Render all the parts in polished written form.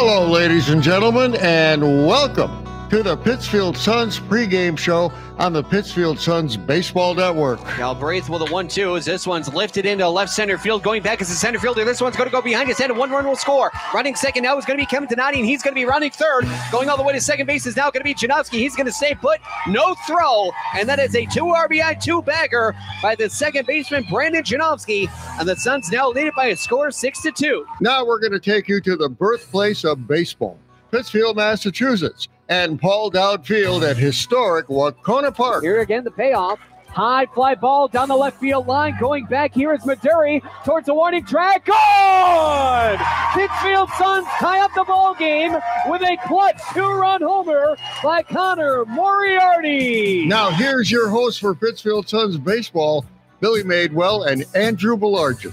Hello, ladies and gentlemen, and welcome to the Pittsfield Suns pregame show on the Pittsfield Suns Baseball Network. Galbraith with a 1-2 as this one's lifted into left center field. Going back as a center fielder. This one's going to go behind his head and 1 run will score. Running second now is going to be Kevin Donati, and he's going to be running third. Going all the way to second base is now going to be Janowski. He's going to stay put. No throw. And that is a 2 RBI 2-bagger by the second baseman, Brandon Janowski. And the Suns now lead it by a score 6-2. Now we're going to take you to the birthplace of baseball, Pittsfield, Massachusetts, and Paul Dowd Field at historic Wahconah Park. Here again, the payoff. High fly ball down the left field line. Going back here is Maduri towards the warning track. Good! Pittsfield Suns tie up the ball game with a clutch 2-run homer by Connor Moriarty. Now here's your host for Pittsfield Suns baseball, Billy Madewell and Andrew Belargent.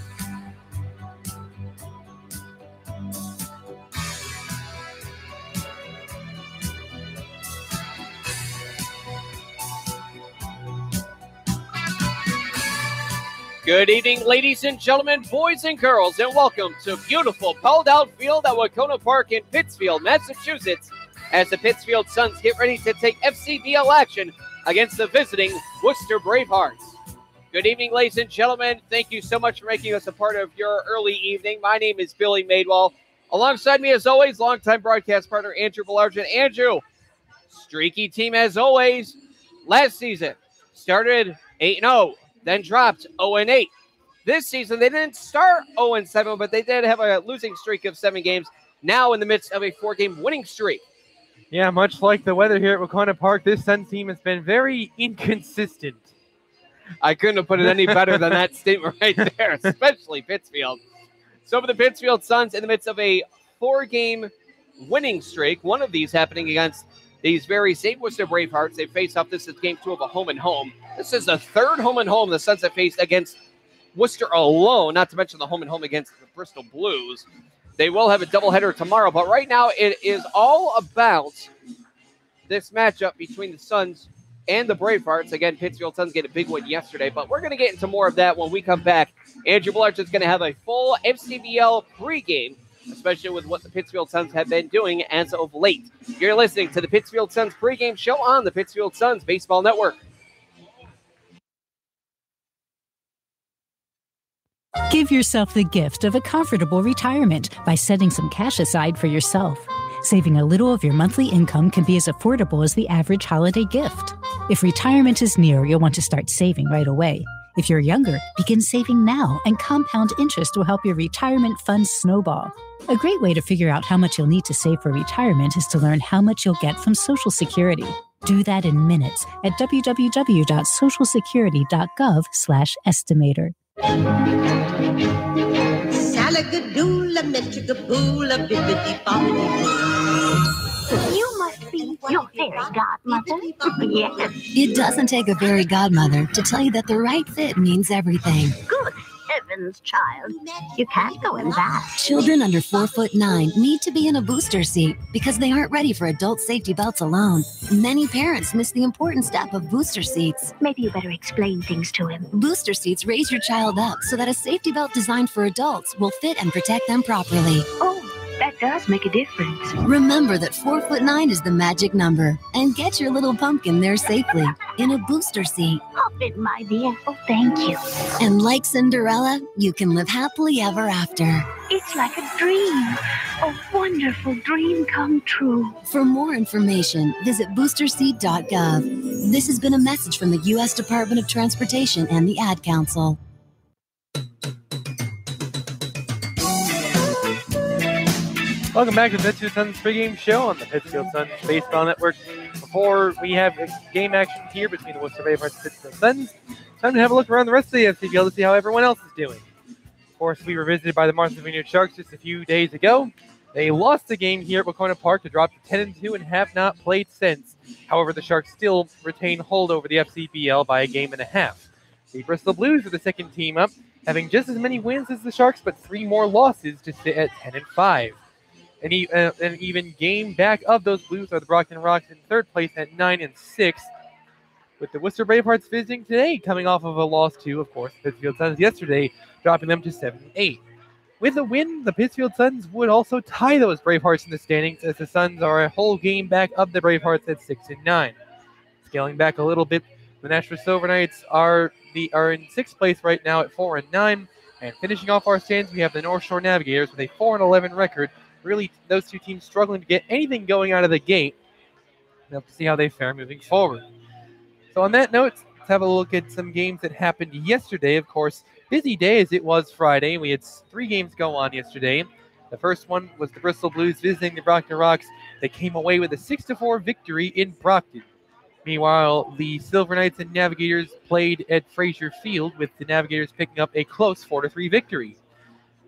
Good evening, ladies and gentlemen, boys and girls, and welcome to beautiful Paul Dowd Field at Wahconah Park in Pittsfield, Massachusetts, as the Pittsfield Suns get ready to take FCBL action against the visiting Worcester Bravehearts. Good evening, ladies and gentlemen. Thank you so much for making us a part of your early evening. My name is Billy Madewell. Alongside me, as always, longtime broadcast partner Andrew Belargent. Andrew, streaky team as always. Last season started 8-0. Then dropped 0-8. This season, they didn't start 0-7, but they did have a losing streak of 7 games, now in the midst of a 4-game winning streak. Yeah, much like the weather here at Wahconah Park, this Suns team has been very inconsistent. I couldn't have put it any better than that statement right there, especially Pittsfield. So for the Pittsfield Suns, in the midst of a 4-game winning streak, one of these happening against these very same Worcester Bravehearts. They face off. This is game 2 of a home and home. This is the third home and home the Suns have faced against Worcester alone, not to mention the home and home against the Bristol Blues. They will have a doubleheader tomorrow, but right now it is all about this matchup between the Suns and the Bravehearts. Again, Pittsfield Suns get a big win yesterday, but we're going to get into more of that when we come back. Andrew Belargent is going to have a full FCBL pregame, especially with what the Pittsfield Suns have been doing as of late. You're listening to the Pittsfield Suns pregame show on the Pittsfield Suns Baseball Network. Give yourself the gift of a comfortable retirement by setting some cash aside for yourself. Saving a little of your monthly income can be as affordable as the average holiday gift. If retirement is near, you'll want to start saving right away. If you're younger, begin saving now, and compound interest will help your retirement funds snowball. A great way to figure out how much you'll need to save for retirement is to learn how much you'll get from Social Security. Do that in minutes at www.socialsecurity.gov/estimator. Salagadoola, metricaboola, bibbidi-bobbidi-boo. You must be your fairy godmother. Yes. It doesn't take a fairy godmother to tell you that the right fit means everything. Good heavens, child. You can't go in that. Children under 4'9" need to be in a booster seat because they aren't ready for adult safety belts alone. Many parents miss the important step of booster seats. Maybe you better explain things to him. Booster seats raise your child up so that a safety belt designed for adults will fit and protect them properly. Oh, that does make a difference. Remember that 4'9" is the magic number, and get your little pumpkin there safely in a booster seat. Hop in, my dear. Oh, thank you. And like Cinderella, you can live happily ever after. It's like a dream. A wonderful dream come true. For more information, visit boosterseat.gov. This has been a message from the U.S. Department of Transportation and the Ad Council. Welcome back to the Pittsfield Suns pregame show on the Pittsfield Suns Baseball Network. Before we have game action here between the Worcester Bravehearts and Pittsfield Suns, time to have a look around the rest of the FCBL to see how everyone else is doing. Of course, we were visited by the Martha's Vineyard Sharks just a few days ago. They lost the game here at Wahconah Park to drop to 10-2 and have not played since. However, the Sharks still retain hold over the FCBL by a game and a half. The Bristol Blues are the second team up, having just as many wins as the Sharks, but 3 more losses to sit at 10-5. An even game back of those Blues are the Brockton Rocks in third place at 9-6, with the Worcester Bravehearts visiting today, coming off of a loss to, of course, Pittsfield Suns yesterday, dropping them to 7-8. With a win, the Pittsfield Suns would also tie those Bravehearts in the standings, as the Suns are a whole game back of the Bravehearts at 6-9. Scaling back a little bit, the Nashville Silver Knights are in 6th place right now at 4-9. And finishing off our stands, we have the North Shore Navigators with a 4-11 record. Really, those two teams struggling to get anything going out of the gate. We'll have to see how they fare moving forward. So on that note, let's have a look at some games that happened yesterday. Of course, busy day as it was Friday. We had 3 games go on yesterday. The first one was the Bristol Blues visiting the Brockton Rocks. They came away with a 6-4 victory in Brockton. Meanwhile, the Silver Knights and Navigators played at Fraser Field, with the Navigators picking up a close 4-3 victory.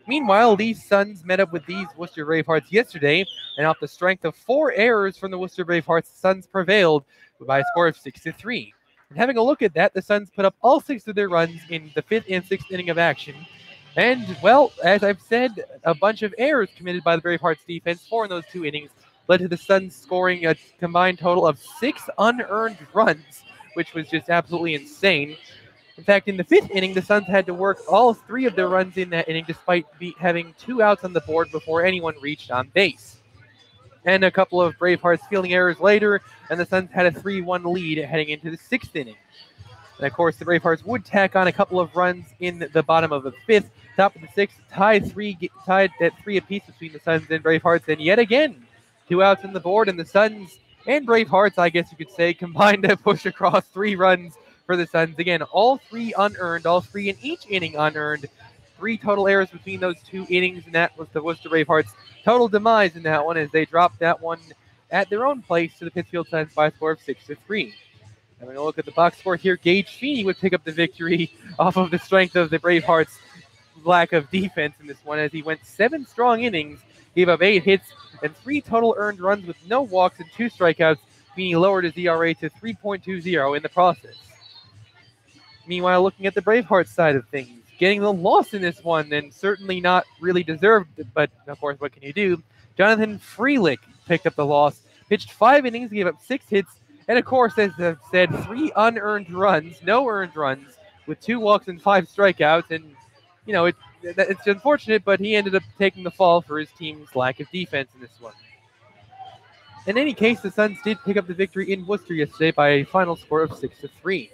Meanwhile, these Suns met up with these Worcester Bravehearts yesterday, and off the strength of 4 errors from the Worcester Bravehearts, the Suns prevailed by a score of 6-3. And having a look at that, the Suns put up all 6 of their runs in the 5th and 6th inning of action. And, well, as I've said, a bunch of errors committed by the Bravehearts defense, 4 in those 2 innings, led to the Suns scoring a combined total of 6 unearned runs, which was just absolutely insane. In fact, in the 5th inning, the Suns had to work all 3 of their runs in that inning, despite having 2 outs on the board before anyone reached on base. And a couple of Bravehearts fielding errors later, and the Suns had a 3-1 lead heading into the 6th inning. And of course, the Bravehearts would tack on a couple of runs in the bottom of the 5th. Top of the 6th, tied at 3 apiece between the Suns and Bravehearts, and yet again, 2 outs on the board, and the Suns and Bravehearts, I guess you could say, combined to push across 3 runs for the Suns. Again, all 3 unearned, all 3 in each inning unearned. 3 total errors between those 2 innings, and that was the Worcester Bravehearts' total demise in that one, as they dropped that one at their own place to the Pittsfield Suns by a score of 6-3. Having a look at the box score here, Gage Feeney would pick up the victory off of the strength of the Bravehearts' lack of defense in this one, as he went 7 strong innings, gave up 8 hits, and 3 total earned runs with no walks and 2 strikeouts. Feeney lowered his ERA to 3.20 in the process. Meanwhile, looking at the Bravehearts side of things, getting the loss in this one, and certainly not really deserved, but of course, what can you do? Jonathan Freelick picked up the loss, pitched 5 innings, gave up 6 hits, and of course, as I've said, 3 unearned runs, no earned runs, with 2 walks and 5 strikeouts, and you know, it's unfortunate, but he ended up taking the fall for his team's lack of defense in this one. In any case, the Suns did pick up the victory in Worcester yesterday by a final score of 6-3.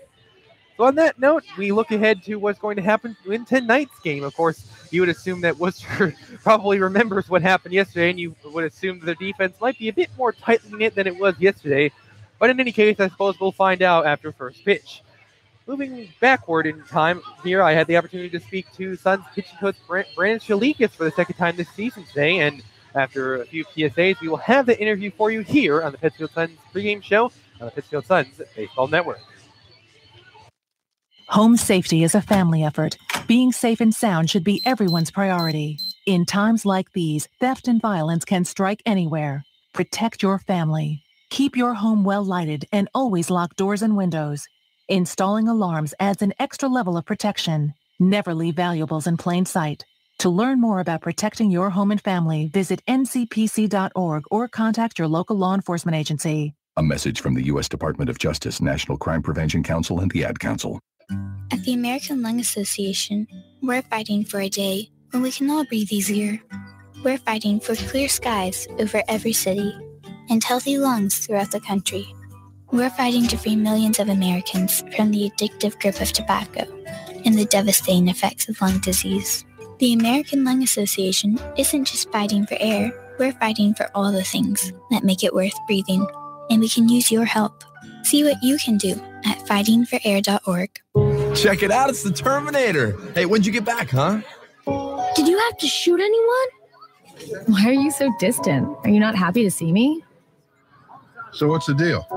So on that note, we look ahead to what's going to happen in tonight's game. Of course, you would assume that Worcester probably remembers what happened yesterday, and you would assume that their defense might be a bit more tightly knit than it was yesterday. But in any case, I suppose we'll find out after first pitch. Moving backward in time, here I had the opportunity to speak to Suns pitching coach Brandon Shelley for the 2nd time this season today, and after a few PSAs, we will have the interview for you here on the Pittsfield Suns pregame show on the Pittsfield Suns Baseball Network. Home safety is a family effort. Being safe and sound should be everyone's priority. In times like these, theft and violence can strike anywhere. Protect your family. Keep your home well lighted and always lock doors and windows. Installing alarms adds an extra level of protection. Never leave valuables in plain sight. To learn more about protecting your home and family, visit ncpc.org or contact your local law enforcement agency. A message from the U.S. Department of Justice, National Crime Prevention Council, and the Ad Council. At the American Lung Association, we're fighting for a day when we can all breathe easier. We're fighting for clear skies over every city and healthy lungs throughout the country. We're fighting to free millions of Americans from the addictive grip of tobacco and the devastating effects of lung disease. The American Lung Association isn't just fighting for air, we're fighting for all the things that make it worth breathing, and we can use your help. See what you can do at fightingforair.org. Check it out, it's the Terminator. Hey, when'd you get back, huh? Did you have to shoot anyone? Why are you so distant? Are you not happy to see me? So what's the deal?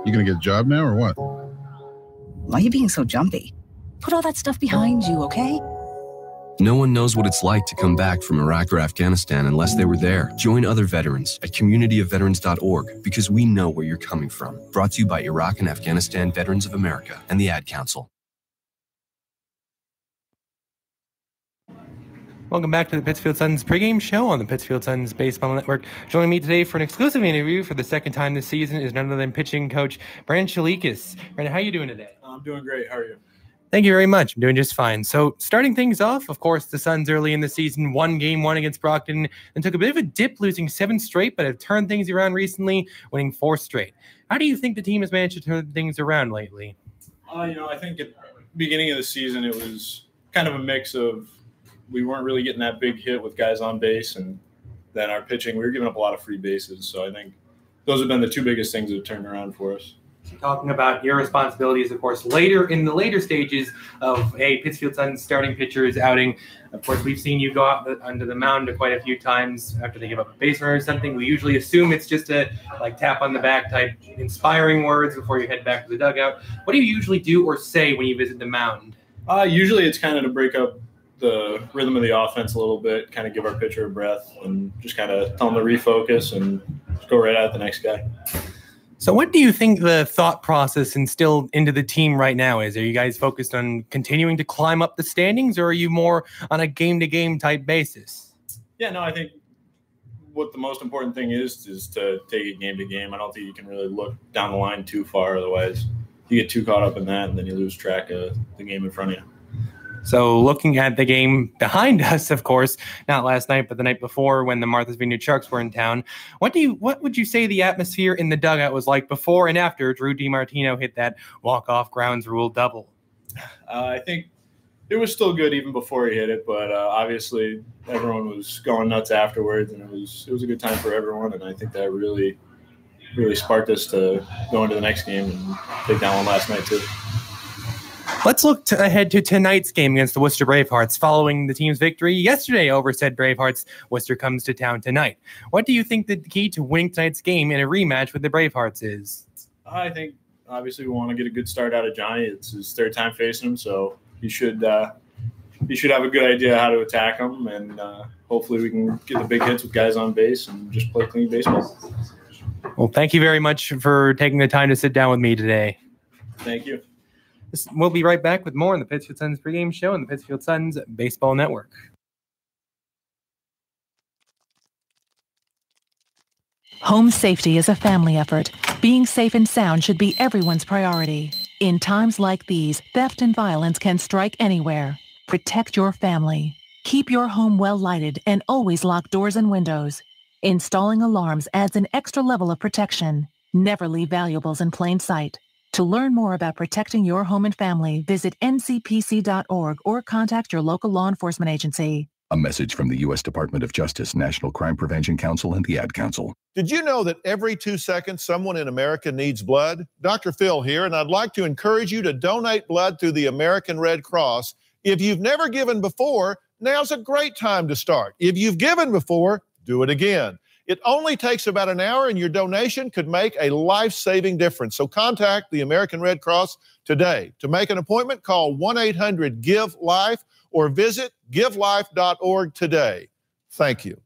You gonna get a job now or what? Why are you being so jumpy? Put all that stuff behind you, okay? No one knows what it's like to come back from Iraq or Afghanistan unless they were there. Join other veterans at communityofveterans.org because we know where you're coming from. Brought to you by Iraq and Afghanistan Veterans of America and the Ad Council. Welcome back to the Pittsfield Suns pregame show on the Pittsfield Suns Baseball Network. Joining me today for an exclusive interview for the 2nd time this season is none other than pitching coach Brandon Shelley. Brandon, how are you doing today? I'm doing great. How are you? Thank you very much. I'm doing just fine. So starting things off, of course, the Suns early in the season won game 1 against Brockton and took a bit of a dip, losing 7 straight, but have turned things around recently, winning 4 straight. How do you think the team has managed to turn things around lately? I think at the beginning of the season, it was kind of a mix of we weren't really getting that big hit with guys on base, and then our pitching, we were giving up a lot of free bases. So I think those have been the 2 biggest things that have turned around for us. Talking about your responsibilities, of course, in the later stages of a Pittsfield Suns starting pitcher's outing. Of course, we've seen you go out under the mound quite a few times after they give up a base runner or something. We usually assume it's just a tap on the back type inspiring words before you head back to the dugout. What do you usually do or say when you visit the mound? Usually it's kind of to break up the rhythm of the offense a little bit, kind of give our pitcher a breath and just kind of tell them to refocus and just go right at the next guy. So what do you think the thought process instilled into the team right now is? Are you guys focused on continuing to climb up the standings, or are you more on a game-to-game type basis? Yeah, no, I think what the most important thing is to take it game to game. I don't think you can really look down the line too far. Otherwise, you get too caught up in that, and then you lose track of the game in front of you. So looking at the game behind us, of course, not last night, but the night before when the Martha's Vineyard Sharks were in town, what would you say the atmosphere in the dugout was like before and after Drew DiMartino hit that walk-off grounds rule double? I think it was still good even before he hit it, but obviously everyone was going nuts afterwards, and it was a good time for everyone, and I think that really sparked us to go into the next game and take down one last night too. Let's look ahead to tonight's game against the Worcester Bravehearts. Following the team's victory yesterday over said Bravehearts, Worcester comes to town tonight. What do you think the key to winning tonight's game in a rematch with the Bravehearts is? I think obviously we want to get a good start out of Johnny. It's his 3rd time facing him, so he should have a good idea how to attack him, and hopefully we can get the big hits with guys on base and just play clean baseball. Well, thank you very much for taking the time to sit down with me today. Thank you. We'll be right back with more on the Pittsfield Suns pregame show on the Pittsfield Suns Baseball Network. Home safety is a family effort. Being safe and sound should be everyone's priority. In times like these, theft and violence can strike anywhere. Protect your family. Keep your home well lighted and always lock doors and windows. Installing alarms adds an extra level of protection. Never leave valuables in plain sight. To learn more about protecting your home and family, visit ncpc.org or contact your local law enforcement agency. A message from the U.S. Department of Justice, National Crime Prevention Council, and the Ad Council. Did you know that every 2 seconds someone in America needs blood? Dr. Phil here, and I'd like to encourage you to donate blood through the American Red Cross. If you've never given before, now's a great time to start. If you've given before, do it again. It only takes about an hour, and your donation could make a life-saving difference. So contact the American Red Cross today. To make an appointment, call 1-800-GIVE-LIFE or visit givelife.org today. Thank you.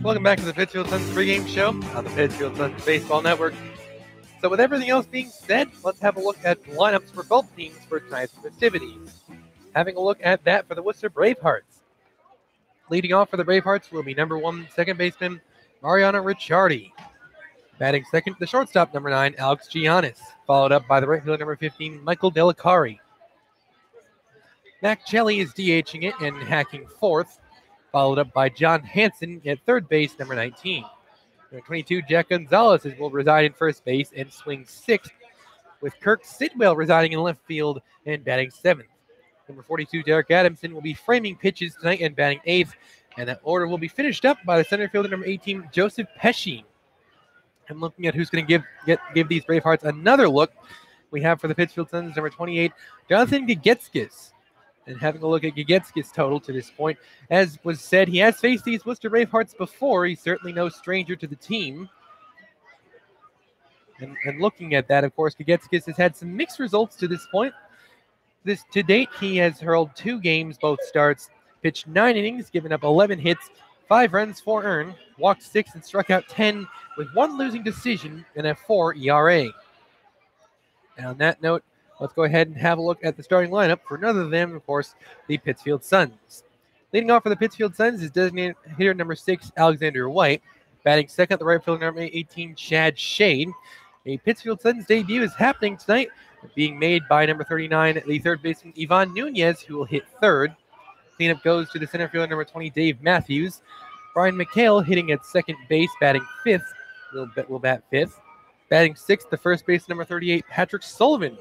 Welcome back to the Pittsfield Suns pregame show on the Pittsfield Suns Baseball Network. So with everything else being said, let's have a look at lineups for both teams for tonight's festivities. Having a look at that for the Worcester Bravehearts. Leading off for the Bravehearts will be number 1 second baseman Mariano Ricciardi. Batting second, the shortstop number 9, Alex Giannis, followed up by the right fielder number 15, Michael Akari. Mack Shelley is DHing it and hacking fourth, followed up by John Hansen at third base, number 19. Number 22, Jack Gonzalez will reside in first base and swing sixth, with Kirk Sidwell residing in left field and batting seventh. Number 42, Derek Adamson will be framing pitches tonight and batting eighth, and that order will be finished up by the center fielder number 18, Joseph Pesci. And looking at who's going to give these Bravehearts another look, we have for the Pittsfield Suns number 28, Jonathan Gagetskis. And having a look at Gagetskis' total to this point, as was said, he has faced these Worcester Bravehearts before. He's certainly no stranger to the team. And looking at that, of course, Gagetskis has had some mixed results to this point. To date, he has hurled 2 games, both starts, pitched 9 innings, given up 11 hits, 5 runs, 4 earned, walked 6 and struck out 10 with 1 losing decision and a 4 ERA. And on that note, let's go ahead and have a look at the starting lineup for none other than, of course, the Pittsfield Suns. Leading off for the Pittsfield Suns is designated hitter number 6, Alexander White. Batting second, the right fielder, number 18, Chad Shane. A Pittsfield Suns debut is happening tonight, being made by number 39, the third baseman, Yvonne Nunez, who will hit third. Cleanup goes to the center fielder, number 20, Dave Matthews. Brian McHale hitting at second base, batting fifth. Will bat fifth. Batting sixth, the first base, number 38, Patrick Sullivan.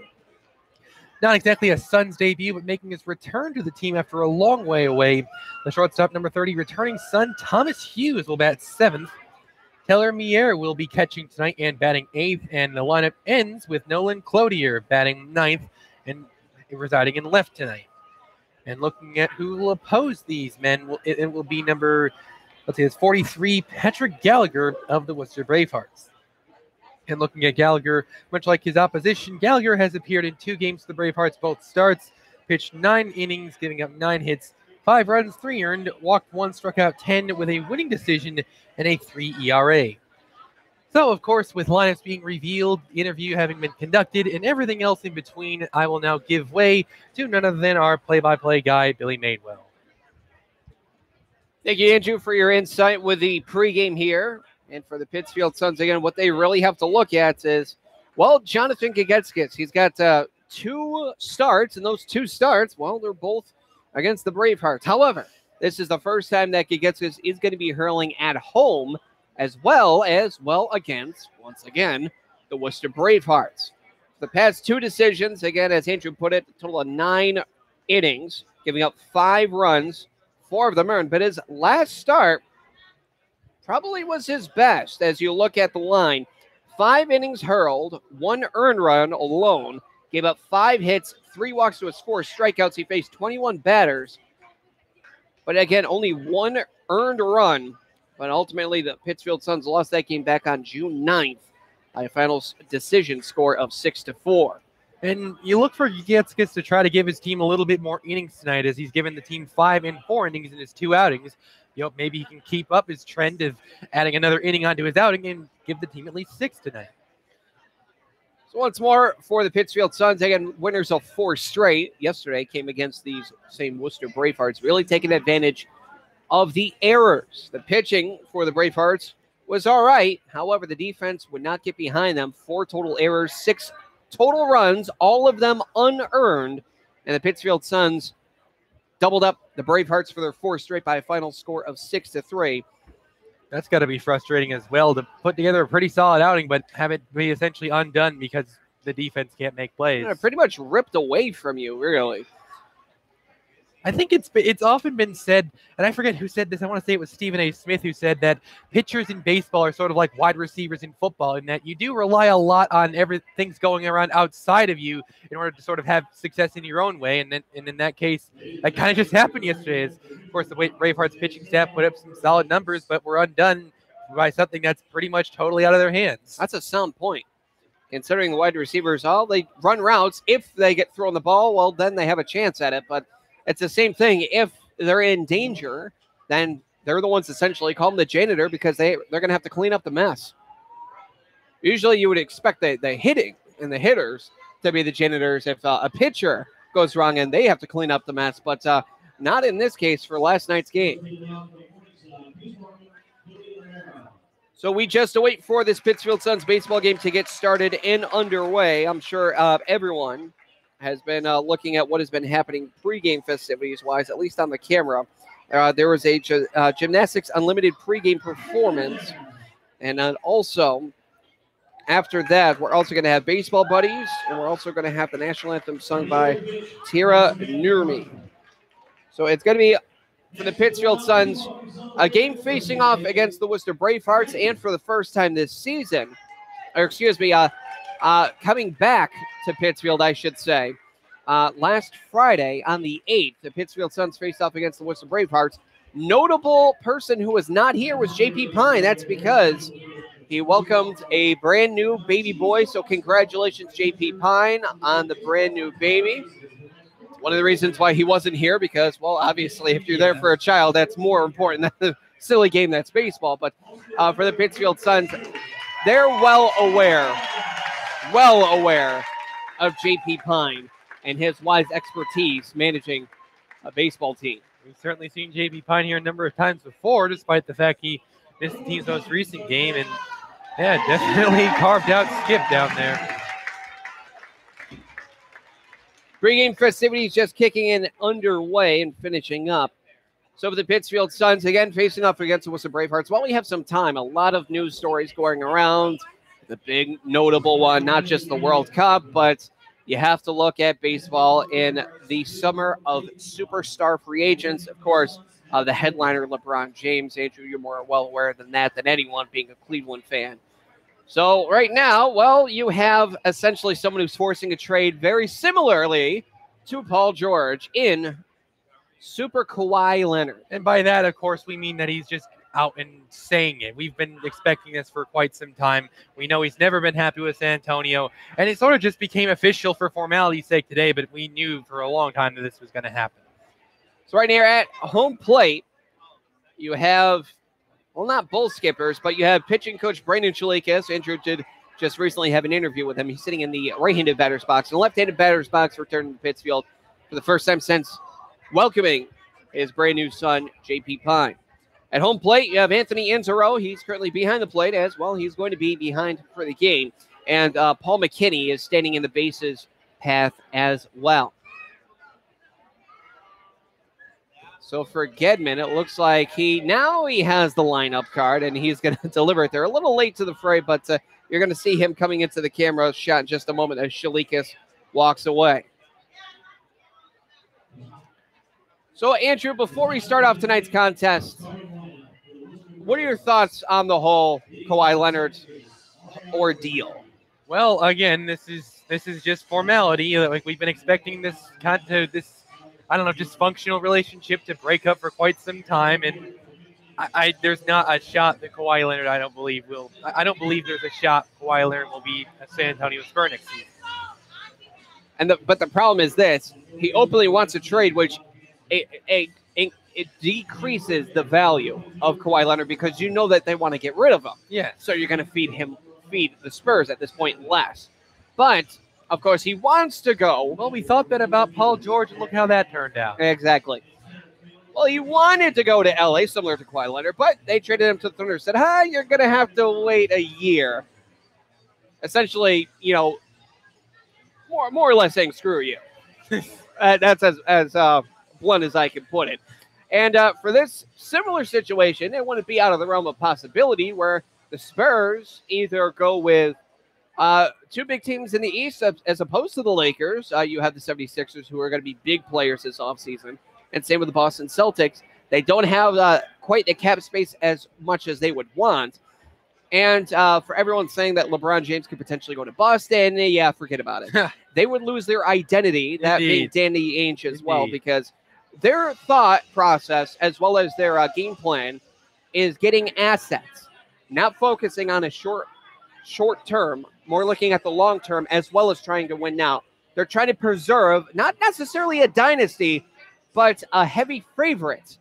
Not exactly a Suns debut, but making his return to the team after a long way away. The shortstop, number 30, returning Sun, Thomas Hughes, will bat seventh. Taylor Mier will be catching tonight and batting eighth, and the lineup ends with Nolan Cloutier batting ninth and residing in left tonight. And looking at who will oppose these men, it will be number, it's 43, Patrick Gallagher of the Worcester Bravehearts. And looking at Gallagher, much like his opposition, Gallagher has appeared in 2 games for the Bravehearts, both starts, pitched 9 innings, giving up 9 hits, 5 runs, 3 earned, walked 1, struck out 10 with a winning decision and a 3 ERA. So, of course, with lineups being revealed, the interview having been conducted, and everything else in between, I will now give way to none other than our play-by-play guy, Billy Madewell. Thank you, Andrew, for your insight with the pregame here. And for the Pittsfield Suns, again, what they really have to look at is, well, Jonathan Gagetskis. He's got 2 starts, and those 2 starts, well, they're both against the Bravehearts. However, this is the first time that Gagetskis is going to be hurling at home, as well against, once again, the Worcester Bravehearts. The past 2 decisions, again, as Andrew put it, a total of 9 innings, giving up 5 runs, 4 of them earned. But his last start probably was his best as you look at the line. 5 innings hurled, 1 earned run alone, gave up 5 hits, 3 walks to his 4 strikeouts. He faced 21 batters. But again, only 1 earned run. But ultimately, the Pittsfield Suns lost that game back on June 9th by a final decision score of 6-4. And you look for Gagetskis to try to give his team a little bit more innings tonight, as he's given the team 5 and 4 innings in his 2 outings. You know, maybe he can keep up his trend of adding another inning onto his outing and give the team at least 6 tonight. So once more for the Pittsfield Suns, again, winners of 4 straight. Yesterday came against these same Worcester Bravehearts, really taking advantage of the errors. The pitching for the Bravehearts was all right. However, the defense would not get behind them. 4 total errors, 6 total runs, all of them unearned. And the Pittsfield Suns doubled up the Bravehearts for their 4 straight by a final score of 6-3. That's got to be frustrating as well, to put together a pretty solid outing, but have it be essentially undone because the defense can't make plays. Yeah, pretty much ripped away from you, really. I think it's often been said, and I forget who said this. I want to say it was Stephen A. Smith who said that pitchers in baseball are sort of like wide receivers in football, in that you do rely a lot on everything's going around outside of you in order to sort of have success in your own way. And in that case, that kind of just happened yesterday. Of course, the Bravehearts pitching staff put up some solid numbers, but were undone by something that's pretty much totally out of their hands. That's a sound point. Considering the wide receivers, they run routes. If they get thrown the ball, well, then they have a chance at it. But it's the same thing. If they're in danger, then they're the ones essentially call them the janitor, because they're going to have to clean up the mess. Usually you would expect the hitting and the hitters to be the janitors if a pitcher goes wrong and they have to clean up the mess, but not in this case for last night's game. So we just await for this Pittsfield Suns baseball game to get started and underway. I'm sure everyone has been looking at what has been happening pregame festivities-wise, at least on the camera. There was a Gymnastics Unlimited pregame performance. And also, after that, we're also going to have Baseball Buddies, and we're also going to have the national anthem sung by Tira Nurmi. So it's going to be, for the Pittsfield Suns, a game facing off against the Worcester Bravehearts, and for the first time this season, coming back to Pittsfield, I should say. Last Friday on the 8th, the Pittsfield Suns faced off against the Worcester Bravehearts. Notable person who was not here was JP Pine. That's because he welcomed a brand new baby boy. So congratulations, JP Pine, on the brand new baby. One of the reasons why he wasn't here, because, well, obviously, if you're there for a child, that's more important than the silly game that's baseball. But for the Pittsfield Suns, they're well aware of JP Pine and his wise expertise managing a baseball team. We've certainly seen JP Pine here a number of times before, despite the fact he this team's most recent game, and yeah, definitely carved out Skip down there. Pre-game festivities just kicking in underway and finishing up. So for the Pittsfield Suns, again, facing off against the Worcester Bravehearts. While we have some time, a lot of news stories going around. The big notable one, not just the World Cup, but you have to look at baseball in the summer of superstar free agents. Of course, the headliner, LeBron James. Andrew, you're more well aware than that than anyone, being a Cleveland fan. So right now, well, you have essentially someone who's forcing a trade very similarly to Paul George in Super Kawhi Leonard. And by that, of course, we mean that he's just out and saying it. We've been expecting this for quite some time. We know he's never been happy with San Antonio, and it sort of just became official for formality's sake today, but we knew for a long time that this was going to happen. So right here at home plate, you have, well, not bull skippers, but you have pitching coach Brandon Chalikas. Andrew did just recently have an interview with him. He's sitting in the right-handed batter's box. And the left-handed batter's box returning to Pittsfield for the first time since welcoming his brand new son, J.P. Pine. At home plate, you have Anthony Inzaro. He's currently behind the plate as well. He's going to be behind for the game. And Paul McKinney is standing in the bases path as well. So for Gedman, it looks like he has the lineup card, and he's going to deliver it there. A little late to the fray, but you're going to see him coming into the camera shot in just a moment as Chalikas walks away. So, Andrew, before we start off tonight's contest, what are your thoughts on the whole Kawhi Leonard ordeal? Well, again, this is just formality. Like, we've been expecting this dysfunctional relationship to break up for quite some time, and there's not a shot that Kawhi Leonard, I don't believe there's a shot Kawhi Leonard will be a San Antonio Spur next season. But the problem is this: he openly wants a trade, which it decreases the value of Kawhi Leonard because you know that they want to get rid of him. Yeah. So you're going to feed the Spurs at this point less. But of course, he wants to go. Well, we thought that about Paul George, and look how that turned out. Exactly. Well, he wanted to go to L.A., similar to Kawhi Leonard, but they traded him to the Thunder and said, you're going to have to wait a year. Essentially, more or less saying, screw you. That's as blunt as I can put it. And for this similar situation, it wouldn't be out of the realm of possibility where the Spurs either go with two big teams in the East as opposed to the Lakers. You have the 76ers, who are going to be big players this offseason. And same with the Boston Celtics. They don't have quite the cap space as much as they would want. And for everyone saying that LeBron James could potentially go to Boston, yeah, forget about it. They would lose their identity, that being Danny Ainge as well, because their thought process as well as their game plan is getting assets, not focusing on a short term, more looking at the long term as well as trying to win now. They're trying to preserve not necessarily a dynasty, but a heavy favorite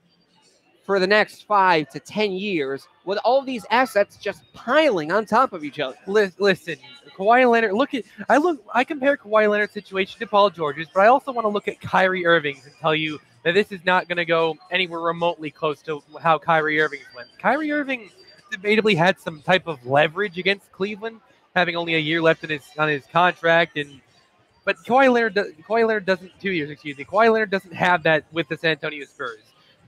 for the next 5 to 10 years with all of these assets just piling on top of each other. Listen, Kawhi Leonard, I compare Kawhi Leonard's situation to Paul George's, but I also want to look at Kyrie Irving's and tell you that this is not going to go anywhere remotely close to how Kyrie Irving's went. Kyrie Irving debatably had some type of leverage against Cleveland, having only a year left on his contract, but Kawhi Leonard doesn't. 2 years, excuse me. Kawhi Leonard doesn't have that with the San Antonio Spurs.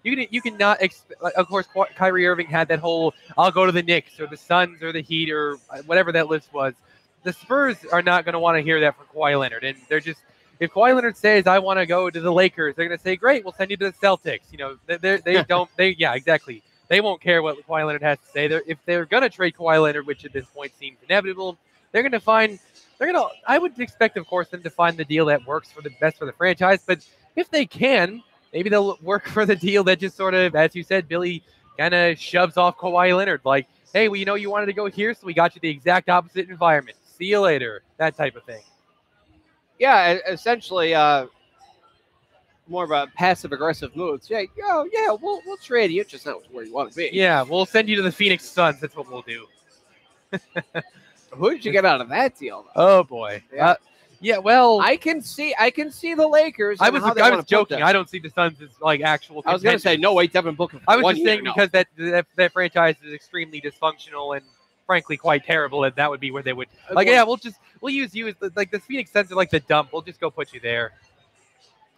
You cannot expect. Of course, Kyrie Irving had that whole "I'll go to the Knicks or the Suns or the Heat" or whatever that list was. The Spurs are not going to want to hear that from Kawhi Leonard, and they're just. If Kawhi Leonard says, I want to go to the Lakers, they're going to say, great, we'll send you to the Celtics. Yeah, exactly. They won't care what Kawhi Leonard has to say. If they're going to trade Kawhi Leonard, which at this point seems inevitable, I would expect, of course, them to find the deal that works for the best for the franchise. But if they can, maybe they'll work for the deal that just sort of, as you said, Billy kind of shoves off Kawhi Leonard. Like, hey, well, you wanted to go here, so we got you the exact opposite environment. See you later. That type of thing. Yeah, essentially more of a passive-aggressive move. Yeah, we'll trade you, just not where you want to be. Yeah, we'll send you to the Phoenix Suns. That's what we'll do. Who did you get out of that deal? Oh, boy. Yeah. Yeah, well, I can see the Lakers. I was joking. I don't see the Suns as like actual. I was going to say no way, Devin Booker. I was just saying because that franchise is extremely dysfunctional and frankly quite terrible, and that would be where they would we'll use you as the Phoenix Suns are like the dump. We'll just go put you there.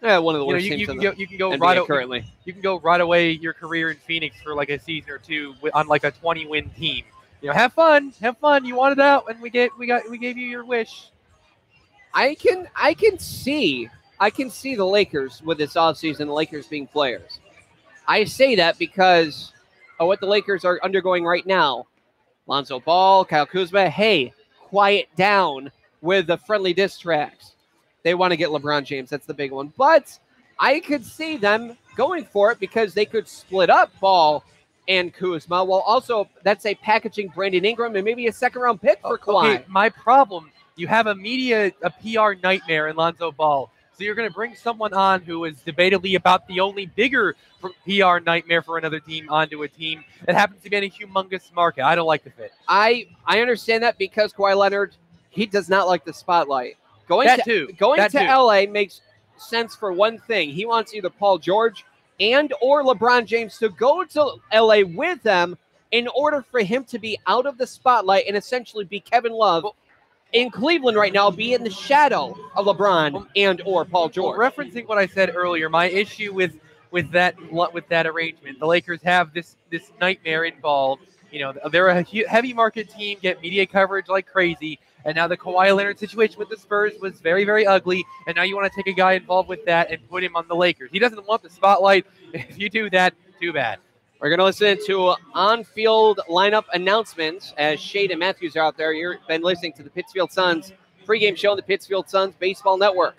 Yeah, one of the worst teams you can go NBA currently. You can go right away your career in Phoenix for like a season or two on like a 20-win team. Have fun. You wanted out, and we gave you your wish. I can see the Lakers with this offseason, the Lakers being players. I say that because of what the Lakers are undergoing right now. Lonzo Ball, Kyle Kuzma, hey, quiet down with the friendly diss tracks. They want to get LeBron James. That's the big one. But I could see them going for it because they could split up Ball and Kuzma. Well, also, that's a packaging Brandon Ingram and maybe a second-round pick for Kawhi. Okay, my problem, you have a PR nightmare in Lonzo Ball. So you're going to bring someone on who is debatably about the only bigger PR nightmare for another team onto a team that happens to be in a humongous market. I don't like the fit. I understand that because Kawhi Leonard, he does not like the spotlight. Going to LA makes sense for one thing. He wants either Paul George and or LeBron James to go to LA with them in order for him to be out of the spotlight and essentially be Kevin Love in Cleveland right now, be in the shadow of LeBron and or Paul George. Well, referencing what I said earlier, my issue with that arrangement, the Lakers have this nightmare involved. They're a heavy market team, get media coverage like crazy. And now the Kawhi Leonard situation with the Spurs was very, very ugly. And now you want to take a guy involved with that and put him on the Lakers. He doesn't want the spotlight. If you do that, too bad. We're going to listen to on-field lineup announcements as Shade and Matthews are out there. You've been listening to the Pittsfield Suns pregame show on the Pittsfield Suns Baseball Network.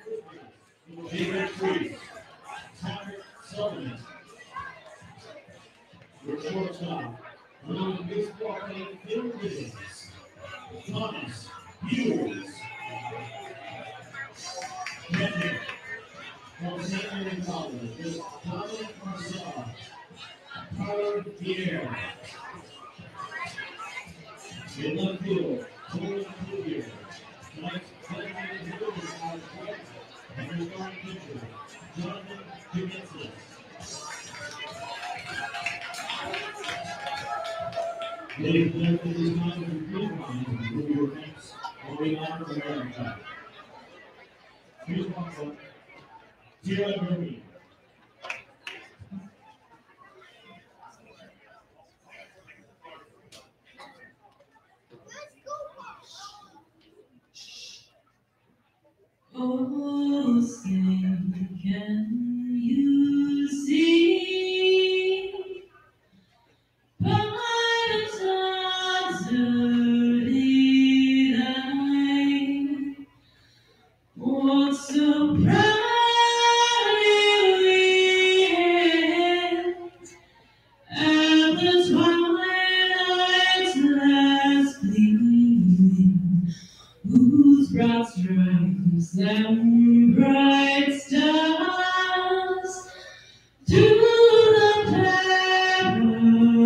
Oh, say, can you see by the sun's early light what so proudly we hailed at the twilight's last gleaming, whose broad stripes and bright stars to the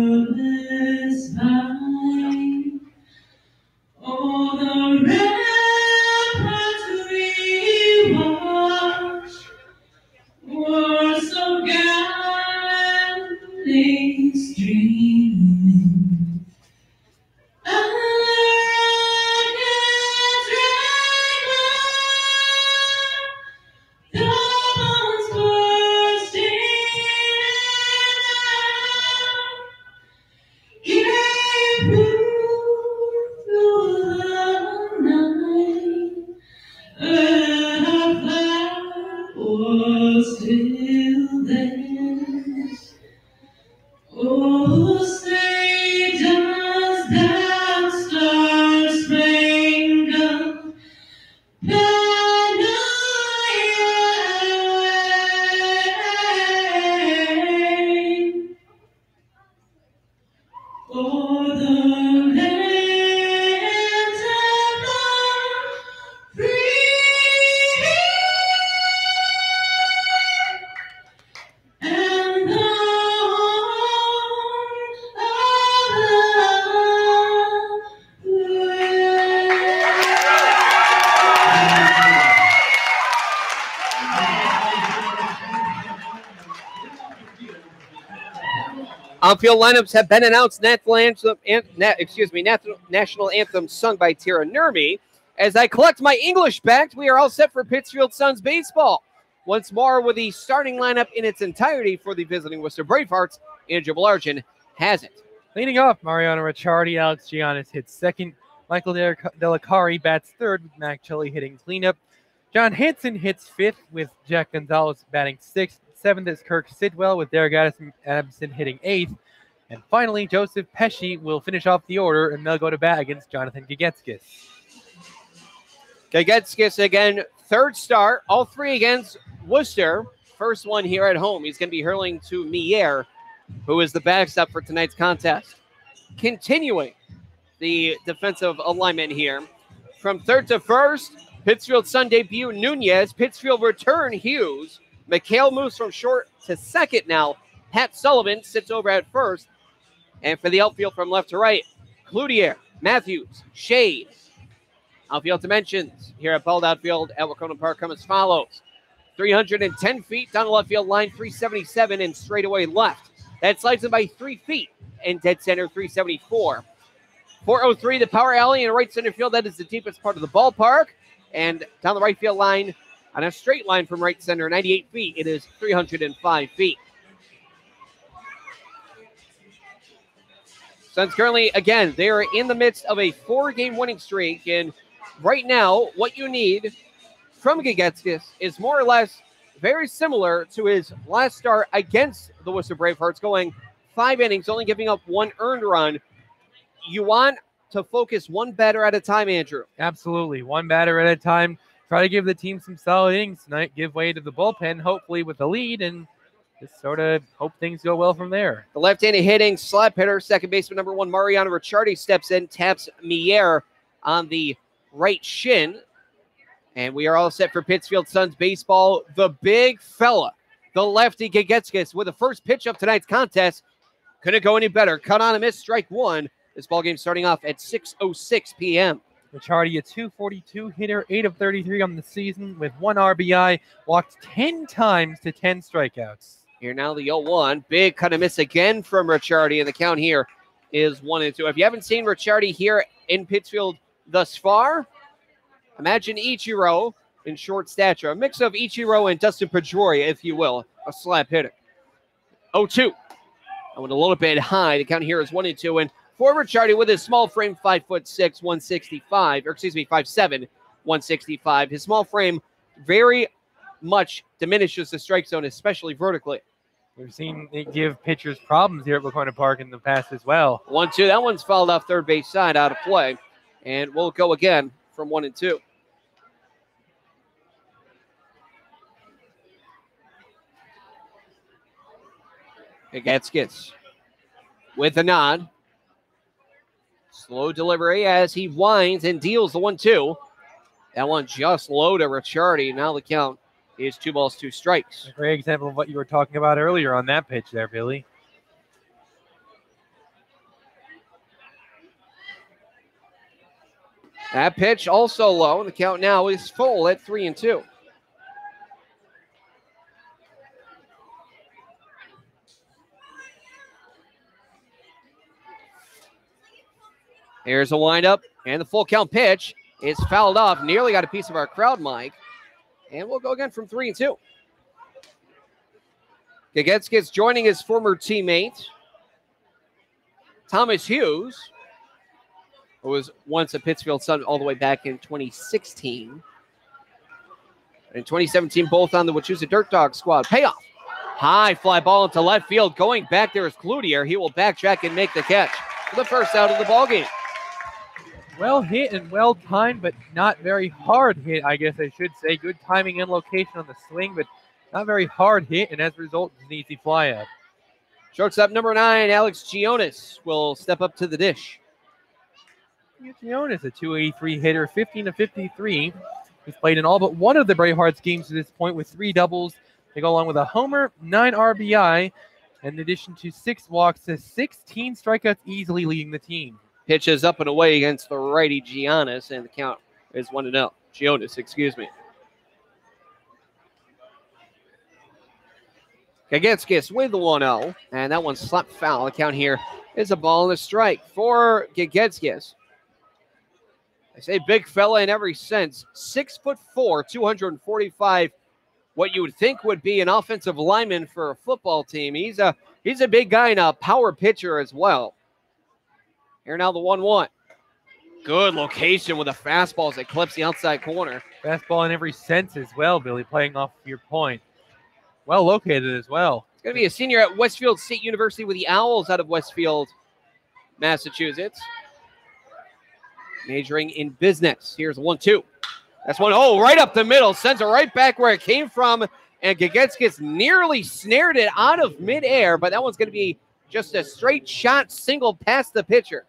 perilous fight. Oh, the ramparts we watched were so gallantly streaming, and the bombs bursting out gave proof through the night that our flag was still there. Oh, say does that star-spangled banner yet for the lands of the free and the home On-field lineups have been announced. National anthem sung by Tara Nurmi. As I collect my English back, we are all set for Pittsfield Suns baseball. Once more with the starting lineup in its entirety for the visiting Worcester Bravehearts. Andrew Belargin has it. Leading off, Mariano Ricciardi, Alex Giannis hits second. Michael Akari bats third with Mack Shelley hitting cleanup. John Hanson hits fifth with Jack Gonzalez batting sixth. Seventh is Kirk Sidwell with Derek Adamson hitting eighth. And finally, Joseph Pesci will finish off the order, and they'll go to bat against Jonathan Gagetskis. Gagetskis again, third start, all three against Worcester. First one here at home. He's going to be hurling to Mier, who is the backstop for tonight's contest. Continuing the defensive alignment here. From third to first, Pittsfield Sun debut Nunez. Pittsfield return Hughes. McHale moves from short to second now. Pat Sullivan sits over at first. And for the outfield from left to right, Cloutier, Matthews, Shade. Outfield dimensions here at Bald Outfield at Wahconah Park come as follows. 310 feet down the left field line, 377 and straightaway left. That slides in by 3 feet in dead center, 374. 403, the power alley in right center field. That is the deepest part of the ballpark. And down the right field line, on a straight line from right center, 98 feet, it is 305 feet. Suns currently, again, they are in the midst of a 4-game winning streak. And right now, what you need from Gagetskis is more or less very similar to his last start against the Worcester Bravehearts, going 5 innings, only giving up 1 earned run. You want to focus one batter at a time, Andrew. Absolutely. One batter at a time. Try to give the team some solid innings tonight. Give way to the bullpen, hopefully with the lead, and just sort of hope things go well from there. The left-handed hitting slap hitter, second baseman number 1, Mariano Ricciardi, steps in, taps Mier on the right shin. And we are all set for Pittsfield Suns baseball. The big fella, the lefty Gagetskis, with the first pitch of tonight's contest. Couldn't go any better. Cut on a miss, strike 1. This ballgame starting off at 6:06 p.m. Ricciardi, a .242 hitter, 8 of 33 on the season with 1 RBI, walked 10 times to 10 strikeouts. Here now the 0-1. Big cut and miss again from Ricciardi, and the count here is 1-2. If you haven't seen Ricciardi here in Pittsfield thus far, imagine Ichiro in short stature. A mix of Ichiro and Dustin Pedroia, if you will. A slap hitter. 0-2. I went a little bit high. The count here is 1-2. And for Ricciardi with his small frame, 5'6", 165, or excuse me, 5'7", 165. His small frame very much diminishes the strike zone, especially vertically. We've seen it give pitchers problems here at Wahconah Park in the past as well. 1-2. That one's fouled off third base side, out of play. And we'll go again from 1-2. Gagetskis with a nod. Slow delivery as he winds and deals the 1-2. That one just low to Ricciardi. Now the count is 2 balls, 2 strikes. A great example of what you were talking about earlier on that pitch there, Billy. That pitch also low. The count now is full at 3-2. Here's a windup, and the full count pitch is fouled off. Nearly got a piece of our crowd mic. And we'll go again from 3-2. Gagetskis joining his former teammate, Thomas Hughes, who was once a Pittsfield Sun all the way back in 2016. In 2017, both on the Wachusett Dirt Dog squad. Payoff. High fly ball into left field. Going back there is Cloutier. He will backtrack and make the catch for the first out of the ballgame. Well hit and well timed, but not very hard hit, I guess I should say. Good timing and location on the swing, but not very hard hit, and as a result, an easy fly out. Shortstop number 9, Alex Gionis, will step up to the dish. Gionis, a .283 hitter, 15 of 53. He's played in all but one of the Bravehearts games to this point with 3 doubles. They go along with a homer, 9 RBI, in addition to 6 walks to 16 strikeouts, easily leading the team. Pitches up and away against the righty Gionis, and the count is 1-0. Gionis, excuse me. Gagetskis with the 1-0, and that one's slapped foul. The count here is a ball and a strike for Gagetskis. I say big fella in every sense. 6'4", 245. What you would think would be an offensive lineman for a football team. He's a big guy and a power pitcher as well. Here now the 1-1. Good location with a fastball as it clips the outside corner. Fastball in every sense as well, Billy, playing off your point. Well located as well. It's going to be a senior at Westfield State University with the Owls out of Westfield, Massachusetts. Majoring in business. Here's 1-2. That's one. Oh, right up the middle. Sends it right back where it came from. And Gagetskis nearly snared it out of midair, but that one's going to be just a straight shot single past the pitcher.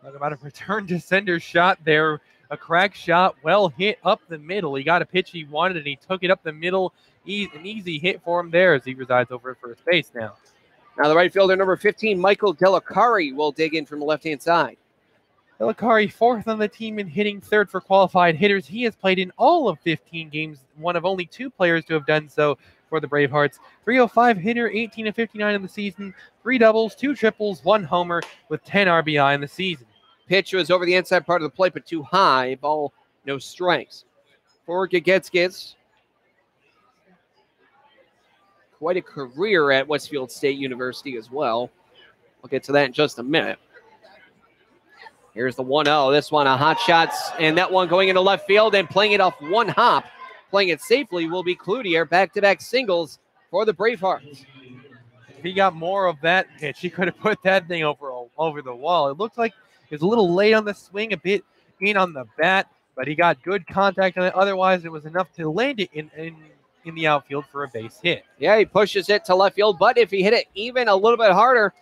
Talk about a return to sender shot there. A crack shot, well hit up the middle. He got a pitch he wanted, and he took it up the middle. An easy hit for him there as he resides over at first base now. Now the right fielder, number 15, Michael Akari, will dig in from the left-hand side. Akari, fourth on the team in hitting, third for qualified hitters. He has played in all of 15 games, one of only 2 players to have done so for the Bravehearts. 305 hitter, 18 of 59 in the season, 3 doubles, 2 triples, 1 homer with 10 RBI in the season. Pitch was over the inside part of the plate, but too high. Ball, no strikes. For Gagetskis. Quite a career at Westfield State University as well. We'll get to that in just a minute. Here's the 1-0. This one, a hot shots, and that one going into left field and playing it off one hop. Playing it safely will be Cloutier. Back-to-back singles for the Bravehearts. If he got more of that pitch, he could have put that thing over the wall. It looked like he was a little late on the swing, a bit in on the bat, but he got good contact on it. Otherwise, it was enough to land it in the outfield for a base hit. Yeah, he pushes it to left field, but if he hit it even a little bit harder,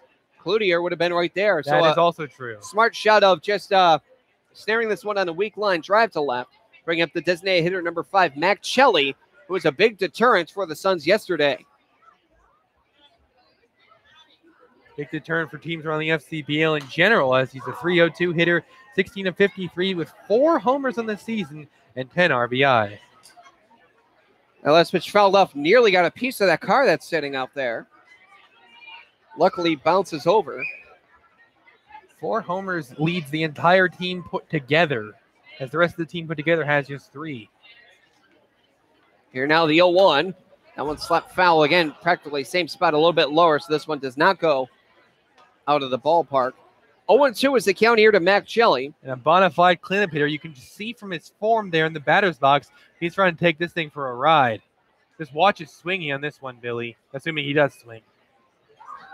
Cloutier would have been right there. That is also true. Smart shot of just snaring this one on a weak line drive to left. Bring up the designated hitter, number 5, Mack Shelley, who was a big deterrent for the Suns yesterday. Big deterrent for teams around the FCBL in general, as he's a 302 hitter, 16 of 53 with 4 homers on the season and 10 RBI. That last pitch fouled off, nearly got a piece of that car that's sitting out there. Luckily, bounces over. 4 homers leads the entire team put together, as the rest of the team put together has just 3. Here now the 0-1. That one slapped foul again, practically same spot, a little bit lower, so this one does not go out of the ballpark. 0-2 is the count here to Mack Shelley. And a bona fide cleanup hitter. You can see from his form there in the batter's box, he's trying to take this thing for a ride. Just watch his swinging on this one, Billy, assuming he does swing.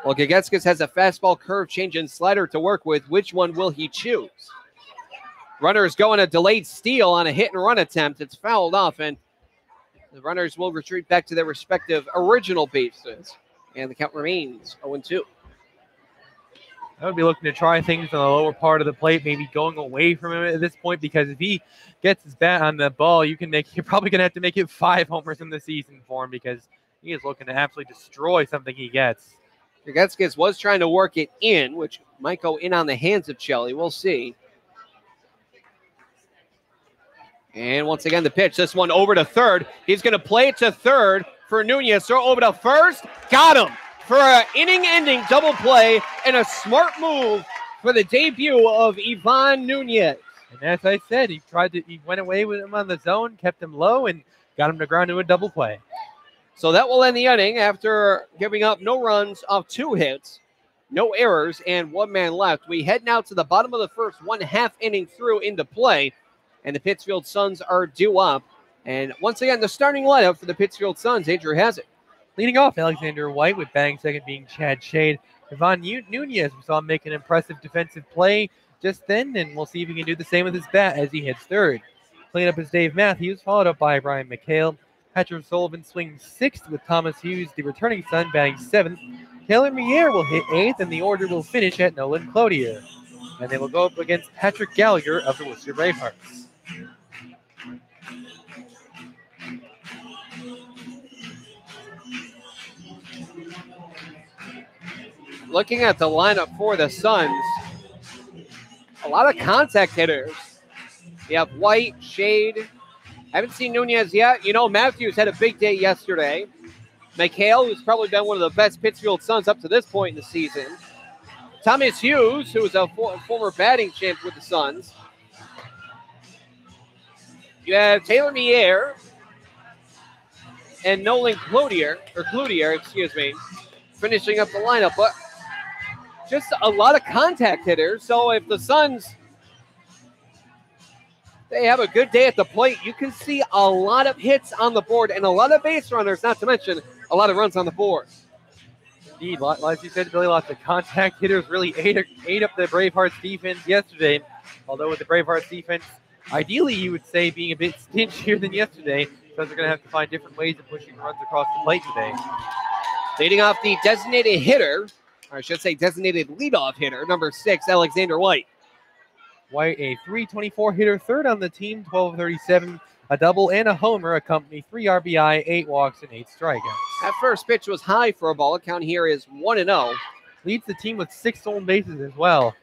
Well, Gagetskis has a fastball, curve, change, and slider to work with. Which one will he choose? Runners going a delayed steal on a hit-and-run attempt. It's fouled off, and the runners will retreat back to their respective original bases. And the count remains 0-2. I would be looking to try things on the lower part of the plate, maybe going away from him at this point, because if he gets his bat on the ball, you're probably going to have to make it 5 homers in the season for him, because he is looking to absolutely destroy something he gets. Gagetskis was trying to work it in, which might go in on the hands of Shelley. We'll see. And once again, the pitch. This one over to third. He's going to play it to third for Nunez. Throw over to first. Got him for an inning-ending double play and a smart move for the debut of Yvonne Nunez. And as I said, he went away with him on the zone, kept him low, and got him to ground to a double play. So that will end the inning after giving up no runs off 2 hits, no errors, and 1 man left. We head now to the bottom of the first, 1/2 inning through into play, and the Pittsfield Suns are due up. And once again, the starting lineup for the Pittsfield Suns, Andrew has it. Leading off, Alexander White, with batting second being Chad Shade. Yvonne Nunez, we saw him make an impressive defensive play just then, and we'll see if he can do the same with his bat as he hits third. Cleanup is Dave Matthews, followed up by Brian McHale. Patrick Sullivan swings 6th with Thomas Hughes, the returning Sun, batting 7th. Taylor Mier will hit 8th, and the order will finish at Nolan Cloutier. And they will go up against Patrick Gallagher of the Worcester Bravehearts. Looking at the lineup for the Suns, a lot of contact hitters. You have White, Shade. Haven't seen Nunez yet. You know, Matthews had a big day yesterday. McHale, who's probably been one of the best Pittsfield Suns up to this point in the season. Thomas Hughes, who is a former batting champ with the Suns. You have Taylor Mier and Nolan Cloutier, finishing up the lineup. But just a lot of contact hitters. So if the Suns, they have a good day at the plate, you can see a lot of hits on the board and a lot of base runners, not to mention a lot of runs on the board. Indeed, like you said, Billy, lots of contact hitters really ate up the Bravehearts defense yesterday. Although with the Bravehearts defense, ideally you would say being a bit stingier than yesterday, because they're going to have to find different ways of pushing runs across the plate today. Leading off the designated hitter, or I should say designated leadoff hitter, number 6, Alexander White. White, a .324 hitter, third on the team, 12-37, a double and a homer, accompany 3 RBI, 8 walks, and 8 strikeouts. That first pitch was high for a ball. Count here is 1-0. Leads the team with 6 stolen bases as well.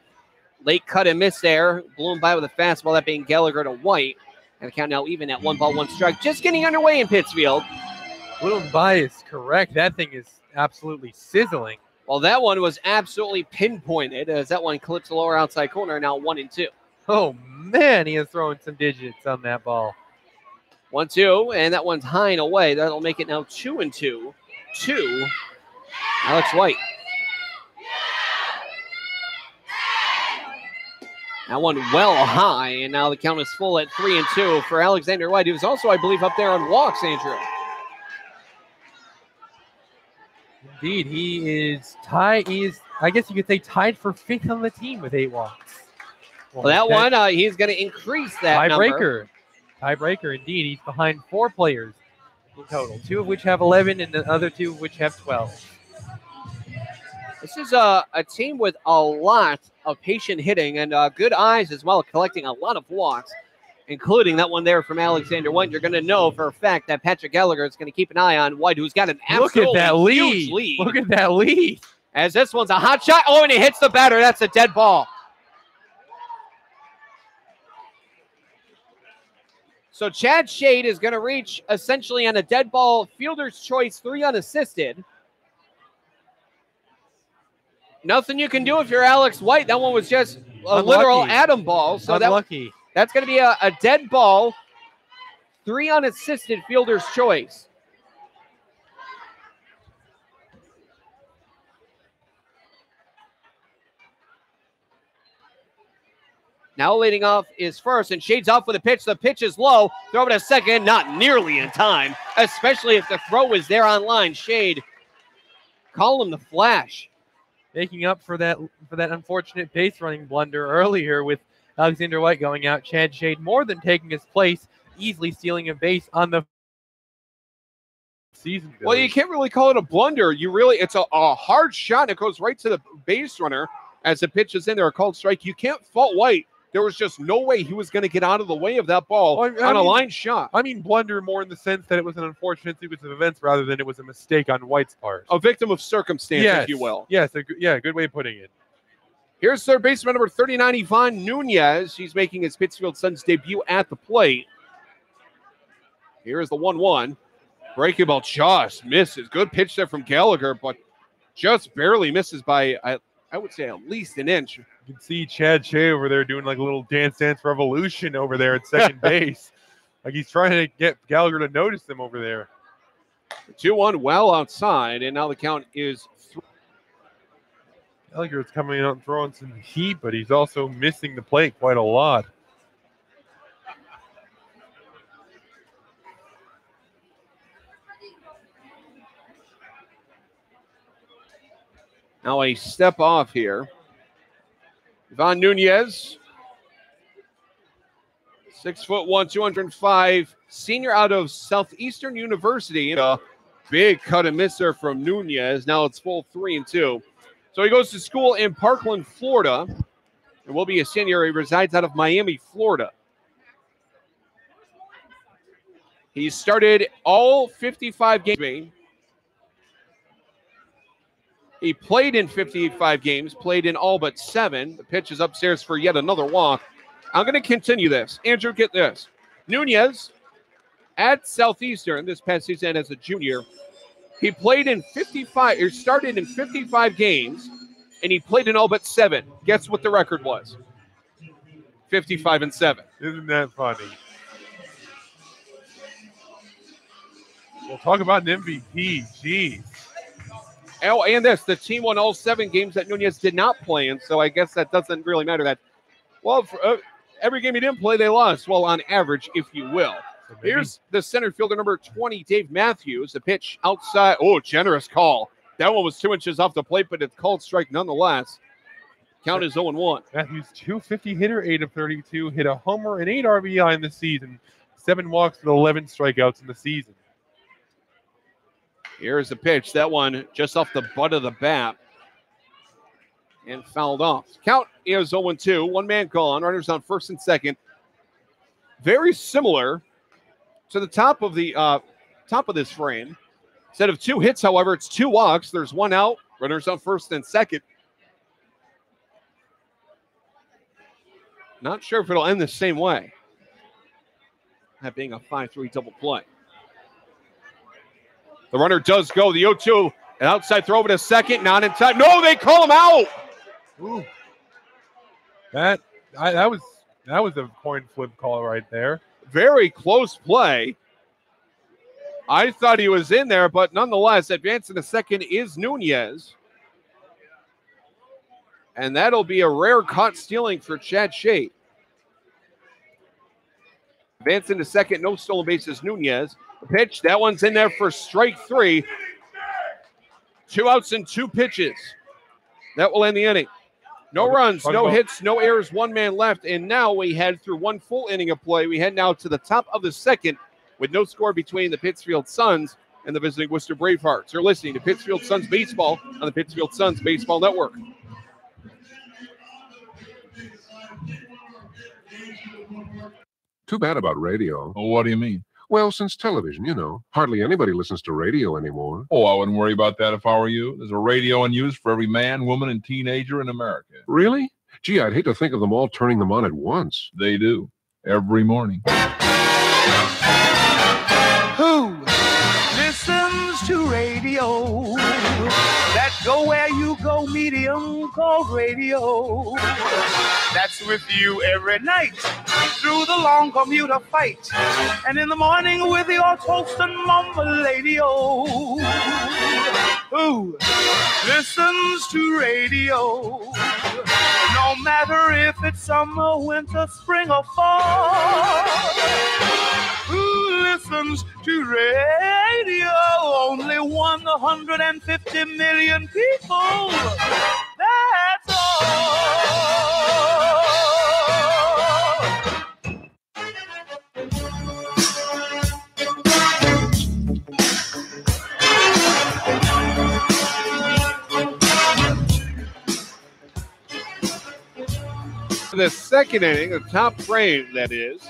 Late cut and miss there. Blew him by with a fastball, that being Gallagher to White. And the count now even at 1 ball, 1 strike. Just getting underway in Pittsfield. Blew him by is correct. That thing is absolutely sizzling. Well, that one was absolutely pinpointed as that one clips the lower outside corner, now 1-2. Oh, man, he is throwing some digits on that ball. 1-2, and that one's high and away. That'll make it now 2-2 to Alex White. That one well high, and now the count is full at 3-2 for Alexander White, who's also, I believe, up there on walks, Andrew. Indeed, he is tied. He is, I guess you could say, tied for 5th on the team with 8 walks. Well, that one, he's going to increase that number. Tiebreaker, indeed. He's behind 4 players in total, 2 of which have 11 and the other 2 of which have 12. This is a team with a lot of patient hitting and good eyes as well, collecting a lot of walks, including that one there from Alexander White. You're going to know for a fact that Patrick Gallagher is going to keep an eye on White, who's got an absolutely huge lead. Look at that lead. As this one's a hot shot. Oh, and it hits the batter. That's a dead ball. So Chad Shade is going to reach essentially on a dead ball, fielder's choice, 3 unassisted. Nothing you can do if you're Alex White. That one was just a literal atom ball. So unlucky. That's going to be a dead ball, 3 unassisted, fielder's choice. Now leading off is first, and Shade's off with a pitch. The pitch is low. Throw it a second, not nearly in time, especially if the throw is there on line. Shade, call him the flash. Making up for that unfortunate base running blunder earlier with Alexander White going out. Chad Shade more than taking his place, easily stealing a base on the season. Well, you can't really call it a blunder. It's a hard shot. It goes right to the base runner as the pitch is in there, a called strike. You can't fault White. There was just no way he was going to get out of the way of that ball on a line shot. I mean blunder more in the sense that it was an unfortunate sequence of events rather than it was a mistake on White's part. A victim of circumstance, if you will. Yes, good way of putting it. Here's third baseman number 39, Yvonne Nunez. He's making his Pittsfield Suns debut at the plate. Here's the 1-1. Breaking ball just misses. Good pitch there from Gallagher, but just barely misses by, I would say, at least an inch. You can see Chad Shea over there doing like a little Dance Dance Revolution over there at second base. Like he's trying to get Gallagher to notice him over there. 2-1 well outside, and now the count is 3. Gallagher is coming out and throwing some heat, but he's also missing the plate quite a lot. Now a step off here. Yvonne Nunez, 6'1", 205, senior out of Southeastern University. A big cut and miss there from Nunez. Now it's full 3-2. So he goes to school in Parkland, Florida, and will be a senior. He resides out of Miami, Florida. He started all 55 games. He played in 55 games, played in all but 7. The pitch is upstairs for yet another walk. I'm going to continue this. Andrew, get this. Nunez at Southeastern this past season as a junior He played in 55, or started in 55 games, and he played in all but 7. Guess what the record was? 55-7. Isn't that funny? We'll talk about an MVP. Jeez. Oh, and the team won all 7 games that Nunez did not play in, so I guess that doesn't really matter. That, well, for, every game he didn't play, they lost. Well, on average, if you will. So here's the center fielder, number 20, Dave Matthews. The pitch outside. Oh, generous call. That one was 2 inches off the plate, but it's called strike nonetheless. Count is 0-1. Matthews, 250 hitter, 8 of 32, hit a homer and 8 RBI in the season, 7 walks with 11 strikeouts in the season. Here's the pitch. That one just off the butt of the bat and fouled off. Count is 0-2. 1 man gone. Runners on first and second. Very similar to the top of this frame. Instead of 2 hits, however, it's 2 walks. There's 1 out. Runners on first and second. Not sure if it'll end the same way. That being a 5-3 double play. The runner does go. The 0-2. An outside throw over to second. Not in time. No, they call him out. Ooh. That was a coin flip call right there. Very close play. I thought he was in there, but nonetheless, advancing to second is Nunez. And that'll be a rare caught stealing for Chad Shade. Advancing to second, no stolen bases, Nunez. The pitch, that one's in there for strike 3. 2 outs and 2 pitches. That will end the inning. No runs, no hits, no errors, 1 man left. And now we head through 1 full inning of play. We head now to the top of the second with no score between the Pittsfield Suns and the visiting Worcester Bravehearts. You're listening to Pittsfield Suns Baseball on the Pittsfield Suns Baseball Network. Too bad about radio. Well, what do you mean? Well, since television, hardly anybody listens to radio anymore. Oh, I wouldn't worry about that if I were you. There's a radio in use for every man, woman, and teenager in America. Really? Gee, I'd hate to think of them all turning them on at once. They do. Every morning. Who listens to radio? That go where you go, medium called radio. That's with you every night through the long commuter fight, and in the morning with your toast and mumble radio. Who listens to radio? No matter if it's summer, winter, spring, or fall. Who listens to radio? Only 150 million people. That's all. The second inning, the top frame, that is.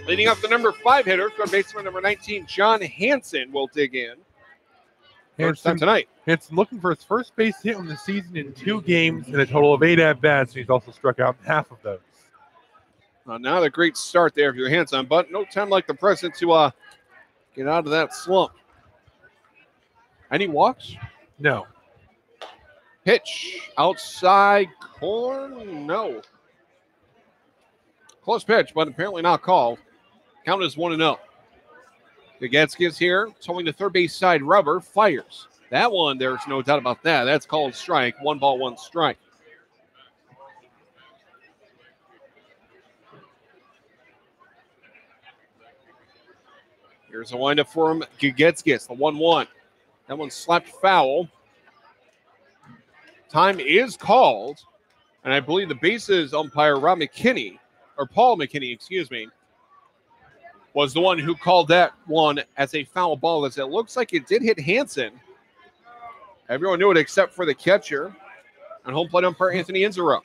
Leading off the number 5 hitter, third baseman number 19, John Hansen, will dig in. First time tonight. Hansen looking for his first base hit on the season in 2 games and a total of 8 at-bats. He's also struck out in half of those. Not a great start there for your Hansen, but no time like the present to get out of that slump. Any walks? No. Pitch outside corner. No. Close pitch, but apparently not called. Count is 1-0. Gagetsky is here, towing the third base side rubber, fires. That one, there's no doubt about that. That's called strike. 1 ball, 1 strike. Here's a windup for him. Gagetsky, the 1-1. That one slapped foul. Time is called, and I believe the bases umpire, Paul McKinney, excuse me, was the one who called that one as a foul ball, as it looks like it did hit Hansen. Everyone knew it except for the catcher and home plate umpire Anthony Inzero.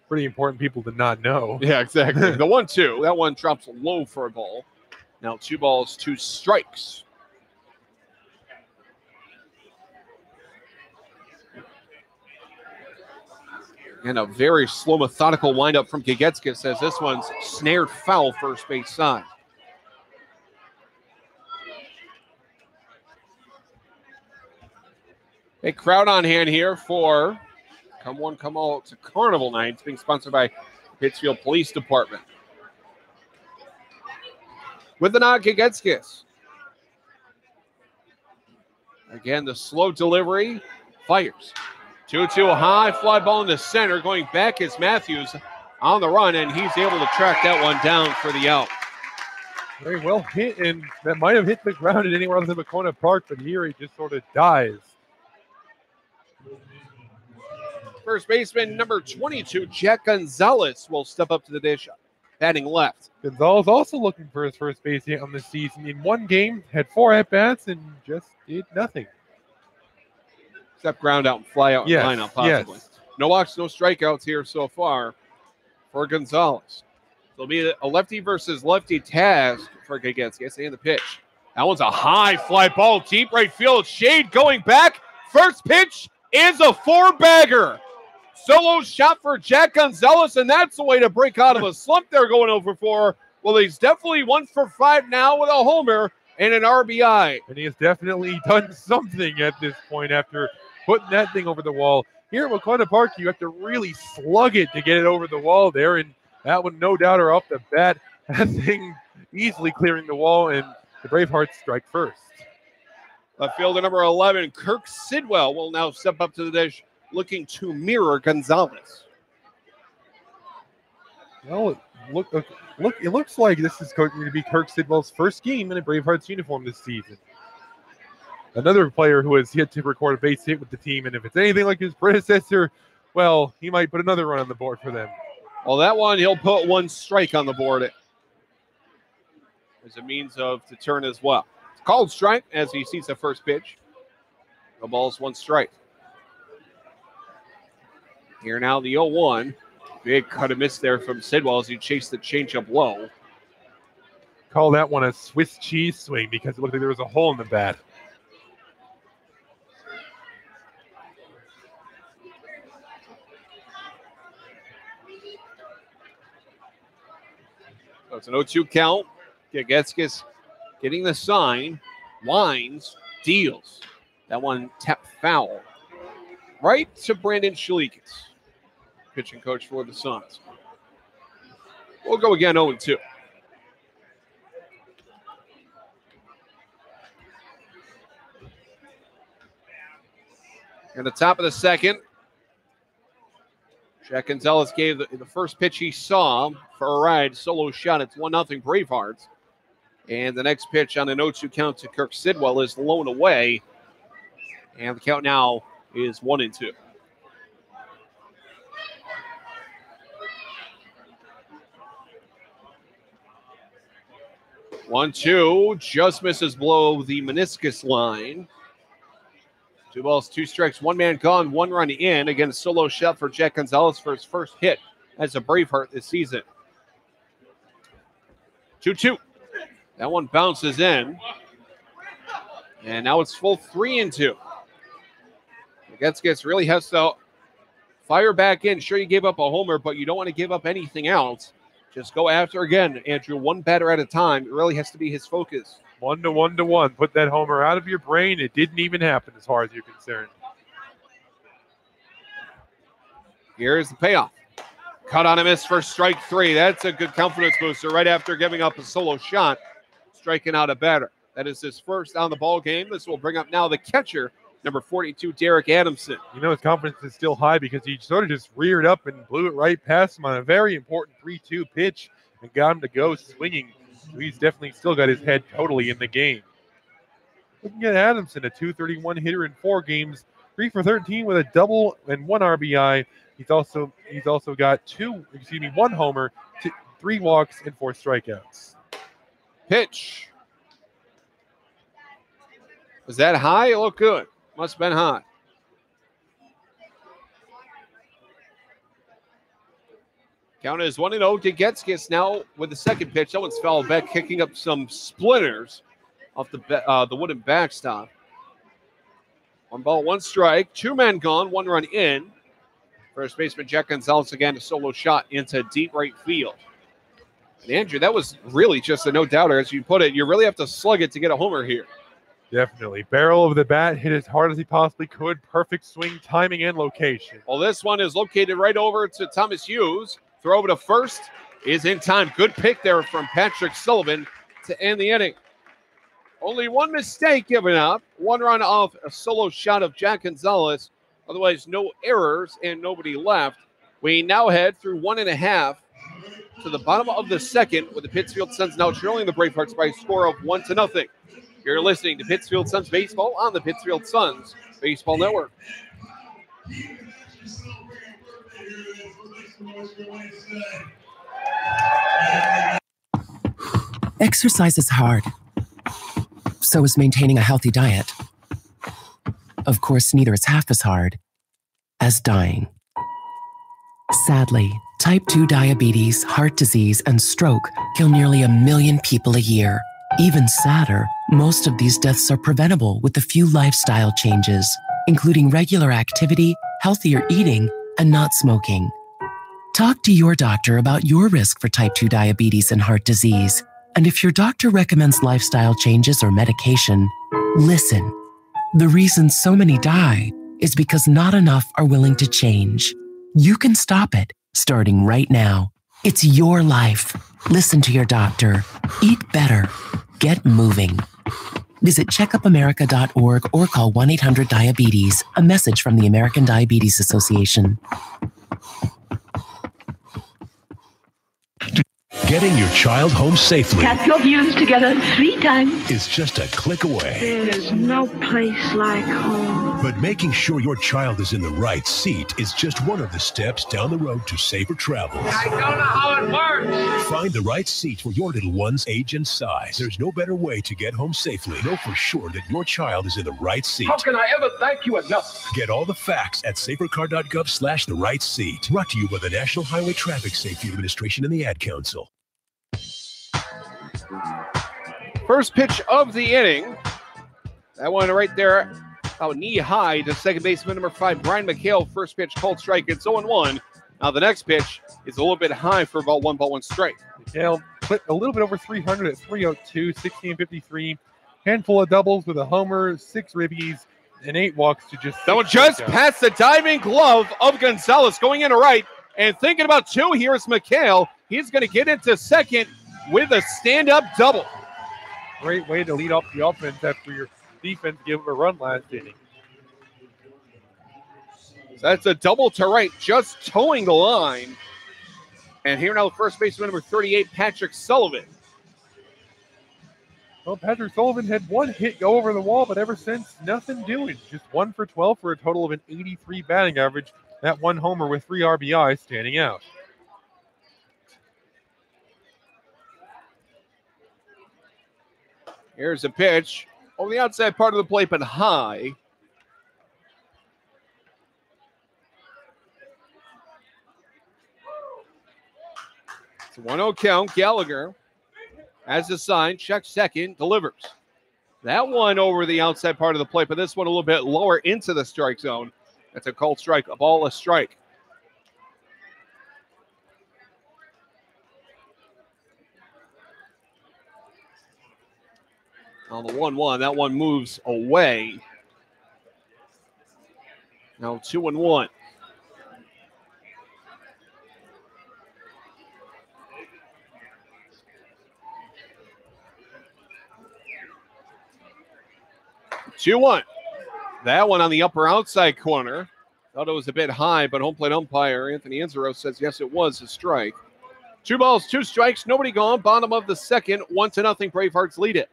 Pretty important people to not know. Yeah, exactly. The 1-2, that one drops low for a ball. Now 2 balls, 2 strikes. And a very slow, methodical windup from Gagetsky says this one's snared foul first base side. A crowd on hand here for Come One, Come All. It's a carnival night. It's being sponsored by Pittsfield Police Department. With the nod, Gagetskis. Again, the slow delivery. Fires. 2-2 high, fly ball in the center. Going back is Matthews on the run, and he's able to track that one down for the out. Very well hit, and that might have hit the ground at anywhere else in Wahconah Park, but here he just sort of dies. First baseman, number 22, Jack Gonzalez, will step up to the dish, batting left. Gonzalez also looking for his first base hit on the season. In one game, had 4 at-bats and just did nothing. Except ground out and fly out lineup, possibly. Yes. No walks, no strikeouts here so far for Gonzalez. It'll be a lefty versus lefty task for Gagetskis. And the pitch. That one's a high fly ball, deep right field. Shade going back. First pitch is a 4-bagger. Solo shot for Jack Gonzalez, and that's the way to break out of a slump they're going over 4. Well, he's definitely 1 for 5 now with a homer and an RBI. And he has definitely done something at this point after putting that thing over the wall. Here at Wahconah Park, you have to really slug it to get it over the wall there, and that one, no doubt, are off the bat. That thing easily clearing the wall, and the Bravehearts strike first. Left fielder number 11, Kirk Sidwell, will now step up to the dish, looking to mirror Gonzalez. Well, it looks like this is going to be Kirk Sidwell's first game in a Bravehearts uniform this season. Another player who has yet to record a base hit with the team, and if it's anything like his predecessor, well, he might put another run on the board for them. Well, that one, he'll put 1 strike on the board as a means of to turn as well. It's called strike as he sees the first pitch. The ball's 1 strike. Here now the 0-1. Big cut and miss there from Sidwell as he chased the changeup low. Call that one a Swiss cheese swing because it looked like there was a hole in the bat. So it's an 0-2 count. Gagetskis getting the sign, winds, deals. That one tapped foul. Right to Brandon Shalikis, pitching coach for the Suns. We'll go again 0-2. In the top of the second, Jack Gonzalez gave the first pitch he saw for a ride, solo shot. It's 1-0 Bravehearts. And the next pitch on an 0-2 count to Kirk Sidwell is blown away. And the count now is 1-2. One, two, just misses below the meniscus line. 2 balls, 2 strikes, 1 man gone, 1 run in. Again, a solo shot for Jack Gonzalez for his first hit as a Braveheart this season. 2-2. That one bounces in. And now it's full 3-2. Gagetskis really has to fire back in. Sure, you gave up a homer, but you don't want to give up anything else. Just go after again, Andrew, 1 batter at a time. It really has to be his focus. 1-1-1. Put that homer out of your brain. It didn't even happen as far as you're concerned. Here's the payoff. Cut on a miss for strike 3. That's a good confidence booster right after giving up a solo shot, striking out a batter. That is his first on the ball game. This will bring up now the catcher, number 42, Derek Adamson. You know his confidence is still high because he sort of just reared up and blew it right past him on a very important 3-2 pitch and got him to go swinging. So he's definitely still got his head totally in the game. Looking at Adamson, a .231 hitter in 4 games, 3 for 13 with a double and 1 RBI. He's also got 1 homer, 3 walks, and 4 strikeouts. Pitch. Was that high? It looked good. Must have been high. Count is 1-0. Gagetskis now with the second pitch. That one's fouled back, kicking up some splinters off the wooden backstop. 1 ball, 1 strike. 2 men gone, 1 run in. First baseman Jack Gonzalez again, a solo shot into deep right field. And Andrew, that was really just a no-doubter. As you put it, you really have to slug it to get a homer here. Definitely. Barrel of the bat hit as hard as he possibly could. Perfect swing, timing, and location. Well, this one is located right over to Thomas Hughes. Throw over to first is in time. Good pick there from Patrick Sullivan to end the inning. Only one mistake given up. One run off a solo shot of Jack Gonzalez. Otherwise, no errors and nobody left. We now head through 1.5 to the bottom of the second, with the Pittsfield Suns now trailing the Bravehearts by a score of 1-0. You're listening to Pittsfield Suns Baseball on the Pittsfield Suns Baseball Network. Exercise is hard. So is maintaining a healthy diet. Of course, neither is half as hard as dying. Sadly, type 2 diabetes, heart disease, and stroke kill nearly 1 million people a year. Even sadder, most of these deaths are preventable with a few lifestyle changes, including regular activity, healthier eating, and not smoking. Talk to your doctor about your risk for type 2 diabetes and heart disease. And if your doctor recommends lifestyle changes or medication, listen. The reason so many die is because not enough are willing to change. You can stop it, starting right now. It's your life. Listen to your doctor. Eat better. Get moving. Visit checkupamerica.org or call 1-800-DIABETES. A message from the American Diabetes Association. Getting your child home safely Tap your views together 3 times. is just a click away. There is no place like home. But making sure your child is in the right seat is just one of the steps down the road to safer travel. I don't know how it works. Find the right seat for your little one's age and size. There's no better way to get home safely. Know for sure that your child is in the right seat. How can I ever thank you enough? Get all the facts at safercar.gov/the right seat. Brought to you by the National Highway Traffic Safety Administration and the Ad Council. First pitch of the inning. That one right there, about knee high to second baseman number 5, Brian McHale. First pitch called strike. It's 0-1. Now the next pitch is a little bit high for about 1-1 strike. McHale put a little bit over 300 at 302, 1653. Handful of doubles with a homer, 6 ribbies, and 8 walks to just. That one just past the diving glove of Gonzalez, going into right and thinking about 2. Here's McHale. He's going to get into second with a stand-up double. Great way to lead off the offense after your defense gave him a run last inning. So that's a double to right, just towing the line. And here now, first baseman number 38, Patrick Sullivan. Well, Patrick Sullivan had 1 hit go over the wall, but ever since, nothing doing. Just 1 for 12 for a total of an 83 batting average. That 1 homer with 3 RBIs standing out. Here's a pitch over the outside part of the plate, but high. It's a 1-0 count. Gallagher has the sign, checks second, delivers. That one over the outside part of the plate, but this one a little bit lower into the strike zone. That's a called strike, a ball, a strike. On the 1-1, that one moves away. Now 2-1. That one on the upper outside corner. Thought it was a bit high, but home plate umpire Anthony Inzero says yes, it was a strike. 2 balls, 2 strikes, nobody gone. Bottom of the second, 1-0. Bravehearts lead it.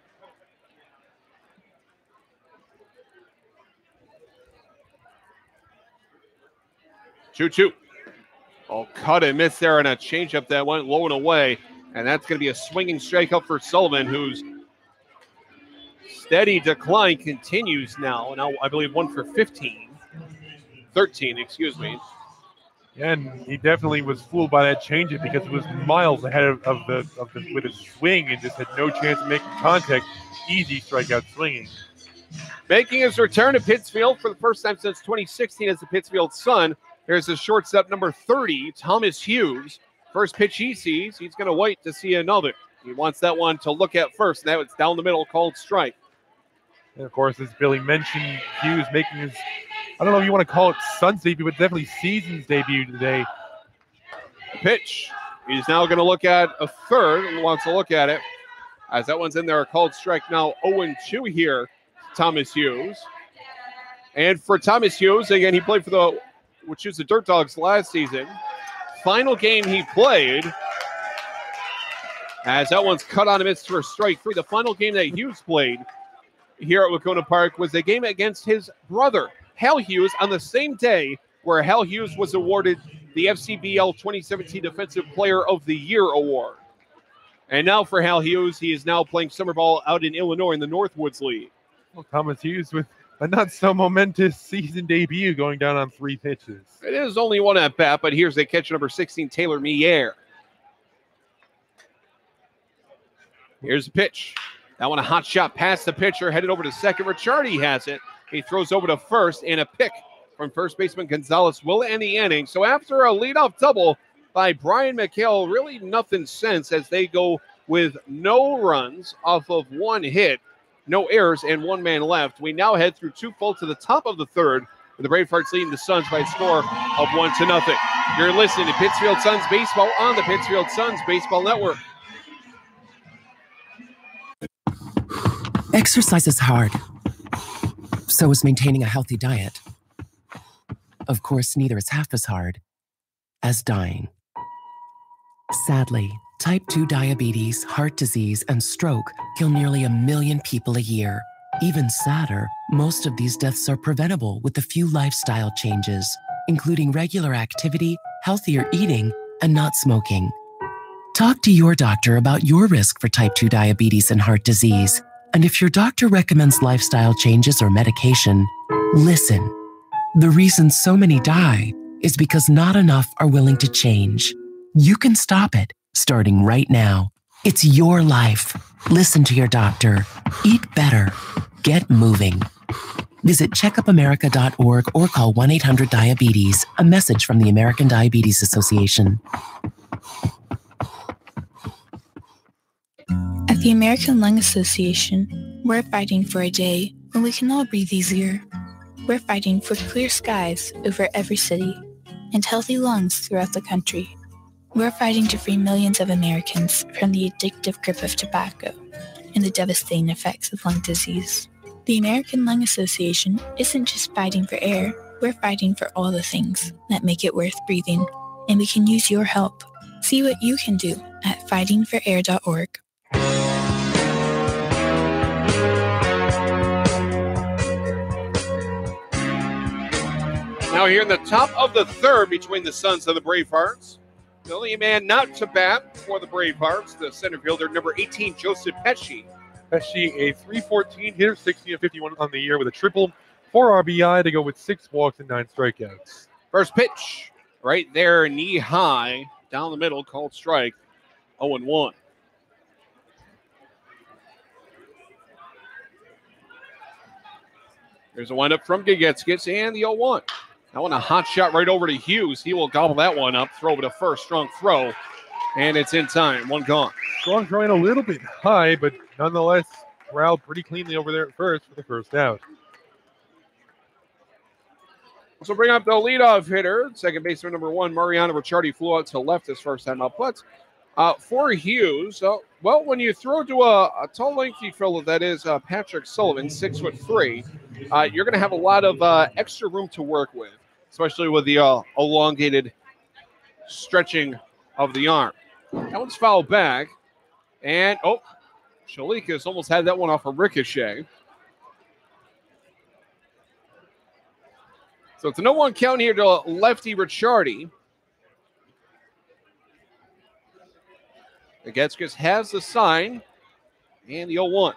Two. Oh, cut and miss there, and a changeup that went low and away. And that's going to be a swinging strikeout for Sullivan, whose steady decline continues now. Now, I believe 1 for 13, excuse me. And he definitely was fooled by that changeup because it was miles ahead of the with his swing and just had no chance of making contact. Easy strikeout swinging. Making his return to Pittsfield for the first time since 2016 as the Pittsfield Sun. Here's the shortstop number 30, Thomas Hughes. First pitch he sees, he's going to wait to see another. He wants that one to look at first, and that was down the middle, called strike. And of course, as Billy mentioned, Hughes making his, I don't know if you want to call it Suns debut, but definitely season's debut today. Pitch. He's now going to look at a third, wants to look at it. As that one's in there, a called strike now 0-2 here, Thomas Hughes. And for Thomas Hughes, again, he played for the Dirt Dogs last season. Final game he played, as that one's cut on a miss for strike 3. The final game that Hughes played here at Wahconah Park was a game against his brother, Hal Hughes, on the same day where Hal Hughes was awarded the FCBL 2017 Defensive Player of the Year award. And now for Hal Hughes, he is now playing summer ball out in Illinois in the Northwoods League. Well, Thomas Hughes with a not-so-momentous season debut going down on 3 pitches. It is only one at bat, but here's the catcher, number 16, Taylor Mier. Here's the pitch. That one a hot shot past the pitcher, headed over to second. Ricciardi has it. He throws over to first, and a pick from first baseman Gonzalez will end the inning. So after a leadoff double by Brian McHale, really nothing since as they go with no runs off of 1 hit, no errors, and 1 man left. We now head through 2 full to the top of the third, with the Bravehearts leading the Suns by a score of 1-0. You're listening to Pittsfield Suns Baseball on the Pittsfield Suns Baseball Network. Exercise is hard. So is maintaining a healthy diet. Of course, neither is half as hard as dying. Sadly, type 2 diabetes, heart disease, and stroke kill nearly 1 million people a year. Even sadder, most of these deaths are preventable with a few lifestyle changes, including regular activity, healthier eating, and not smoking. Talk to your doctor about your risk for type 2 diabetes and heart disease. And if your doctor recommends lifestyle changes or medication, listen. The reason so many die is because not enough are willing to change. You can stop it, starting right now. It's your life. Listen to your doctor. Eat better. Get moving. Visit checkupamerica.org or call 1-800-DIABETES. A message from the American Diabetes Association. At the American Lung Association, we're fighting for a day when we can all breathe easier. We're fighting for clear skies over every city and healthy lungs throughout the country. We're fighting to free millions of Americans from the addictive grip of tobacco and the devastating effects of lung disease. The American Lung Association isn't just fighting for air, we're fighting for all the things that make it worth breathing, and we can use your help. See what you can do at fightingforair.org. Now here in the top of the third between the Suns and the Bravehearts. The only man not to bat for the Bravehearts, the center fielder, number 18, Joseph Pesci. Pesci, a .314 hitter, 16-51 on the year with a triple, 4 RBI to go with 6 walks and 9 strikeouts. First pitch, right there, knee high, down the middle, called strike, 0-1. There's a windup from Gigetskis and the 0-1. That one a hot shot right over to Hughes. He will gobble that one up, throw over to first, strong throw, and it's in time. 1 gone. Strong throwing a little bit high, but nonetheless corralled pretty cleanly over there at first for the first out. So bring up the leadoff hitter, second baseman number 1, Mariano Ricciardi, flew out to left his first time up. But for Hughes, well, when you throw to a tall, lengthy fielder that is Patrick Sullivan, 6'3", you're going to have a lot of extra room to work with, especially with the elongated stretching of the arm. That one's fouled back. And, Shalikas almost had that one off a ricochet. So it's a 0-1 count here to lefty Ricciardi. Gigetskis has the sign. And the 0-1.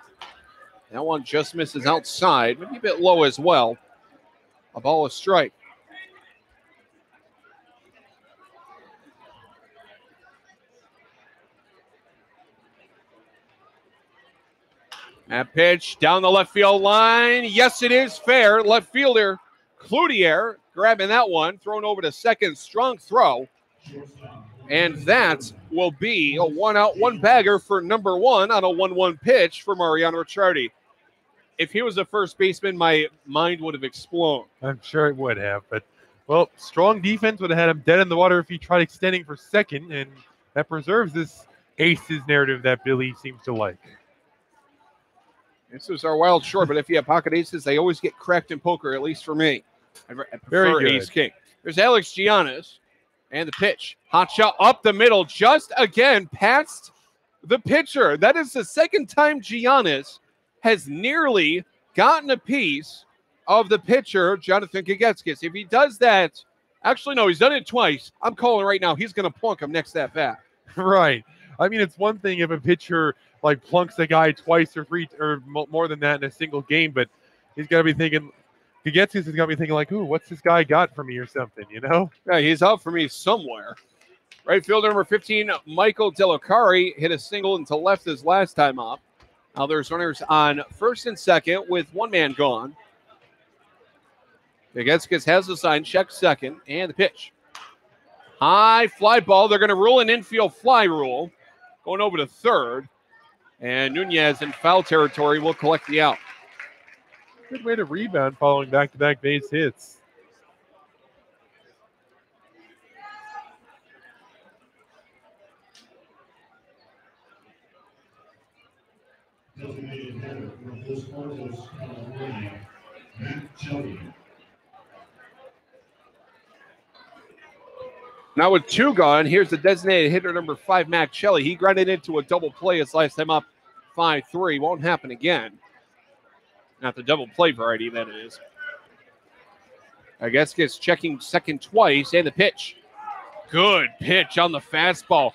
That one just misses outside. Maybe a bit low as well. A ball, a strike. That pitch down the left field line. Yes, it is fair. Left fielder Cloutier grabbing that one. Thrown over to second. Strong throw. And that will be a 1-out, 1-bagger for number 1 on a 1-1 pitch for Mariano Ricciardi. if he was a first baseman, my mind would have exploded. I'm sure it would have, but well, strong defense would have had him dead in the water if he tried extending for second, and that preserves this aces narrative that Billy seems to like. This is our wild short, but if you have pocket aces, they always get cracked in poker, at least for me. I prefer Very good. ace king. There's Alex Giannis, and the pitch. Hot shot up the middle, just again past the pitcher. That is the second time Giannis has nearly gotten a piece of the pitcher, Jonathan Gagetskis. If he does that, actually, no, he's done it twice. I'm calling right now. He's going to plunk him next at bat. Right. I mean, it's one thing if a pitcher like plunks a guy twice or three or more than that in a single game, but he's got to be thinking, Gagetskis has got to be thinking like, ooh, what's this guy got for me or something, you know? Yeah, he's out for me somewhere. Right fielder number 15, Michael Akari, hit a single into left his last time up. Now there's runners on first and second with one man gone. Gagetskis has the sign, check second, and the pitch. High fly ball. They're going to rule an infield fly rule. Going over to third. And Nunez in foul territory will collect the out. Good way to rebound following back-to-back base hits. Now with two gone, here's the designated hitter number 5, Mack Shelley. He grinded into a double play his last time up 5-3. Won't happen again. Not the double play variety, that is. I guess gets checking second twice, and the pitch. Good pitch on the fastball.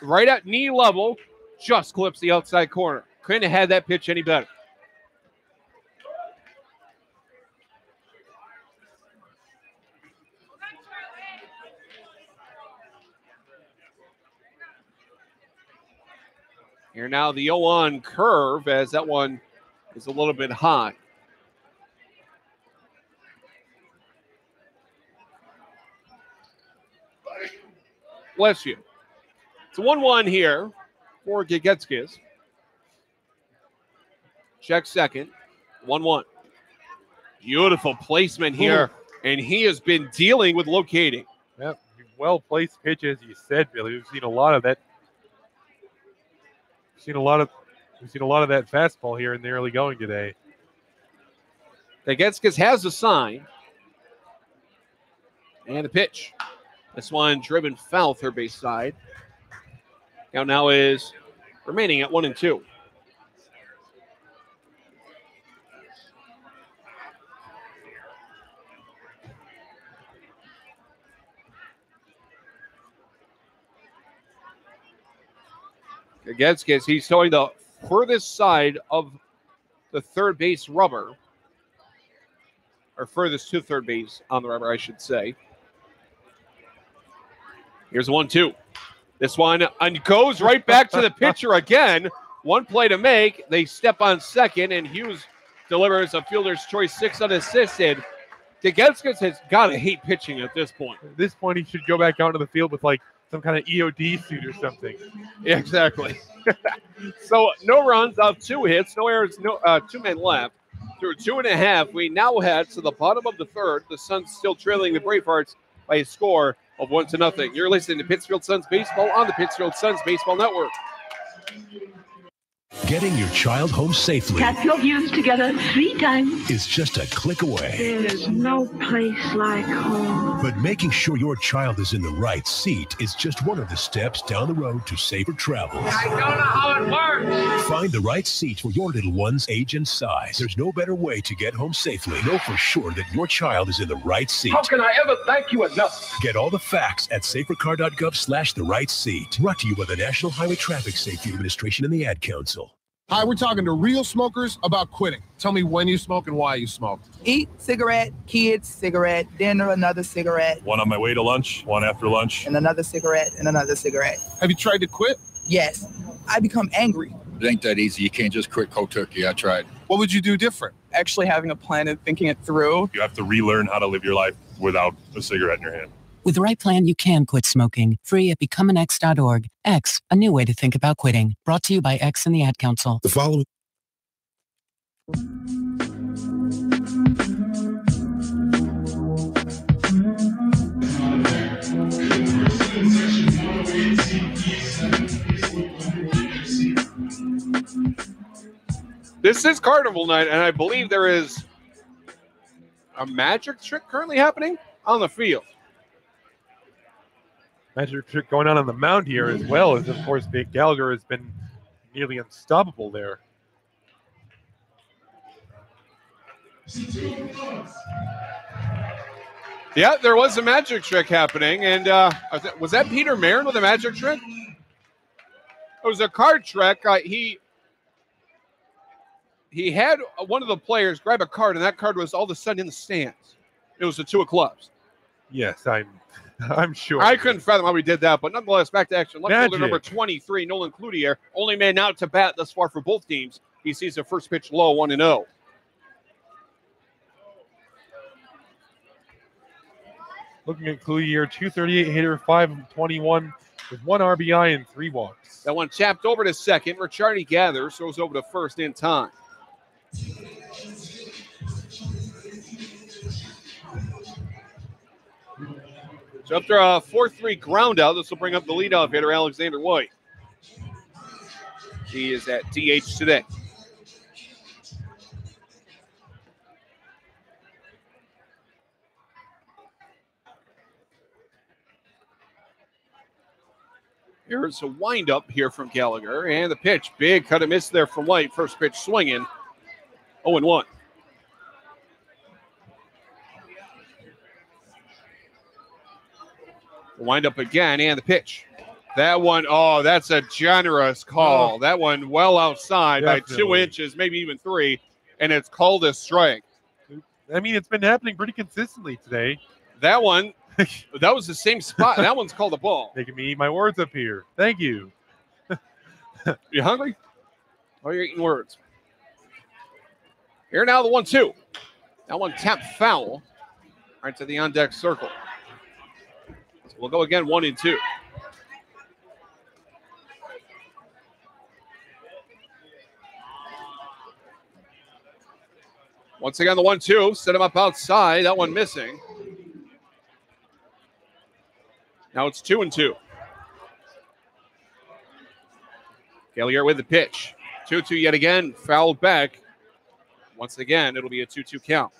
Right at knee level, just clips the outside corner. Couldn't have had that pitch any better. Here now the 0-1 curve as that one is a little bit high. Bless you. It's a 1-1 here for Gagetskis. Check second. 1-1. Beautiful placement here. And he has been dealing with locating. Yep. Well-placed pitch, as you said, Billy. We've seen a lot of that. We've seen a lot of that fastball here in the early going today. Gagetskis has a sign. And a pitch. This one driven foul third base side. Count now is remaining at 1-2. Gagetskis, he's showing the furthest side of the third base rubber. Or furthest to third base on the rubber, I should say. Here's 1-2. This one goes right back to the pitcher again. One play to make. They step on second, and Hughes delivers a fielder's choice 6 unassisted. Gagetskis has got to hate pitching at this point. At this point, he should go back out into the field with like some kind of EOD suit or something. Yeah, exactly. So no runs off 2 hits, no errors, no 2 men left. Through 2.5, we now head to the bottom of the third. The Suns still trailing the Bravehearts by a score of 1-0. You're listening to Pittsfield Suns Baseball on the Pittsfield Suns Baseball Network. Getting your child home safely Tap your views together 3 times. is just a click away. There's no place like home. But making sure your child is in the right seat is just one of the steps down the road to safer travels. I don't know how it works. Find the right seat for your little one's age and size. There's no better way to get home safely. Know for sure that your child is in the right seat. How can I ever thank you enough? Get all the facts at safercar.gov/the right seat. Brought to you by the National Highway Traffic Safety Administration and the Ad Council. Hi, we're talking to real smokers about quitting. Tell me when you smoke and why you smoke. Eat, cigarette, kids, cigarette, dinner, another cigarette. One on my way to lunch, one after lunch. And another cigarette, and another cigarette. Have you tried to quit? Yes. I become angry. It ain't that easy. You can't just quit cold turkey. I tried. What would you do different? Actually having a plan and thinking it through. You have to relearn how to live your life without a cigarette in your hand. With the right plan, you can quit smoking. Free at becomeanx.org. X, a new way to think about quitting. Brought to you by X and the Ad Council. The following This is Carnival Night, and I believe there is a magic trick currently happening on the field. Magic trick going on the mound here as well, as of course Gallagher has been nearly unstoppable there. Yeah, there was a magic trick happening, and was that Peter Marin with a magic trick? It was a card trick. He had one of the players grab a card, and that card was all of a sudden in the stands. It was the 2 of clubs. Yes, I'm sure. I couldn't fathom how we did that, but nonetheless, back to action. Left fielder number 23, Nolan Cloutier, only man out to bat thus far for both teams. He sees the first pitch low, 1-0. Looking at Cloutier, 238 hitter, 5-21 with 1 RBI and 3 walks. That one tapped over to second. Ricciardi gathers, throws over to first in time. So after a 4-3 ground out, this will bring up the leadoff hitter, Alexander White. He is at DH today. Here's a windup here from Gallagher, and the pitch. Big cut and miss there from White. First pitch swinging. 0-1. Wind up again, and the pitch. That one, that's a generous call. That one well outside by 2 inches, maybe even 3, and it's called a strike. I mean, it's been happening pretty consistently today. That one, that was the same spot. That one's called a ball. Making me eat my words up here. Thank you. You hungry? Oh, you're eating words. Here now the 1-2. That one tapped foul right to the on-deck circle. So we'll go again, 1-2. Once again, the 1-2. Set him up outside. That one missing. Now it's 2-2. Gallagher with the pitch. 2-2 yet again. Fouled back. Once again, it'll be a 2-2 count.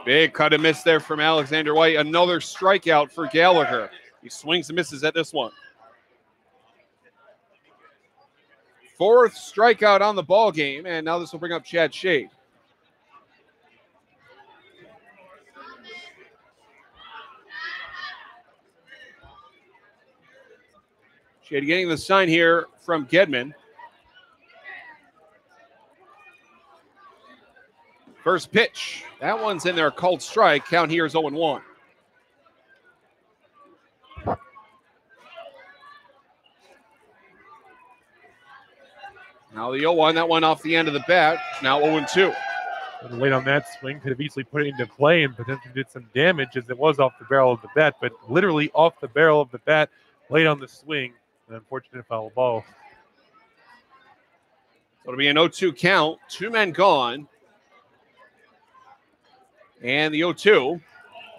Big cut and miss there from Alexander White. Another strikeout for Gallagher. He swings and misses at this one. 4th strikeout on the ball game, and now this will bring up Chad Shade. Shade getting the sign here from Gedman. First pitch. That one's in there, called strike. Count here is 0-1. Now the 0-1, that one off the end of the bat. Now 0-2. Late on that swing, could have easily put it into play and potentially did some damage as it was off the barrel of the bat, but literally off the barrel of the bat, late on the swing. An unfortunate foul ball. So it'll be an 0-2 count. 2 men gone. And the 0-2. Well,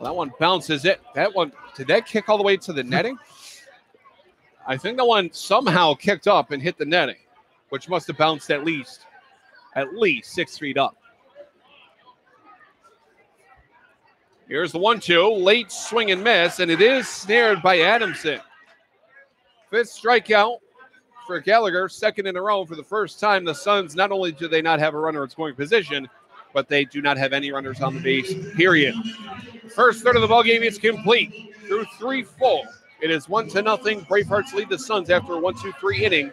that one bounces it. That one, did that kick all the way to the netting? I think that one somehow kicked up and hit the netting, which must have bounced at least 6 feet up. Here's the 1-2. Late swing and miss, and it is snared by Adamson. 5th strikeout for Gallagher, 2nd in a row. For the first time, the Suns, not only do they not have a runner in scoring position, but they do not have any runners on the base, period. First third of the ballgame is complete. Through 3 full. It is 1-0. Bravehearts lead the Suns after a 1-2-3 inning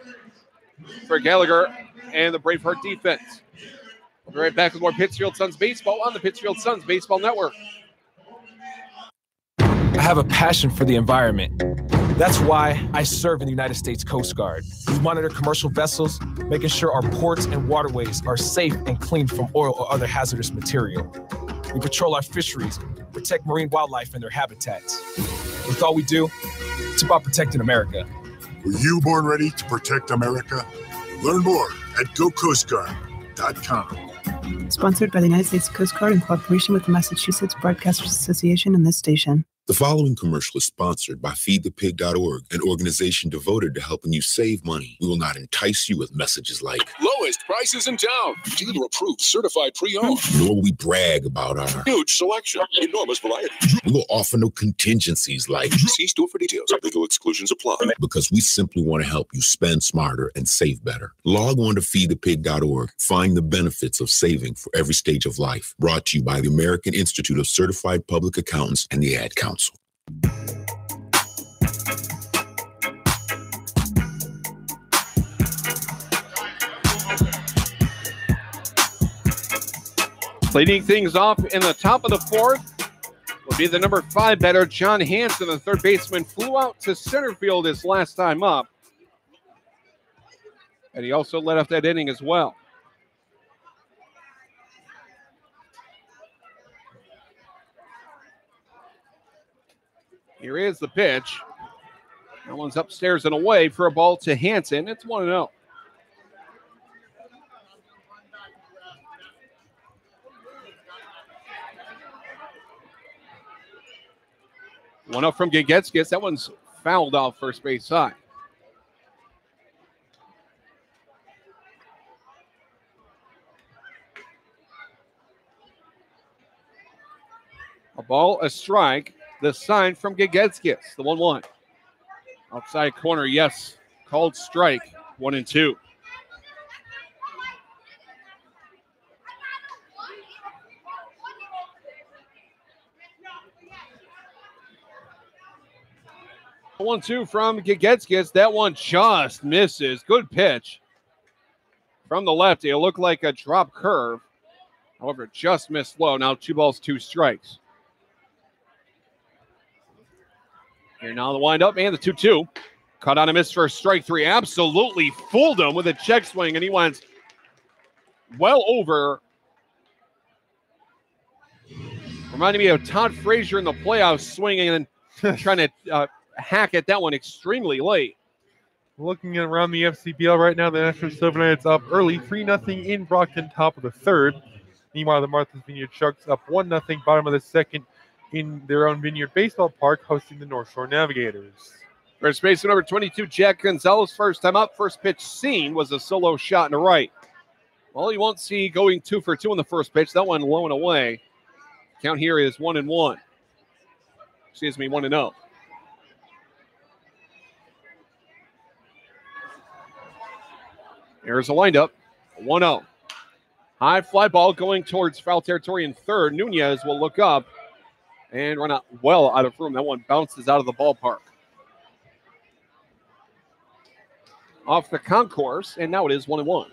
for Gallagher and the Braveheart defense. We'll be right back with more Pittsfield Suns baseball on the Pittsfield Suns Baseball Network. I have a passion for the environment. That's why I serve in the United States Coast Guard. We monitor commercial vessels, making sure our ports and waterways are safe and clean from oil or other hazardous material. We patrol our fisheries, protect marine wildlife and their habitats. With all we do, it's about protecting America. Were you born ready to protect America? Learn more at GoCoastGuard.com. Sponsored by the United States Coast Guard in cooperation with the Massachusetts Broadcasters Association and this station. The following commercial is sponsored by FeedThePig.org, an organization devoted to helping you save money. We will not entice you with messages like Lowest prices in town. Dealer approved, certified pre-owned. Nor will we brag about our Huge selection. Enormous variety. We will offer no contingencies like See store for details. Legal exclusions apply. because we simply want to help you spend smarter and save better. Log on to FeedThePig.org. Find the benefits of saving for every stage of life. Brought to you by the American Institute of Certified Public Accountants and the Ad Council. Leading things off in the top of the fourth will be the number 5 batter, John Hanson. The third baseman flew out to center field his last time up. And he also led off that inning as well. Here is the pitch. That one's upstairs and away for a ball to Hanson. It's 1-0. One up from Gigetskis. That one's fouled off first base side. A ball, a strike. The sign from Gigetskis, the 1-1. Outside corner, yes. Called strike, 1-2. The 1-2 from Gigetskis. That one just misses. Good pitch from the lefty. It looked like a drop curve. However, just missed low. Now 2 balls, 2 strikes. Here now the windup and the 2-2. Caught on a miss for strike 3. Absolutely fooled him with a check swing, and he went well over. Reminding me of Todd Frazier in the playoffs, swinging and trying to hack at that one extremely late. Looking around the FCBL right now, the National Sullivan Knights up early, 3-0 in Brockton, top of the third. Meanwhile, the Martha's Vineyard Sharks up 1-0, bottom of the second, in their own Vineyard Baseball Park, hosting the North Shore Navigators. First baseman number 22, Jack Gonzalez, first time up. First pitch seen was a solo shot in the right. Well, you won't see going 2 for 2 on the first pitch. That one low and away. Count here is 1-1. Excuse me, 1-0. Here's a windup, 1-0. High fly ball going towards foul territory in third. Nunez will look up and run out well out of room. That one bounces out of the ballpark. Off the concourse, and now it is 1-1.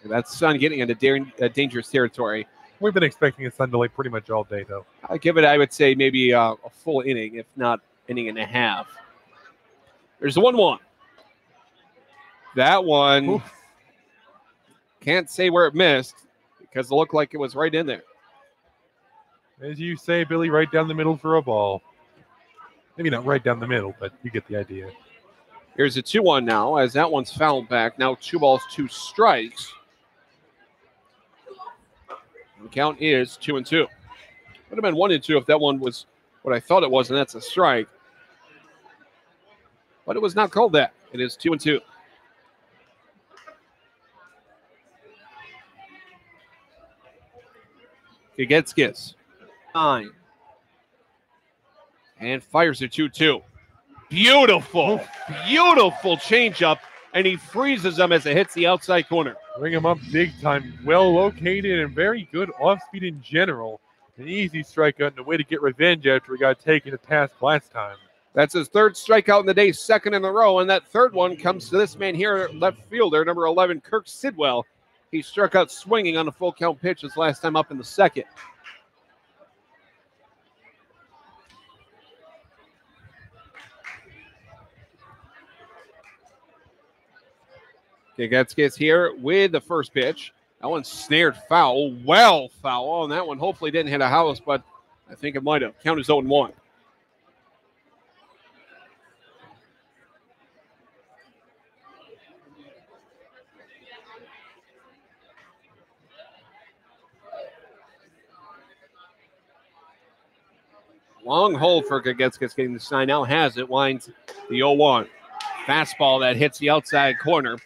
That's Sun getting into dangerous territory. We've been expecting a Sun delay pretty much all day, though. I give it, I would say, maybe a full inning, if not inning and a half. There's the 1-1. That one... Oof. Can't say where it missed because it looked like it was right in there. As you say, Billy, right down the middle for a ball. Maybe not right down the middle, but you get the idea. Here's a 2-1 now as that one's fouled back. Now 2 balls, 2 strikes. And the count is 2-2. Would have been 1-2 if that one was what I thought it was, and that's a strike. But it was not called that. It is 2-2. Gigetskis, 9. And fires a 2-2. Beautiful, beautiful changeup. And he freezes them as it hits the outside corner. Bring him up big time. Well located and very good off speed in general. An easy strikeout and a way to get revenge after he got taken to task last time. That's his 3rd strikeout in the day, 2nd in a row. And that 3rd one comes to this man here, left fielder, number 11, Kirk Sidwell. He struck out swinging on a full count pitch his last time up in the second. Gagetskis here with the first pitch. That one snared foul, well foul. And that one hopefully didn't hit a house, but I think it might have. Count is 0-1. Long hold for Gagetskis getting the sign. Now has it. Winds the 0-1. Fastball that hits the outside corner.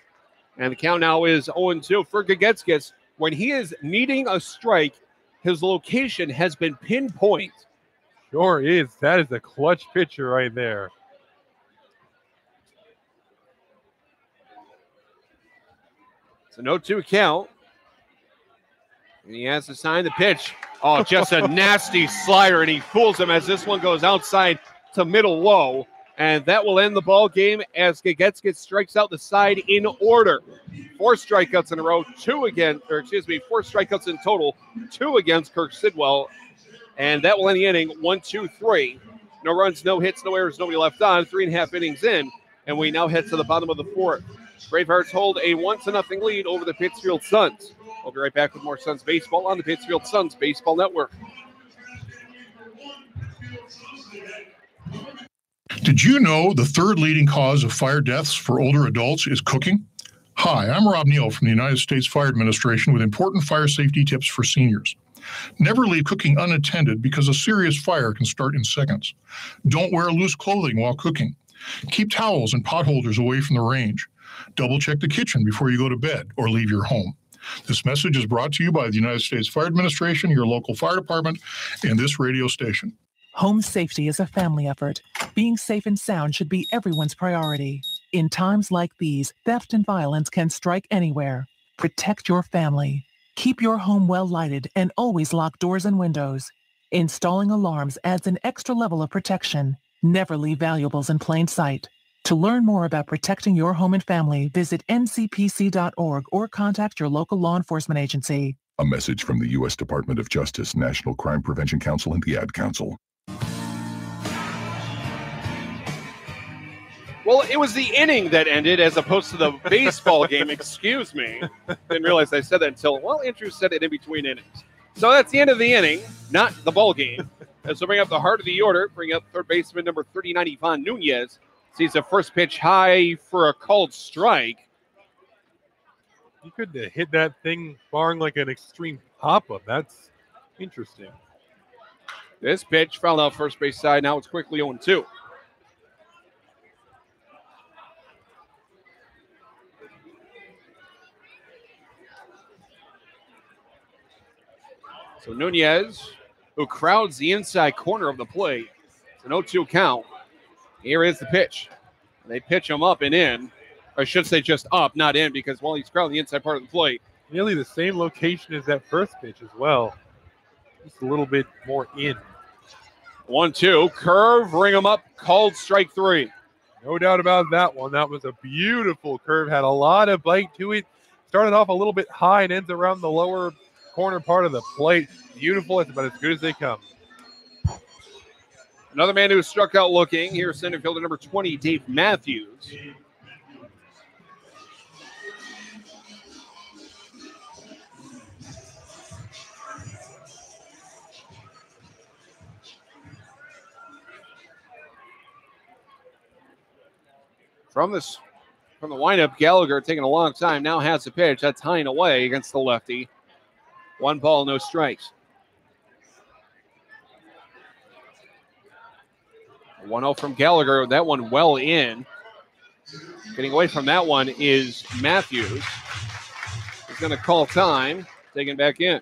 And the count now is 0-2 for Gagetskis. When he is needing a strike, his location has been pinpoint. Sure is. That is a clutch pitcher right there. It's a 0-2 count. And he has to sign the pitch. Oh, just a nasty slider, and he fools him as this one goes outside to middle low. And that will end the ball game as Gagetskis strikes out the side in order. 4 strikeouts in a row, 4 strikeouts in total, 2 against Kirk Sidwell. And that will end the inning, 1-2-3. No runs, no hits, no errors, nobody left on. 3.5 innings in, and we now head to the bottom of the 4th. Bravehearts hold a 1-0 lead over the Pittsfield Suns. We'll be right back with more Suns baseball on the Pittsfield Suns Baseball Network. Did you know the 3rd leading cause of fire deaths for older adults is cooking? Hi, I'm Rob Neal from the United States Fire Administration with important fire safety tips for seniors. Never leave cooking unattended because a serious fire can start in seconds. Don't wear loose clothing while cooking. Keep towels and pot holders away from the range. Double check the kitchen before you go to bed or leave your home. This message is brought to you by the United States Fire Administration, your local fire department, and this radio station. Home safety is a family effort. Being safe and sound should be everyone's priority. In times like these, theft and violence can strike anywhere. Protect your family. Keep your home well lighted and always lock doors and windows. Installing alarms adds an extra level of protection. Never leave valuables in plain sight. To learn more about protecting your home and family, visit ncpc.org or contact your local law enforcement agency. A message from the U.S. Department of Justice, National Crime Prevention Council, and the Ad Council. Well, it was the inning that ended as opposed to the baseball game. Excuse me. Didn't realize I said that until, Andrew said it in between innings. So that's the end of the inning, not the ball game. As we bring up the heart of the order, bring up third baseman number 39, Yvonne Nunez. Sees the first pitch high for a called strike. You could hit that thing barring like an extreme pop-up. That's interesting. This pitch fouled out first base side. Now it's quickly 0-2. So Nunez, who crowds the inside corner of the plate. It's an 0-2 count. Here is the pitch. They pitch him up and in. Or I should say just up, not in, because, he's crowding the inside part of the plate. Nearly the same location as that first pitch as well. Just a little bit more in. 1-2. Curve, ring him up, called strike 3. No doubt about that one. That was a beautiful curve. Had a lot of bite to it. Started off a little bit high and ends around the lower corner part of the plate. Beautiful. It's about as good as they come. Another man who struck out looking. Here's center fielder number 20, Dave Matthews. From the windup, Gallagher taking a long time. Now has the pitch. That's high and away against the lefty. 1 ball, no strikes. 1-0 from Gallagher. That one well in. Getting away from that one is Matthews. He's going to call time. Taking back in.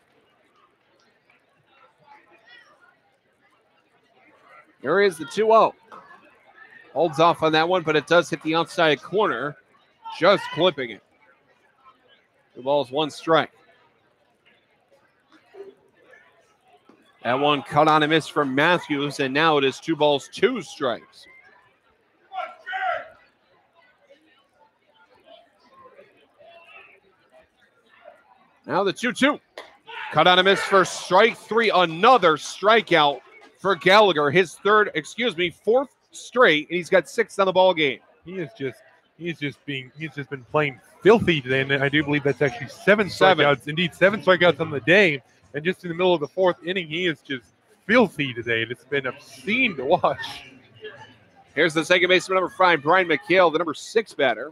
Here is the 2-0. Holds off on that one, but it does hit the outside corner. Just clipping it. 2 balls, 1 strike. That one cut on a miss from Matthews, and now it is 2 balls, 2 strikes. Now the 2-2. Cut on a miss for strike three. Another strikeout for Gallagher. His fourth straight, and he's got 6 on the ball game. He's just been playing filthy today, and I do believe that's actually 7 strikeouts. Indeed, 7 strikeouts on the day, and just in the middle of the 4th inning, he is just filthy today. It's been obscene to watch. Here's the second baseman, number 5, Brian McHale, the number 6 batter.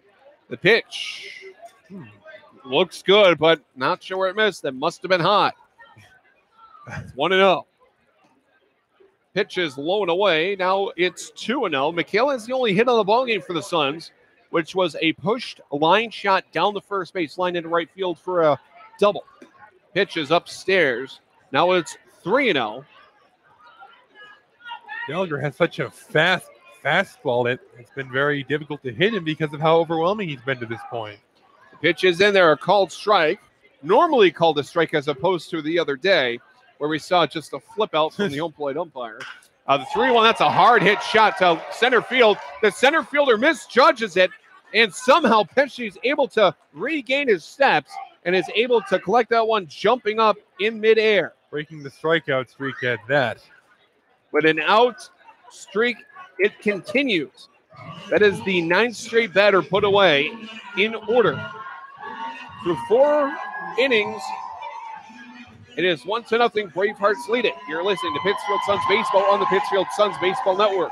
The pitch looks good, but not sure where it missed. That must have been hot. It's 1-0. Pitch is low and away. Now it's 2-0. McHale is the only hit on the ballgame for the Suns, which was a pushed line shot down the first base line into right field for a double. Pitch is upstairs. Now it's 3-0. Gallagher has such a fastball that it's been very difficult to hit him because of how overwhelming he's been to this point. The pitch is in there, a called strike. Normally called a strike as opposed to the other day where we saw just a flip out from the home plate umpire. The 3-1, that's a hard hit shot to center field. The center fielder misjudges it, and somehow Pesci's able to regain his steps and is able to collect that one jumping up in midair. Breaking the strikeout streak at that. With an out streak, it continues. That is the 9th straight batter put away in order. Through 4 innings, it is 1-0. Bravehearts lead it. You're listening to Pittsfield Suns Baseball on the Pittsfield Suns Baseball Network.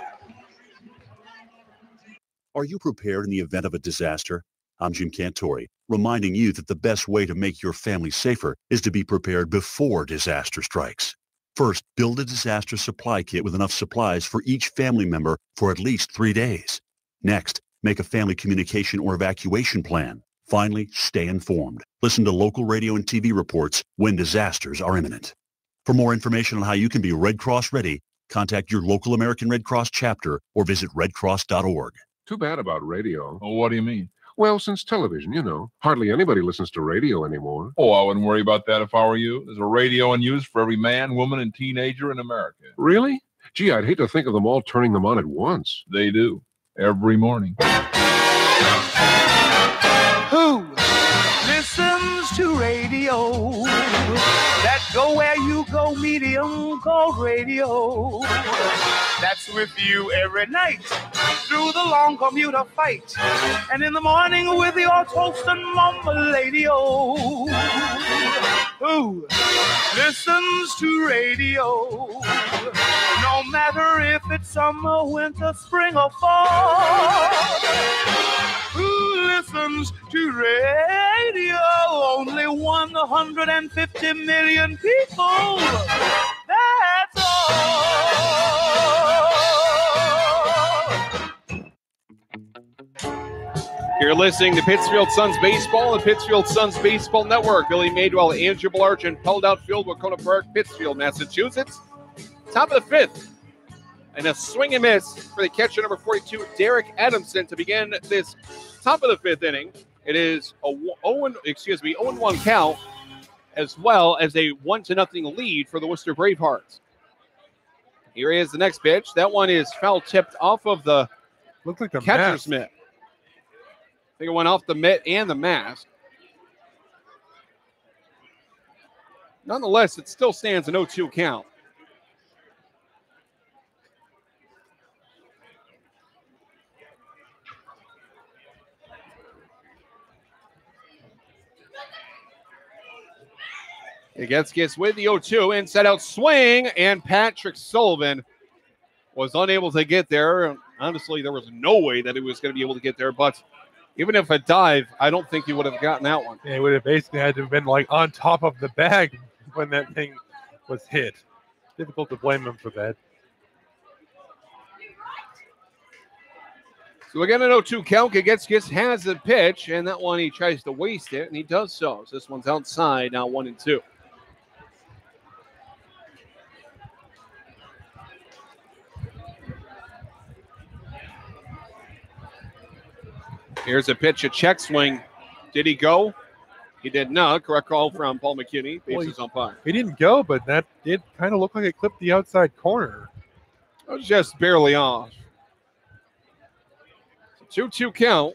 Are you prepared in the event of a disaster? I'm Jim Cantori, reminding you that the best way to make your family safer is to be prepared before disaster strikes. First, build a disaster supply kit with enough supplies for each family member for at least 3 days. Next, make a family communication or evacuation plan. Finally, stay informed. Listen to local radio and TV reports when disasters are imminent. For more information on how you can be Red Cross ready, contact your local American Red Cross chapter or visit redcross.org. Too bad about radio. Oh, what do you mean? Well, since television, hardly anybody listens to radio anymore. Oh, I wouldn't worry about that if I were you. There's a radio in use for every man, woman, and teenager in America. Really? Gee, I'd hate to think of them all turning them on at once. They do. Every morning. Who listens to radio? That go where you go, medium called radio. That's with you every night through the long commuter fight, and in the morning with your toast and mama lady. Oh, who listens to radio? No matter if it's summer, winter, spring, or fall. Who listens to radio? Only 150 million people. That's all. You're listening to Pittsfield Suns Baseball and Pittsfield Suns Baseball Network. Billy Madewell, Andrew Belarch, and Held Outfield, Wahconah Park, Pittsfield, Massachusetts. Top of the 5th. And a swing and miss for the catcher, number 42, Derek Adamson, to begin this top of the 5th inning. It is a 0-1 count, as well as a 1-0 lead for the Worcester Bravehearts. Here is the next pitch. That one is foul tipped off of the catcher's mitt. I think it went off the mitt and the mask. Nonetheless, it still stands an 0-2 count. It gets with the 0-2, inside out swing, and Patrick Sullivan was unable to get there. Honestly, there was no way that he was going to be able to get there, but even if a dive, I don't think he would have gotten that one. Yeah, he would have basically had to have been like on top of the bag when that thing was hit. Difficult to blame him for that. So again, an 0-2 count. Gets has the pitch, and that one he tries to waste it, and he does so. So this one's outside, now 1-2. Here's a pitch, a check swing. Did he go? He did not. Correct call from Paul McKinney. Bases umpire. He didn't go, but that did kind of look like it clipped the outside corner. It was just barely off. 2-2 count.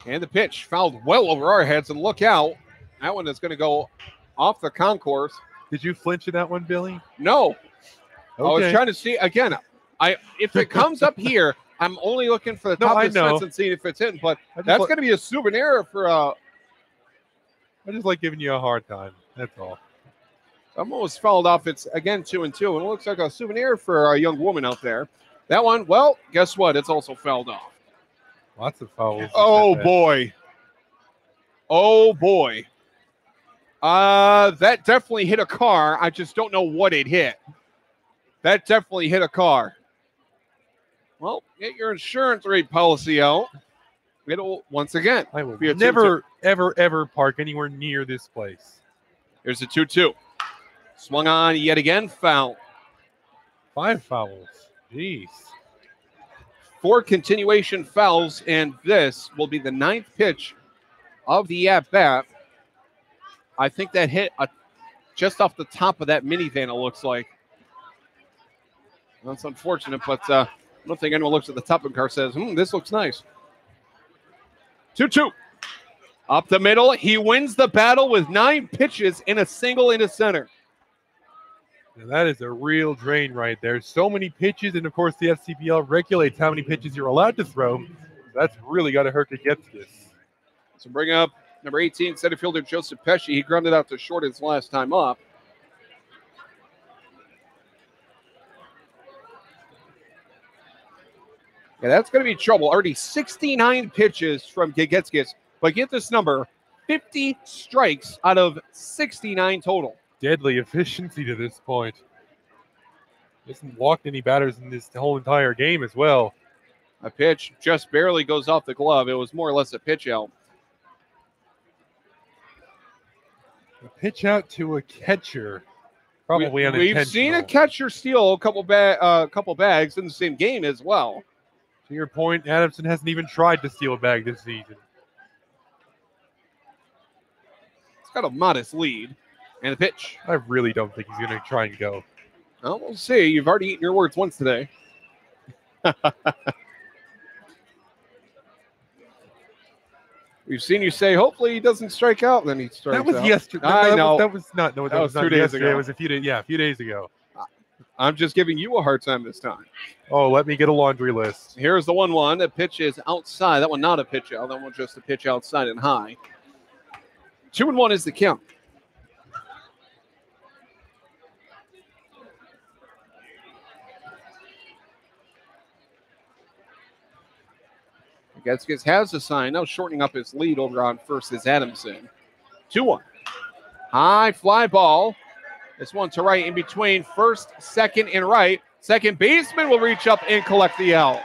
And the pitch fouled well over our heads, and look out. That one is going to go off the concourse. Did you flinch in that one, Billy? No. Okay. I was trying to see, again, if it comes up here, I'm only looking for the top of the sets and seeing if it's hitting, but that's going to be a souvenir for I just like giving you a hard time. That's all. I'm almost fouled off. It's, again, 2-2, and it looks like a souvenir for a young woman out there. That one, well, guess what? It's also fouled off. Lots of fouls. Oh, boy. Oh, boy. That definitely hit a car. I just don't know what it hit. That definitely hit a car. Well, get your insurance rate policy out. It'll, once again, I will be a never, ever, ever park anywhere near this place. Here's a 2-2. Swung on yet again, foul. 5 fouls. Jeez. 4 continuation fouls, and this will be the 9th pitch of the at-bat. I think that hit just off the top of that minivan, it looks like. That's unfortunate, but I don't think anyone looks at the top of the car and says, this looks nice. 2-2. Up the middle. He wins the battle with 9 pitches in a single into center. Now that is a real drain right there. So many pitches, and of course the FCPL regulates how many pitches you're allowed to throw. That's really got to hurt to get to this. So bring up number 18, center fielder Joseph Pesci. He grounded out to short his last time up. Yeah, that's going to be trouble. Already 69 pitches from Gigetskis. But get this number, 50 strikes out of 69 total. Deadly efficiency to this point. Hasn't walked any batters in this whole entire game as well. A pitch just barely goes off the glove. It was more or less a pitch out. A pitch out to a catcher. Probably unintentional. We've seen a catcher steal a couple bags in the same game as well. To your point, Adamson hasn't even tried to steal a bag this season. It's got a modest lead. And the pitch. I really don't think he's going to try and go. Well, we'll see. You've already eaten your words once today. We've seen you say, hopefully he doesn't strike out. Then he strikes out. That was yesterday. I know. That was not 2 days ago. It was a few days ago. I'm just giving you a hard time this time. Oh, let me get a laundry list. Here's the 1-1. The pitch is outside. That one not a pitch out. That one just a pitch outside and high. 2-1 is the count. Getskis has a sign. Now shortening up his lead over on first is Adamson. 2-1. High fly ball. This one to right in between first, second, and right. Second baseman will reach up and collect the out.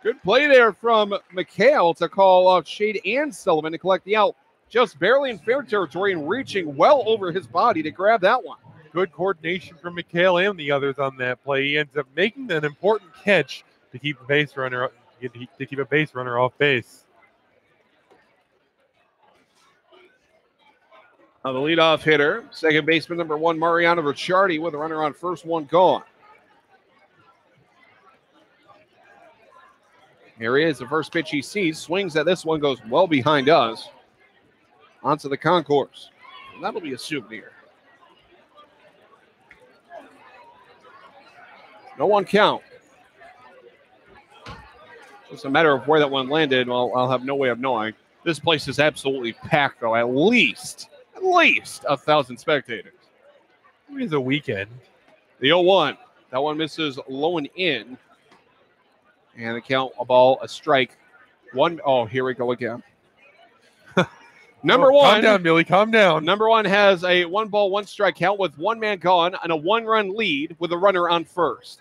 Good play there from McHale to call off Shade and Sullivan to collect the out. Just barely in fair territory and reaching well over his body to grab that one. Good coordination from McHale and the others on that play. He ends up making an important catch to keep a base runner off base. Now the leadoff hitter, second baseman number 1, Mariano Ricciardi, with a runner on first, one gone. Here he is, the first pitch he sees, swings at this one, goes well behind us. Onto the concourse. And that'll be a souvenir. No one count. It's a matter of where that one landed. Well, I'll have no way of knowing. This place is absolutely packed, though. At least 1,000 spectators. It is a weekend. The 0-1. That one misses low and in. And the count, a ball, a strike. Oh, here we go again. Number 1. Calm down, Billy. Calm down. Number 1 has a 1-ball, 1-strike count with 1 man gone and a 1-run lead with a runner on first.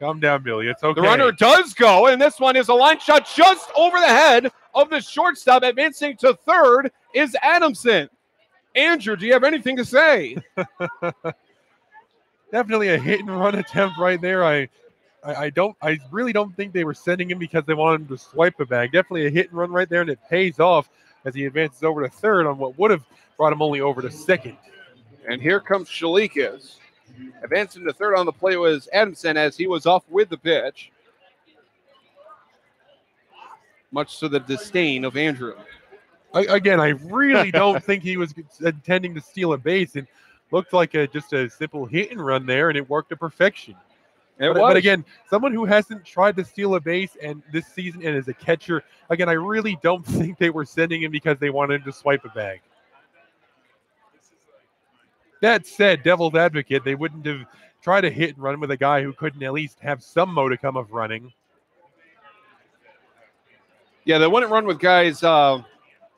Calm down, Billy. It's okay. The runner does go, and this one is a line shot just over the head of the shortstop. Advancing to third is Adamson. Andrew, do you have anything to say? Definitely a hit and run attempt right there. I really don't think they were sending him because they wanted him to swipe a bag. Definitely a hit and run right there, and it pays off as he advances over to third on what would have brought him only over to second. And here comes Shalikas. Advancing to third on the play was Adamson as he was off with the pitch. much to the disdain of Andrew. Again, I really don't think he was intending to steal a base. It looked like just a simple hit and run there, and it worked to perfection. But again, someone who hasn't tried to steal a base and this season and as a catcher, again, I really don't think they were sending him because they wanted to swipe a bag. That said, devil's advocate, they wouldn't have tried to hit and run with a guy who couldn't at least have some modicum of running. Yeah, they wouldn't run with guys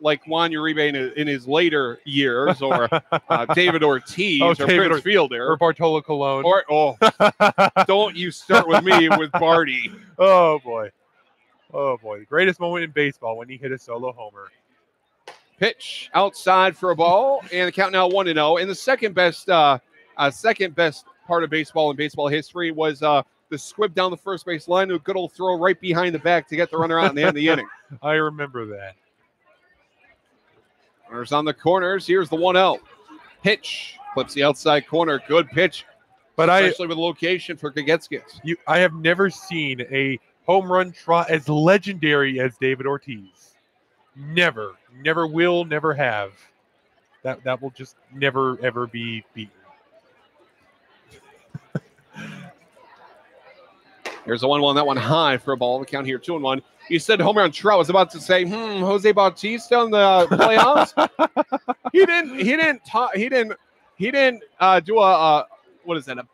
like Juan Uribe in his later years, or David Ortiz, or Prince Fielder, or Bartolo Colon. Don't you start with me with Barty. Oh boy. The greatest moment in baseball when he hit a solo homer. Pitch outside for a ball, and the count now 1-0. And the second best part of baseball in baseball history was the squib down the first base line to a good old throw right behind the back to get the runner out in the end of the inning. I remember that. Runners on the corners. Here's the 1-0. Pitch. Clips the outside corner. Good pitch. But especially with location for Kagetskis. I have never seen a home run trot as legendary as David Ortiz. Never. Never will, never have. That will just never, ever be beaten. Here's the 1-1. That one high for a ball. The count here 2-1. You said home run trot. Was about to say, Jose Bautista in the playoffs. He didn't do a what is that? A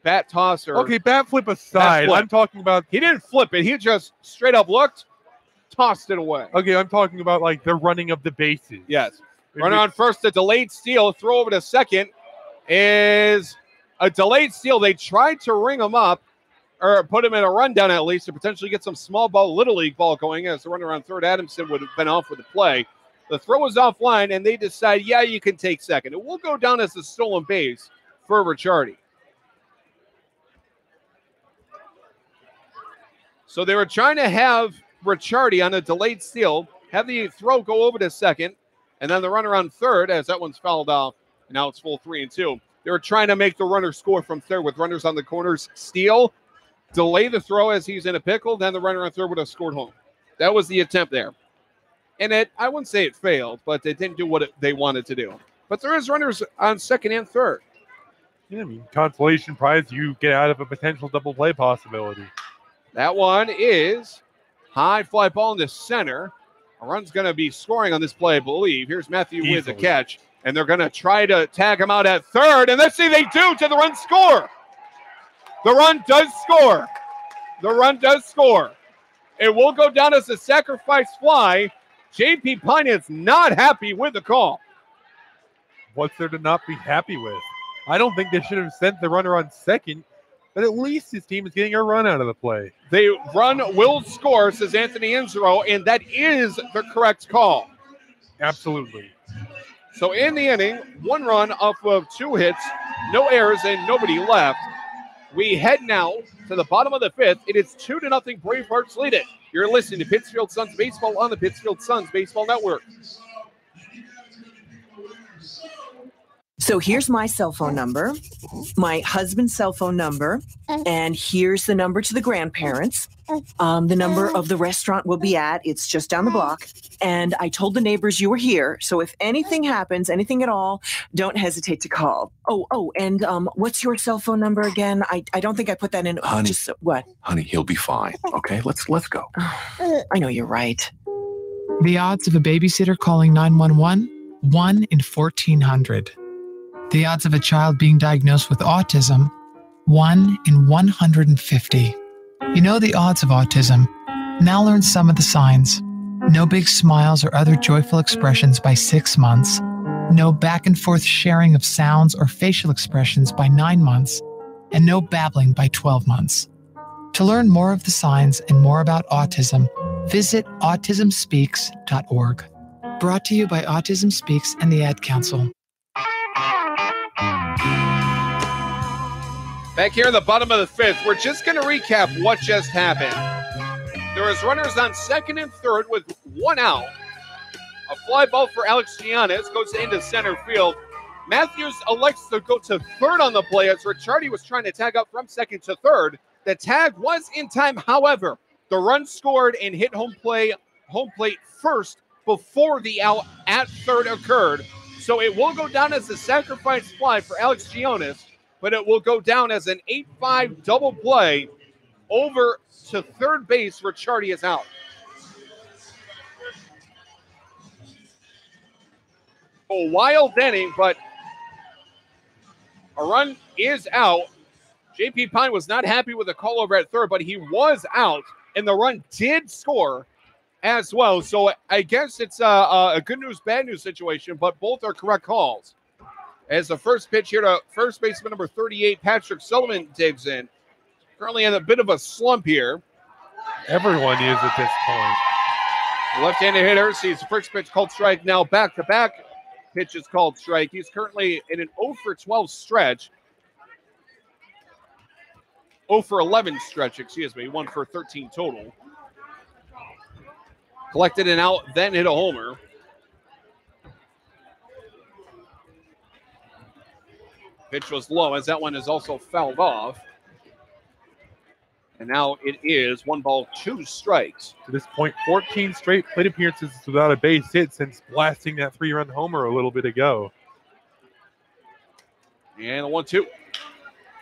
bat toss or bat flip aside. I'm talking about he didn't flip it. He just straight up looked, tossed it away. Okay, I'm talking about like the running of the bases. Yes. Runner on first, a delayed steal. Throw over to second is a delayed steal. They tried to ring him up, or put him in a rundown at least to potentially get some small ball, little league ball going, as the runner on third, Adamson, would have been off with the play. The throw was offline, and they decide, yeah, you can take second. It will go down as a stolen base for Ricciardi. So they were trying to have Ricciardi on a delayed steal, have the throw go over to second, and then the runner on third, as that one's fouled off, and now it's full 3-2. They were trying to make the runner score from third with runners on the corners, steal, delay the throw as he's in a pickle, then the runner on third would have scored home. That was the attempt there. And I wouldn't say it failed, but they didn't do what they wanted to do. But there is runners on second and third. Yeah, I mean, consolation prize, you get out of a potential double play possibility. That one is high fly ball in the center. A run's going to be scoring on this play, I believe. Here's Matthew with the catch, and they're going to try to tag him out at third, and let's see they do to the run score. The run does score. The run does score. It will go down as a sacrifice fly. J.P. Pine is not happy with the call. What's there to not be happy with? I don't think they should have sent the runner on second, but at least his team is getting a run out of the play. The run will score, says Anthony Inzero, and that is the correct call. Absolutely. So in the inning, one run off of two hits, no errors, and nobody left. We head now to the bottom of the fifth. It is 2-0. Bravehearts lead it. You're listening to Pittsfield Suns Baseball on the Pittsfield Suns Baseball Network. So here's my cell phone number, my husband's cell phone number, and here's the number to the grandparents. The number of the restaurant we'll be at. It's just down the block. And I told the neighbors you were here. So if anything happens, anything at all, don't hesitate to call. And what's your cell phone number again? I don't think I put that in. Honey. What? Honey, he'll be fine. Okay, let's go. I know you're right. The odds of a babysitter calling 911, 1 in 1,400. The odds of a child being diagnosed with autism, 1 in 150. You know the odds of autism. Now learn some of the signs. No big smiles or other joyful expressions by 6 months. No back and forth sharing of sounds or facial expressions by 9 months. And no babbling by 12 months. To learn more of the signs and more about autism, visit autismspeaks.org. Brought to you by Autism Speaks and the Ad Council. Back here in the bottom of the fifth, we're just going to recap what just happened. There was runners on second and third with one out. A fly ball for Alex Giannis goes into center field. Matthews elects to go to third on the play as Ricciardi was trying to tag up from second to third. The tag was in time. However, the run scored and hit home play home plate first before the out at third occurred. So it will go down as a sacrifice fly for Alex Gionis, but it will go down as an 8-5 double play over to third base where Chardy is out. A wild inning, but a run is out. J.P. Pine was not happy with the call over at third, but he was out, and the run did score as well. So I guess it's a good news, bad news situation, but both are correct calls. As the first pitch here to first baseman number 38, Patrick Sullivan digs in. Currently in a bit of a slump here. Everyone is at this point. The left-handed hitter sees the first pitch called strike. Now back-to-back pitches called strike. He's currently in an 0 for 12 stretch. 0 for 11 stretch, excuse me. 1 for 13 total. Collected and out, then hit a homer. Pitch was low as that one is also fouled off. And now it is 1 ball, 2 strikes. To this point, 14 straight plate appearances without a base hit since blasting that 3-run homer a little bit ago. And a 1-2.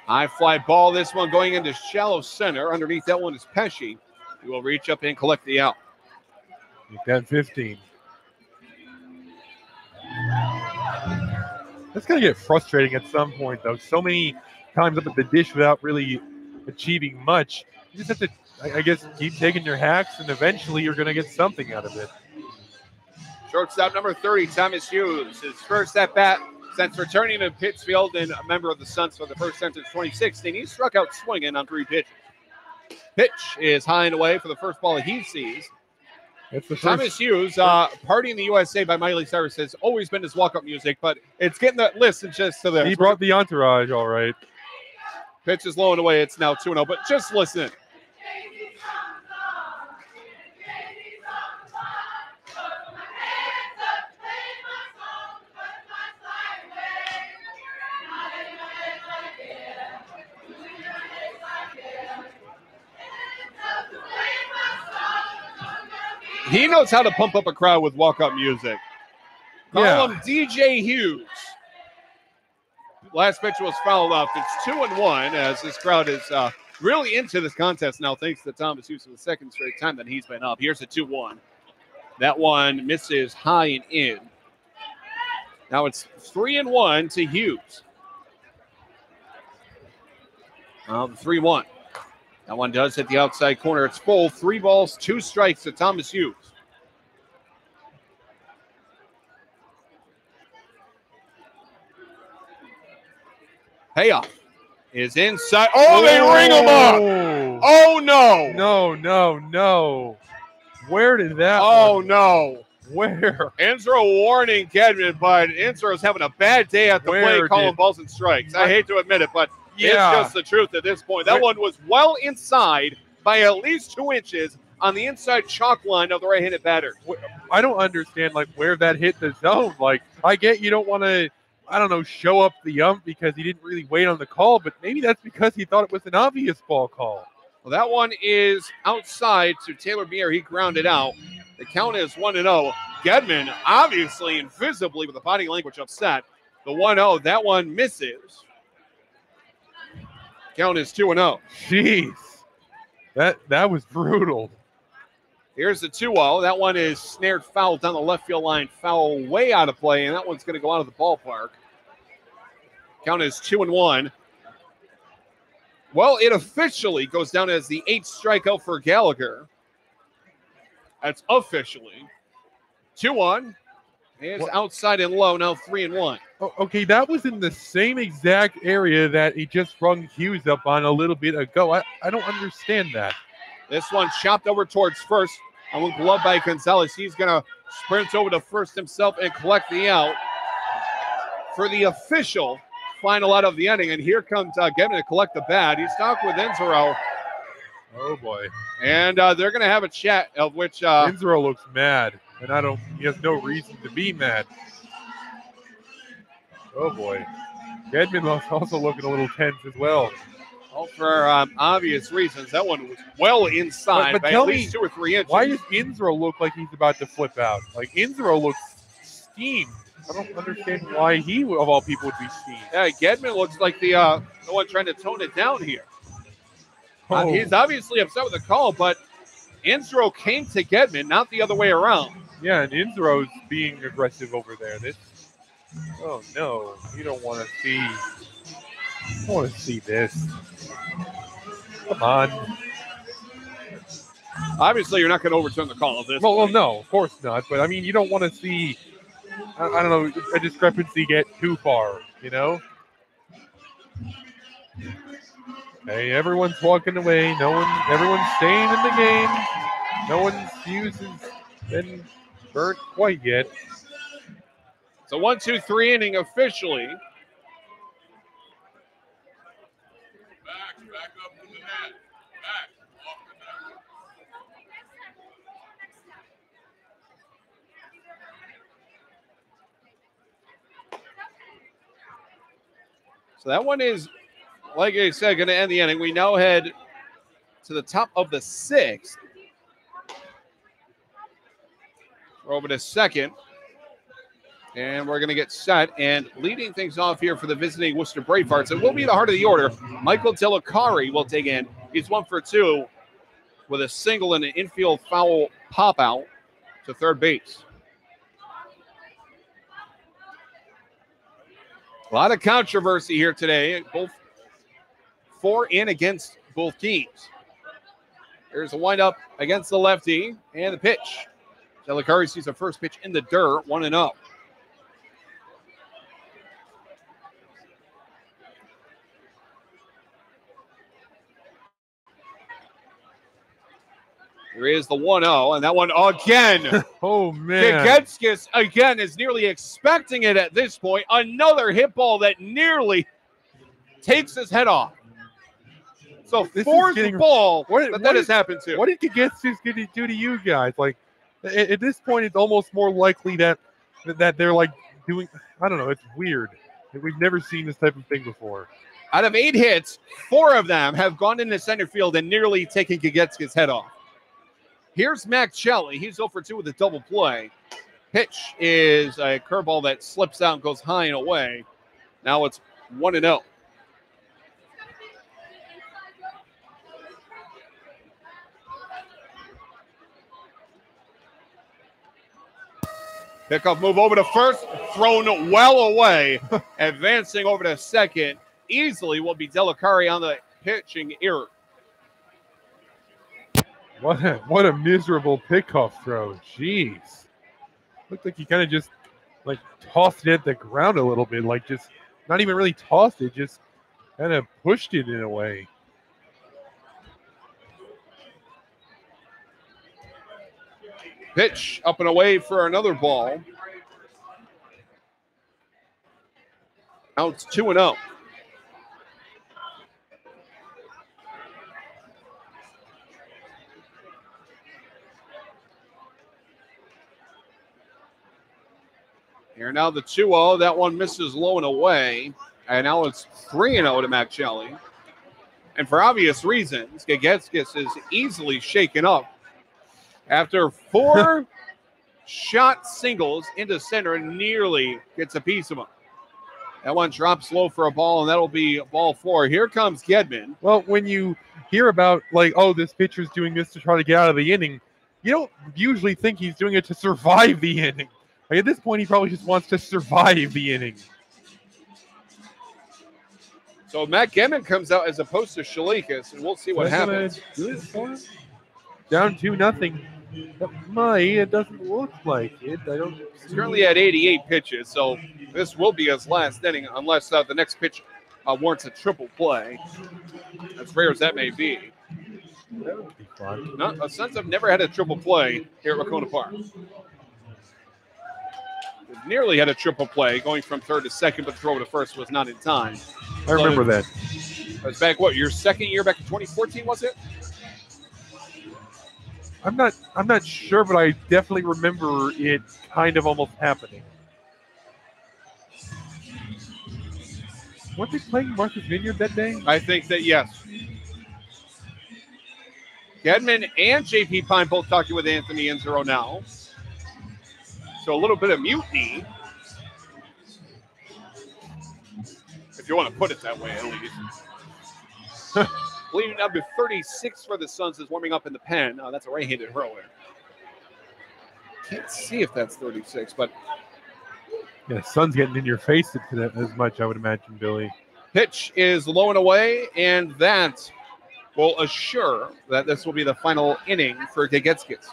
High fly ball. This one going into shallow center. Underneath that one is Pesci. He will reach up and collect the out. Make that 15. That's going to get frustrating at some point, though. So many times up at the dish without really achieving much. You just have to, I guess, keep taking your hacks, and eventually you're going to get something out of it. Shortstop number 30, Thomas Hughes. His first at-bat since returning to Pittsfield and a member of the Suns for the first time since 2016. He struck out swinging on 3 pitches. Pitch is high and away for the first ball he sees. Thomas Hughes, Party in the USA by Miley Cyrus has always been his walk-up music, but it's getting the listen just to this. He brought the entourage, all right. Pitch is low and away. It's now 2-0, but just listen. He knows how to pump up a crowd with walk-up music. Call him DJ Hughes. Last pitch was fouled off. It's 2-1 as this crowd is really into this contest now, thanks to Thomas Hughes for the second straight time that he's been up. Here's a 2-1. That one misses high and in. Now it's 3-1 to Hughes. 3-1. That one does hit the outside corner. It's full. 3 balls, 2 strikes to Thomas Hughes. Payoff is inside. Oh, they ring him up. Oh, no. No. Where did that no. Where? Enzo warning Gedman, but Enzo's having a bad day at the plate calling balls and strikes. I hate to admit it, but it's just the truth at this point. That one was well inside by at least 2 inches on the inside chalk line of the right-handed batter. I don't understand, where that hit the zone. I get you don't want to, show up the ump because he didn't really wait on the call, but maybe that's because he thought it was an obvious ball call. Well, that one is outside to Taylor Beer. He grounded out. The count is 1-0. Gedman, obviously and visibly with the body language upset. The 1-0, that one misses. Count is 2-0. Jeez. That was brutal. Here's the 2-0. That one is snared foul down the left field line. Foul way out of play, and that one's going to go out of the ballpark. Count is 2-1. Well, it officially goes down as the 8th strikeout for Gallagher. That's officially 2-1. It's outside and low, now 3-1. Oh, okay, that was in the same exact area that he just rung Hughes up on a little bit ago. I don't understand that. This one chopped over towards first. And with glove by Gonzalez, he's going to sprint over to first himself and collect the out for the official final out of the inning. And here comes Gedman to collect the bat. He's talking with Enzero. Oh, boy. And they're going to have a chat of which... Enzero looks mad, and he has no reason to be mad. Oh, boy. Gedman was also looking a little tense as well. Well, for obvious reasons, that one was well inside But by tell at least me, 2 or 3 inches. why does Inzro look like he's about to flip out? Like, Inzro looks steamed. I don't understand why he, of all people, would be steamed. Yeah, Gedman looks like the one trying to tone it down here. Oh. He's obviously upset with the call, but Inzro came to Gedman, not the other way around. Yeah, and Inzro's being aggressive over there. Oh no, you don't want to see. I don't want to see this. Come on. Obviously, you're not going to overturn the call of this. Well, no, of course not. But I mean, you don't want to see. I don't know, a discrepancy get too far. You know. Hey, everyone's walking away. Everyone's staying in the game. No one's fuse has been burnt quite yet. It's a 1-2-3 inning officially. Back up from the net. Back off the net. So that one is, like I said, going to end the inning. We now head to the top of the 6th. We're over to second. And we're going to get set. And leading things off here for the visiting Worcester Bravehearts, it will be the heart of the order. Michael Akari will take in. He's 1 for 2 with a single and an infield foul pop out to third base. A lot of controversy here today, both for and against both teams. There's a windup against the lefty and the pitch. Akari sees the first pitch in the dirt, 1-0. There is the 1-0, and that one again. Oh, man. Kagetskis, again, is nearly expecting it at this point. Another hit ball that nearly takes his head off. So fourth ball that has happened to. What did Kagetskis do to you guys? Like, at this point, it's almost more likely that they're, like, doing, I don't know, it's weird. We've never seen this type of thing before. Out of 8 hits, 4 of them have gone into center field and nearly taken Kagetskis' head off. Here's Mack Shelley. He's 0 for 2 with a double play. Pitch is a curveball that slips out and goes high and away. Now it's 1-0. Pickoff move over to first, thrown well away. Advancing over to second. Easily will be Akari on the pitching error. What a miserable pickoff throw. Jeez. Looked like he kind of just like tossed it at the ground a little bit. Like just not even really tossed it, just kind of pushed it in a way. Pitch up and away for another ball. Now it's 2-0. Here now the 2-0. That one misses low and away. And now it's 3-0 to Mack Shelley. And for obvious reasons, Kagetskis is easily shaken up after 4 shot singles into center and nearly gets a piece of him. That one drops low for a ball, and that'll be ball 4. Here comes Gedman. Well, when you hear about, like, oh, this pitcher's doing this to try to get out of the inning, you don't usually think he's doing it to survive the inning. Like, at this point, he probably just wants to survive the inning. So Matt Gedman comes out as opposed to Shalikas, and we'll see what happens. Do it for him? Down 2-0. It doesn't look like it. He's currently at 88 pitches, so this will be his last inning unless the next pitch warrants a triple play. As rare as that may be. That would be fun. No, since I've never had a triple play here at Wahconah Park. We've nearly had a triple play going from third to second, but the throw to first was not in time. I remember that. That was back, your second year back in 2014, was it? I'm not sure, but I definitely remember it kind of almost happening. Weren't they playing Martha's Vineyard that day? I think that, yes. Gedman and JP Pine both talking with Anthony Inzero now. So a little bit of mutiny, if you want to put it that way, at least. Leading number 36 for the Suns is warming up in the pen. That's a right-handed hurler. Can't see if that's 36, but yeah, Suns getting in your face as much, I would imagine, Billy. Pitch is low and away, and that will assure that this will be the final inning for Gagetskis.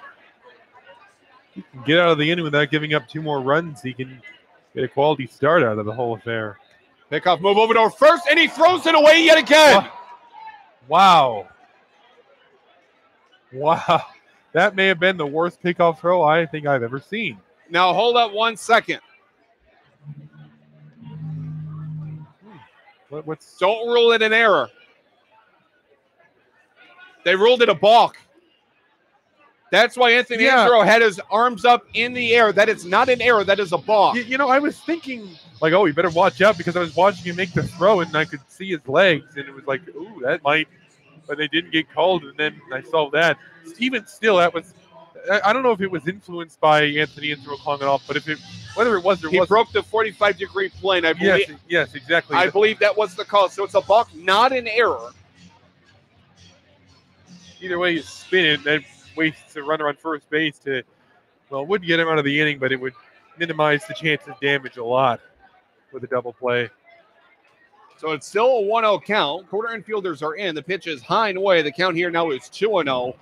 He can get out of the inning without giving up 2 more runs. He can get a quality start out of the whole affair. Pickoff move over to first, and he throws it away yet again. Wow. Wow. That may have been the worst pickoff throw I think I've ever seen. Now hold up 1 second. Don't rule it an error. They ruled it a balk. That's why Anthony Inzero had his arms up in the air. That is not an error. That is a balk. You know, I was thinking, like, oh, you better watch out, because I was watching him make the throw, and I could see his legs, and it was like, ooh, that might, but they didn't get called, and then I saw that. Even still, that was, I don't know if it was influenced by Anthony Inzero calling it off, but whether it was or wasn't. He broke the 45-degree plane, I believe. Yes, exactly. I believe that was the call. So it's a balk, not an error. Either way you spin it, that wastes a runner on first base to, well, it wouldn't get him out of the inning, but it would minimize the chance of damage a lot with a double play. So it's still a 1-0 count. Quarter infielders are in. The pitch is high and away. The count here now is 2-0.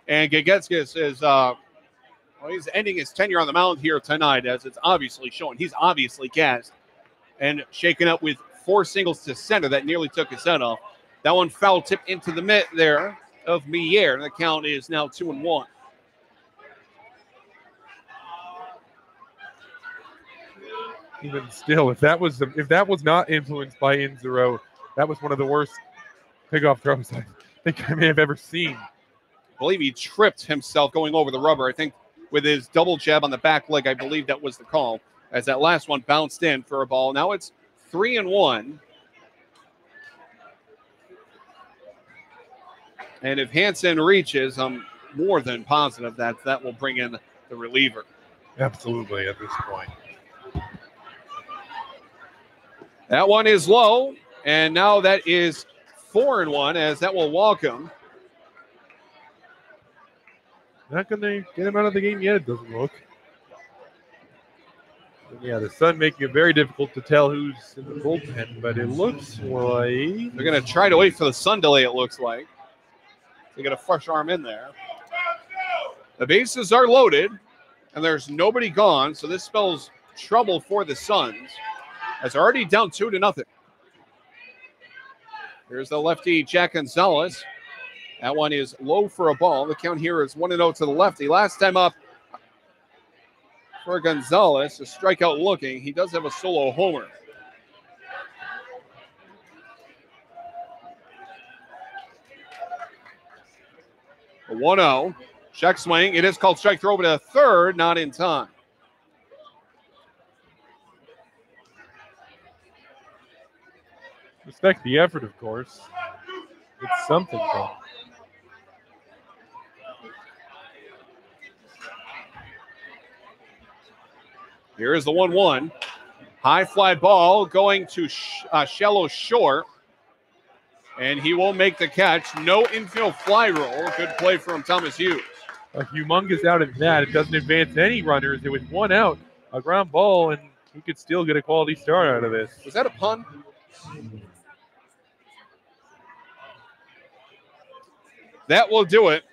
And Gagetskis is he's ending his tenure on the mound here tonight, as it's obviously showing. He's obviously gassed and shaken up with 4 singles to center that nearly took his head off. That one foul tip into the mitt there of Mier. The count is now 2-1. Even still, if that was not influenced by Inzero, that was one of the worst pickoff throws I think I may have ever seen. I believe he tripped himself going over the rubber. I think with his double jab on the back leg, I believe that was the call, as that last one bounced in for a ball. Now it's 3-1. And if Hansen reaches, I'm more than positive that will bring in the reliever. Absolutely, at this point. That one is low, and now that is 4-1, as that will walk him. Not going to get him out of the game yet, it doesn't look. And yeah, the Sun making it very difficult to tell who's in the bullpen, but it looks like they're going to try to wait for the Sun delay, it looks like. They get a fresh arm in there. The bases are loaded, and there's nobody gone, so this spells trouble for the Suns, as they're already down 2-0. Here's the lefty, Jack Gonzalez. That one is low for a ball. The count here is 1-0 to the lefty. Last time up for Gonzalez, a strikeout looking. He does have a solo homer. A 1-0. Check swing. It is called strike throw over to third, not in time. Respect the effort, of course. It's something, though. Here is the 1-1. High fly ball going to shallow short. And he will make the catch. No infield fly roll. Good play from Thomas Hughes. A humongous out of that. It doesn't advance any runners. It was 1 out, a ground ball, and he could still get a quality start out of this. Was that a pun? That will do it.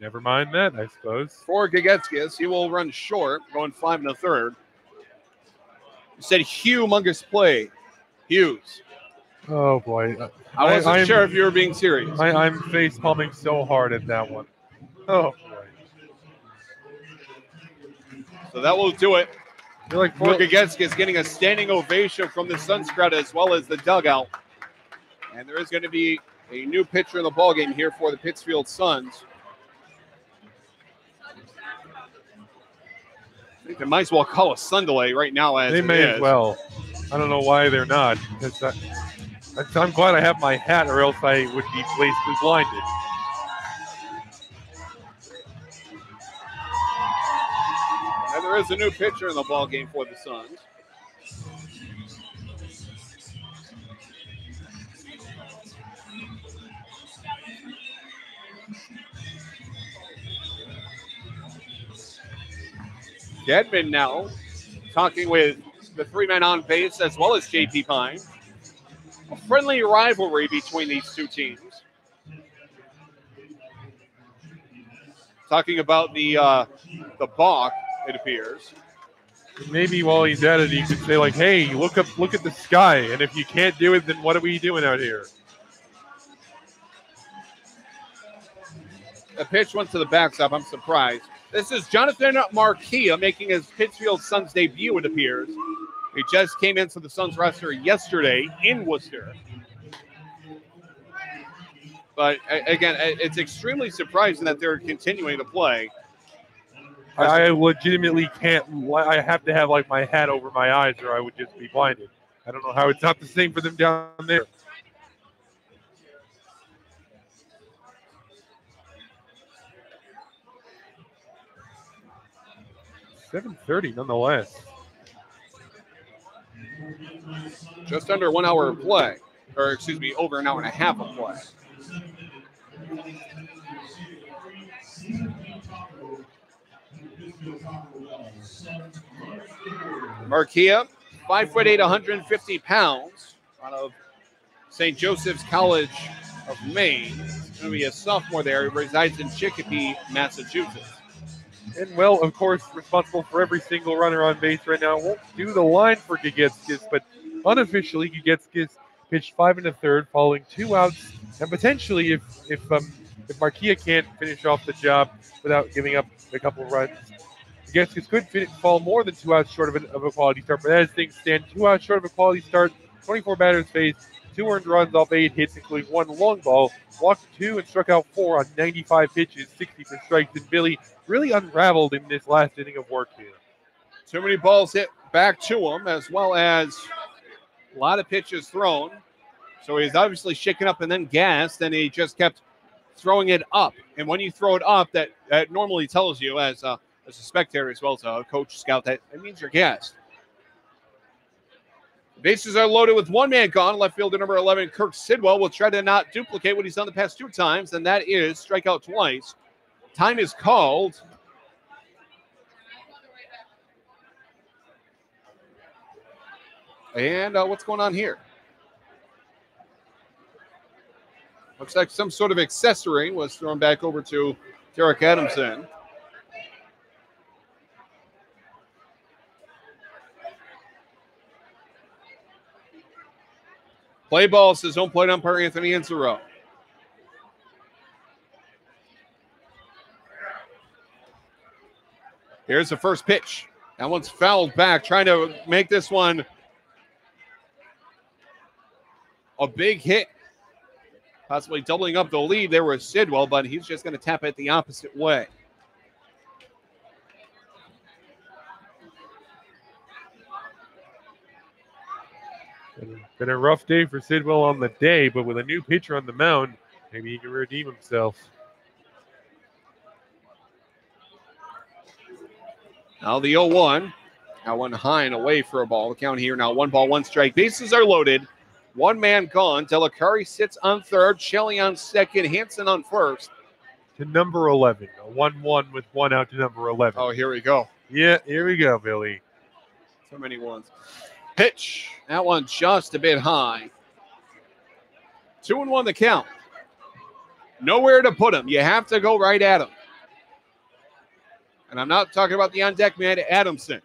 Never mind that, I suppose. For Gagetskis, he will run short, going 5 1/3. You said humongous play. Hughes. Oh, boy. I wasn't sure if you were being serious. I'm face palming so hard at that one. Oh, boy. So that will do it. Like for Gagetskis getting a standing ovation from the Suns crowd as well as the dugout. And there is going to be a new pitcher in the ballgame here for the Pittsfield Suns. I think they might as well call a sun delay right now as they may as well. I don't know why they're not. Because I'm glad I have my hat, or else I would be basically blinded. there is a new pitcher in the ballgame for the Suns. Gedman now talking with the three men on base as well as JP Pine. A friendly rivalry between these two teams. Talking about the balk, it appears. Maybe while he's at it, he could say like, "Hey, look at the sky, and if you can't do it, then what are we doing out here?" The pitch went to the backstop. I'm surprised. This is Jonathan Marquia making his Pittsfield Suns debut, it appears. He just came into the Suns roster yesterday in Worcester. But again, it's extremely surprising that they're continuing to play. I legitimately can't. I have to have like my hat over my eyes, or I would just be blinded. I don't know how it's not the same for them down there. $7:30 nonetheless. Just under 1 hour of play, or excuse me, over an hour and a half of play. Marquia, 5'8", 150 pounds, out of St. Joseph's College of Maine. He's going to be a sophomore there. He resides in Chicopee, Massachusetts. And, well, of course, responsible for every single runner on base right now. Won't do the line for Gigetskis, but unofficially, Gigetskis pitched 5 1/3, following 2 outs. And potentially, if Marquia can't finish off the job without giving up a couple runs, Gigetskis could fall more than 2 outs short of a quality start. But as things stand, 2 outs short of a quality start, 24 batters faced, 2 earned runs off 8 hits, including 1 long ball, walked 2 and struck out 4 on 95 pitches, 60 for strikes. And Billy really unraveled in this last inning of work here. Too many balls hit back to him, as well as a lot of pitches thrown. So he's obviously shaken up and then gassed, and he just kept throwing it up. And when you throw it up, that normally tells you as a spectator as well as a coach scout that it means you're gassed. Bases are loaded with 1 man gone. Left fielder number 11, Kirk Sidwell, will try to not duplicate what he's done the past 2 times, and that is strike out twice. Time is called. And what's going on here? Looks like some sort of accessory was thrown back over to Derek Adamson. Play ball, says home plate umpire Anthony Inzero. Here's the first pitch. That one's fouled back, trying to make this one a big hit. Possibly doubling up the lead there with Sidwell, but he's just going to tap it the opposite way. Been a rough day for Sidwell on the day, but with a new pitcher on the mound, maybe he can redeem himself. Now the 0-1. Now 1 high and away for a ball. The count here now 1 ball, 1 strike. Bases are loaded. 1 man gone. Akari sits on third. Shelley on second. Hansen on first. To number 11. A 1-1 with 1 out to number 11. Oh, here we go. Yeah, here we go, Billy. So many ones. Pitch. That one just a bit high. 2-1 the count. Nowhere to put him. You have to go right at him. And I'm not talking about the on-deck man, Adamson.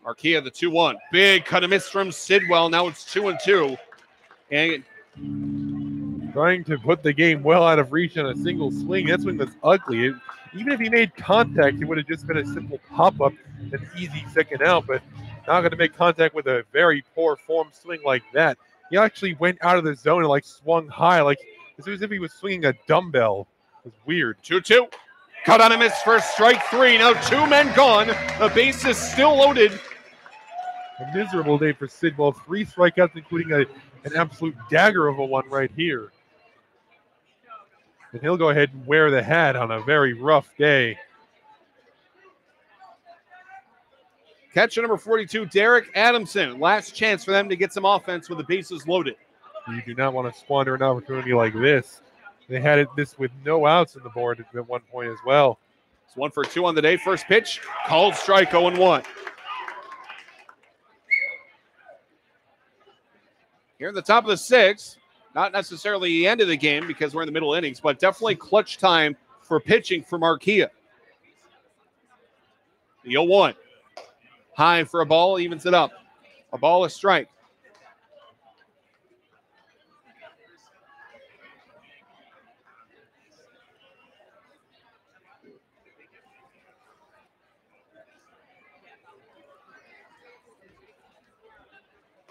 Marquia, the 2-1. Big cut and miss from Sidwell. Now it's 2-2. And trying to put the game well out of reach on a single swing. That swing was ugly. Even if he made contact, it would have just been a simple pop-up, an easy second out, but not going to make contact with a very poor form swing like that. He actually went out of the zone and swung high, as if he was swinging a dumbbell. It was weird. 2-2. Cut on a miss for strike 3. Now 2 men gone. The base is still loaded. A miserable day for Sidwell. 3 strikeouts, including an absolute dagger of a one right here. And he'll go ahead and wear the hat on a very rough day. Catcher number 42, Derek Adamson. Last chance for them to get some offense with the bases loaded. You do not want to squander an opportunity like this. They had this with no outs in the board at one point as well. It's 1 for 2 on the day. First pitch, called strike, 0-1. Here in the top of the 6th, not necessarily the end of the game because we're in the middle innings, but definitely clutch time for pitching for Marquia. The 0-1. High for a ball, evens it up. A ball, a strike.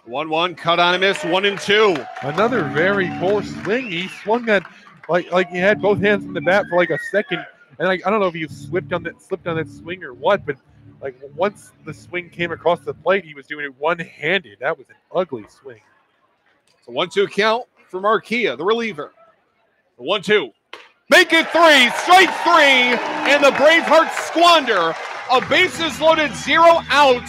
One, cut on a miss, 1-2. Another very poor swing. He swung that like he had both hands in the bat for like a second, and I don't know if he slipped on that swing or what, but like once the swing came across the plate, he was doing it one-handed. That was an ugly swing. It's a 1-2 count for Marquia, the reliever. The 1-2. Make it 3, strike 3, and the Bravehearts squander a bases loaded 0 out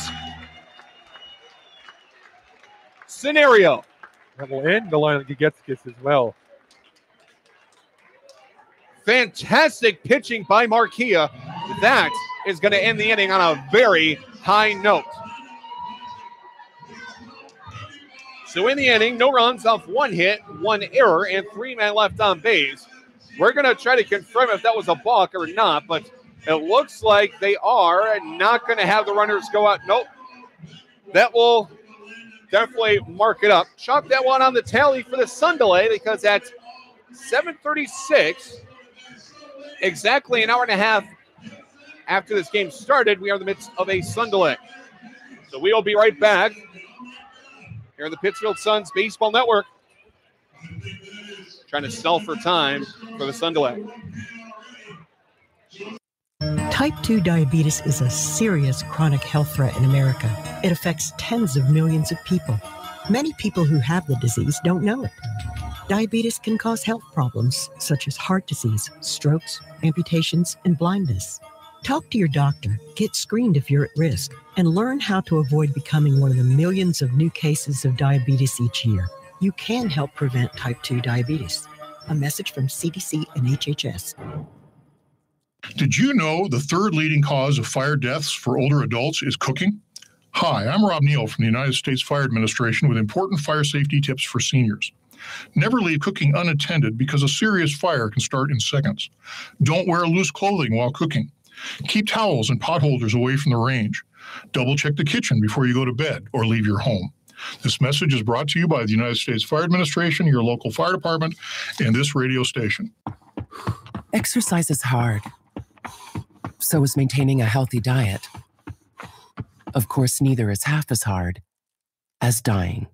scenario. That will end the line of Gigetskis as well. Fantastic pitching by Marquia. That is going to end the inning on a very high note. So in the inning, no runs off 1 hit, 1 error, and 3 men left on base. We're going to try to confirm if that was a balk or not, but it looks like they are not going to have the runners go out. Nope. That will definitely mark it up. Chalk that one on the tally for the sun delay because at 7:36, exactly an hour and a half after this game started, we are in the midst of a sun delay. So we will be right back here on the Pittsfield Suns Baseball Network. Trying to sell for time for the sun delay. Type 2 diabetes is a serious chronic health threat in America. It affects tens of millions of people. Many people who have the disease don't know it. Diabetes can cause health problems such as heart disease, strokes, amputations, and blindness. Talk to your doctor, get screened if you're at risk, and learn how to avoid becoming one of the millions of new cases of diabetes each year. You can help prevent type 2 diabetes. A message from CDC and HHS. Did you know the 3rd leading cause of fire deaths for older adults is cooking? Hi, I'm Rob Neal from the United States Fire Administration with important fire safety tips for seniors. Never leave cooking unattended because a serious fire can start in seconds. Don't wear loose clothing while cooking. Keep towels and pot holders away from the range. Double check the kitchen before you go to bed or leave your home. This message is brought to you by the United States Fire Administration, your local fire department, and this radio station. Exercise is hard. So is maintaining a healthy diet. Of course, neither is half as hard as dying.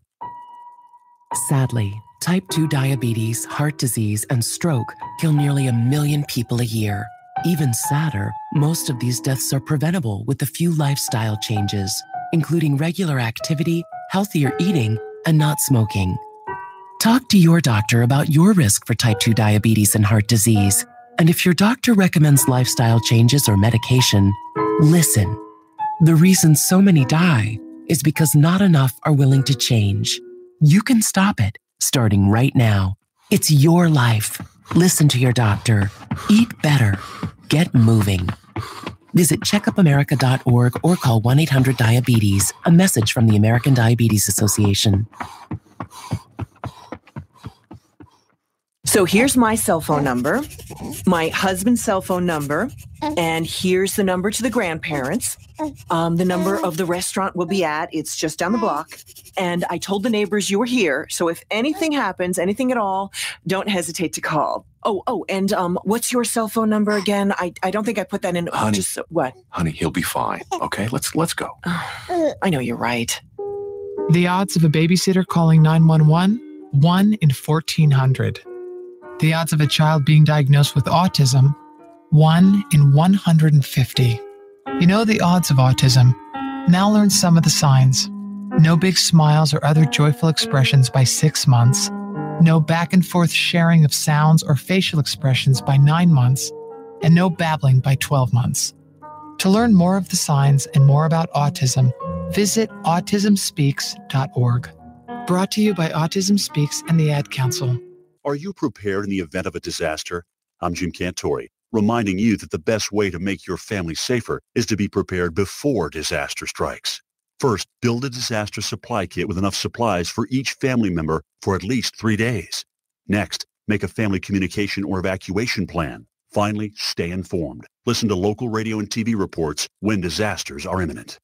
Sadly, type 2 diabetes, heart disease, and stroke kill nearly 1 million people a year. Even sadder, most of these deaths are preventable with a few lifestyle changes, including regular activity, healthier eating, and not smoking. Talk to your doctor about your risk for type 2 diabetes and heart disease. And if your doctor recommends lifestyle changes or medication, listen. The reason so many die is because not enough are willing to change. You can stop it, starting right now. It's your life. Listen to your doctor. Eat better. Get moving. Visit checkupamerica.org or call 1-800-DIABETES. A message from the American Diabetes Association. So here's my cell phone number, my husband's cell phone number, and here's the number to the grandparents. The number of the restaurant we'll be at, it's just down the block. And I told the neighbors you were here, so if anything happens, anything at all, don't hesitate to call. And what's your cell phone number again? I don't think I put that in. Honey, What? Honey, he'll be fine. Okay, let's go. I know you're right. The odds of a babysitter calling 911, 1 in 1,400. The odds of a child being diagnosed with autism, 1 in 150. You know the odds of autism. Now learn some of the signs. No big smiles or other joyful expressions by 6 months. no back and forth sharing of sounds or facial expressions by 9 months, and no babbling by 12 months. To learn more of the signs and more about autism, visit autismspeaks.org. Brought to you by Autism Speaks and the Ad Council. Are you prepared in the event of a disaster? I'm Jim Cantori, reminding you that the best way to make your family safer is to be prepared before disaster strikes. First, build a disaster supply kit with enough supplies for each family member for at least 3 days. Next, make a family communication or evacuation plan. Finally, stay informed. Listen to local radio and TV reports when disasters are imminent.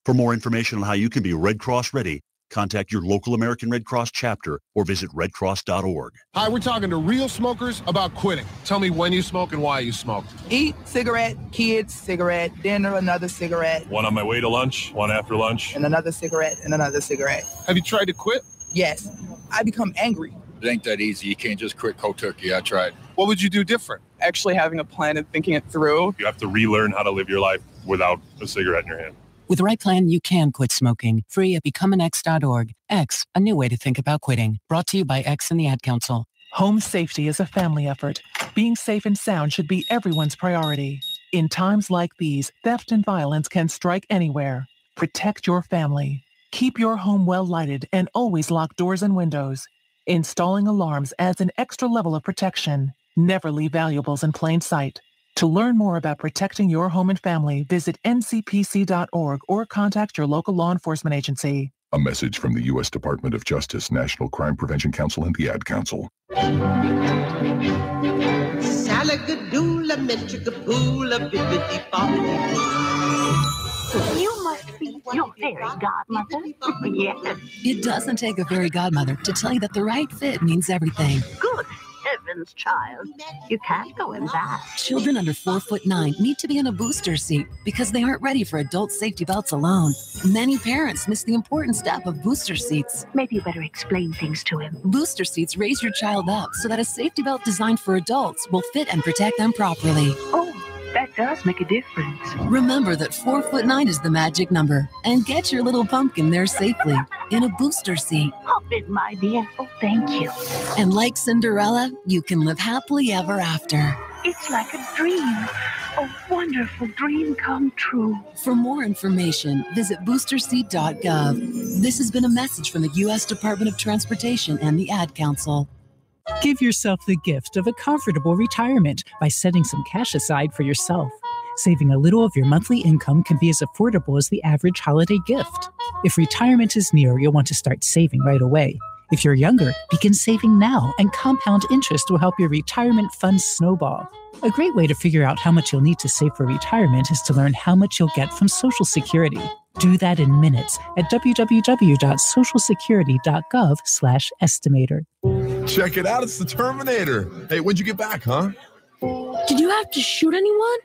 For more information on how you can be Red Cross ready, contact your local American Red Cross chapter or visit redcross.org. Hi, we're talking to real smokers about quitting. Tell me when you smoke and why you smoke. Eat, cigarette, kids, cigarette, dinner, another cigarette. One on my way to lunch, one after lunch. And another cigarette, and another cigarette. Have you tried to quit? Yes. I become angry. It ain't that easy. You can't just quit cold turkey. I tried. What would you do different? Actually having a plan and thinking it through. You have to relearn how to live your life without a cigarette in your hand. With the right plan, you can quit smoking. Free at becomeanx.org. X, a new way to think about quitting. Brought to you by X and the Ad Council. Home safety is a family effort. Being safe and sound should be everyone's priority. In times like these, theft and violence can strike anywhere. Protect your family. Keep your home well lighted and always lock doors and windows. Installing alarms adds an extra level of protection. Never leave valuables in plain sight. To learn more about protecting your home and family, visit ncpc.org or contact your local law enforcement agency. A message from the U.S. Department of Justice, National Crime Prevention Council, and the Ad Council. Salagadoola, metricapoola, bibbidi bobbidi. You must be your fairy godmother. Yes. It doesn't take a fairy godmother to tell you that the right fit means everything. Good heavens, child. You can't go in that. Children under 4'9" need to be in a booster seat because they aren't ready for adult safety belts alone. Many parents miss the important step of booster seats. Maybe you better explain things to him. Booster seats raise your child up so that a safety belt designed for adults will fit and protect them properly. Oh, that does make a difference. Remember that 4'9" is the magic number, and get your little pumpkin there safely in a booster seat. Hop in, my dear. Oh, thank you. And like Cinderella, you can live happily ever after. It's like a dream. A wonderful dream come true. For more information, visit boosterseat.gov. This has been a message from the U.S. Department of Transportation and the Ad Council. Give yourself the gift of a comfortable retirement by setting some cash aside for yourself. Saving a little of your monthly income can be as affordable as the average holiday gift. If retirement is near, you'll want to start saving right away. If you're younger, begin saving now, and compound interest will help your retirement funds snowball. A great way to figure out how much you'll need to save for retirement is to learn how much you'll get from Social Security. Do that in minutes at www.socialsecurity.gov/estimator. Check it out, it's the Terminator. Hey, when'd you get back, huh? Did you have to shoot anyone?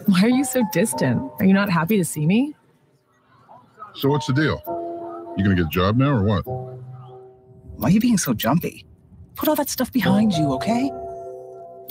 Why are you so distant? Are you not happy to see me? So what's the deal? You gonna get a job now or what? Why are you being so jumpy? Put all that stuff behind you, okay?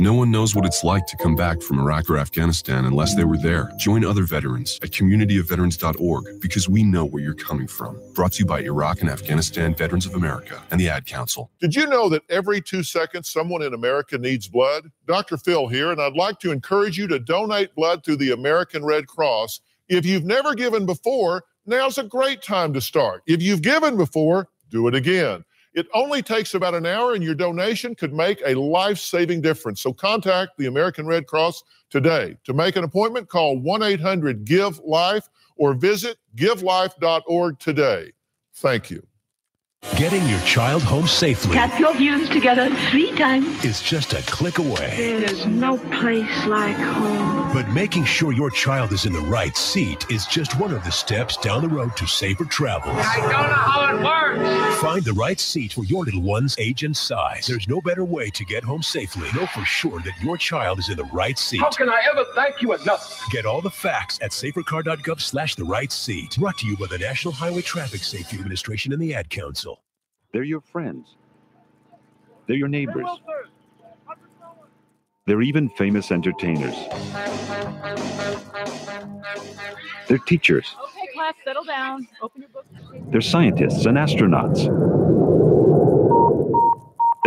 No one knows what it's like to come back from Iraq or Afghanistan unless they were there. Join other veterans at communityofveterans.org because we know where you're coming from. Brought to you by Iraq and Afghanistan Veterans of America and the Ad Council. Did you know that every 2 seconds someone in America needs blood? Dr. Phil here, and I'd like to encourage you to donate blood through the American Red Cross. If you've never given before, now's a great time to start. If you've given before, do it again. It only takes about an hour, and your donation could make a life-saving difference. So contact the American Red Cross today. To make an appointment, call 1-800-GIVE-LIFE or visit givelife.org today. Thank you. Getting your child home safely. Tap your heels together 3 times. Is just a click away. There's no place like home. But making sure your child is in the right seat is just one of the steps down the road to safer travels. I don't know how it works. Find the right seat for your little one's age and size. There's no better way to get home safely. Know for sure that your child is in the right seat. How can I ever thank you enough? Get all the facts at safercar.gov/the right seat. Brought to you by the National Highway Traffic Safety Administration and the Ad Council. They're your friends. They're your neighbors. They're even famous entertainers. They're teachers. Okay, class, settle down. Open your books. They're scientists and astronauts.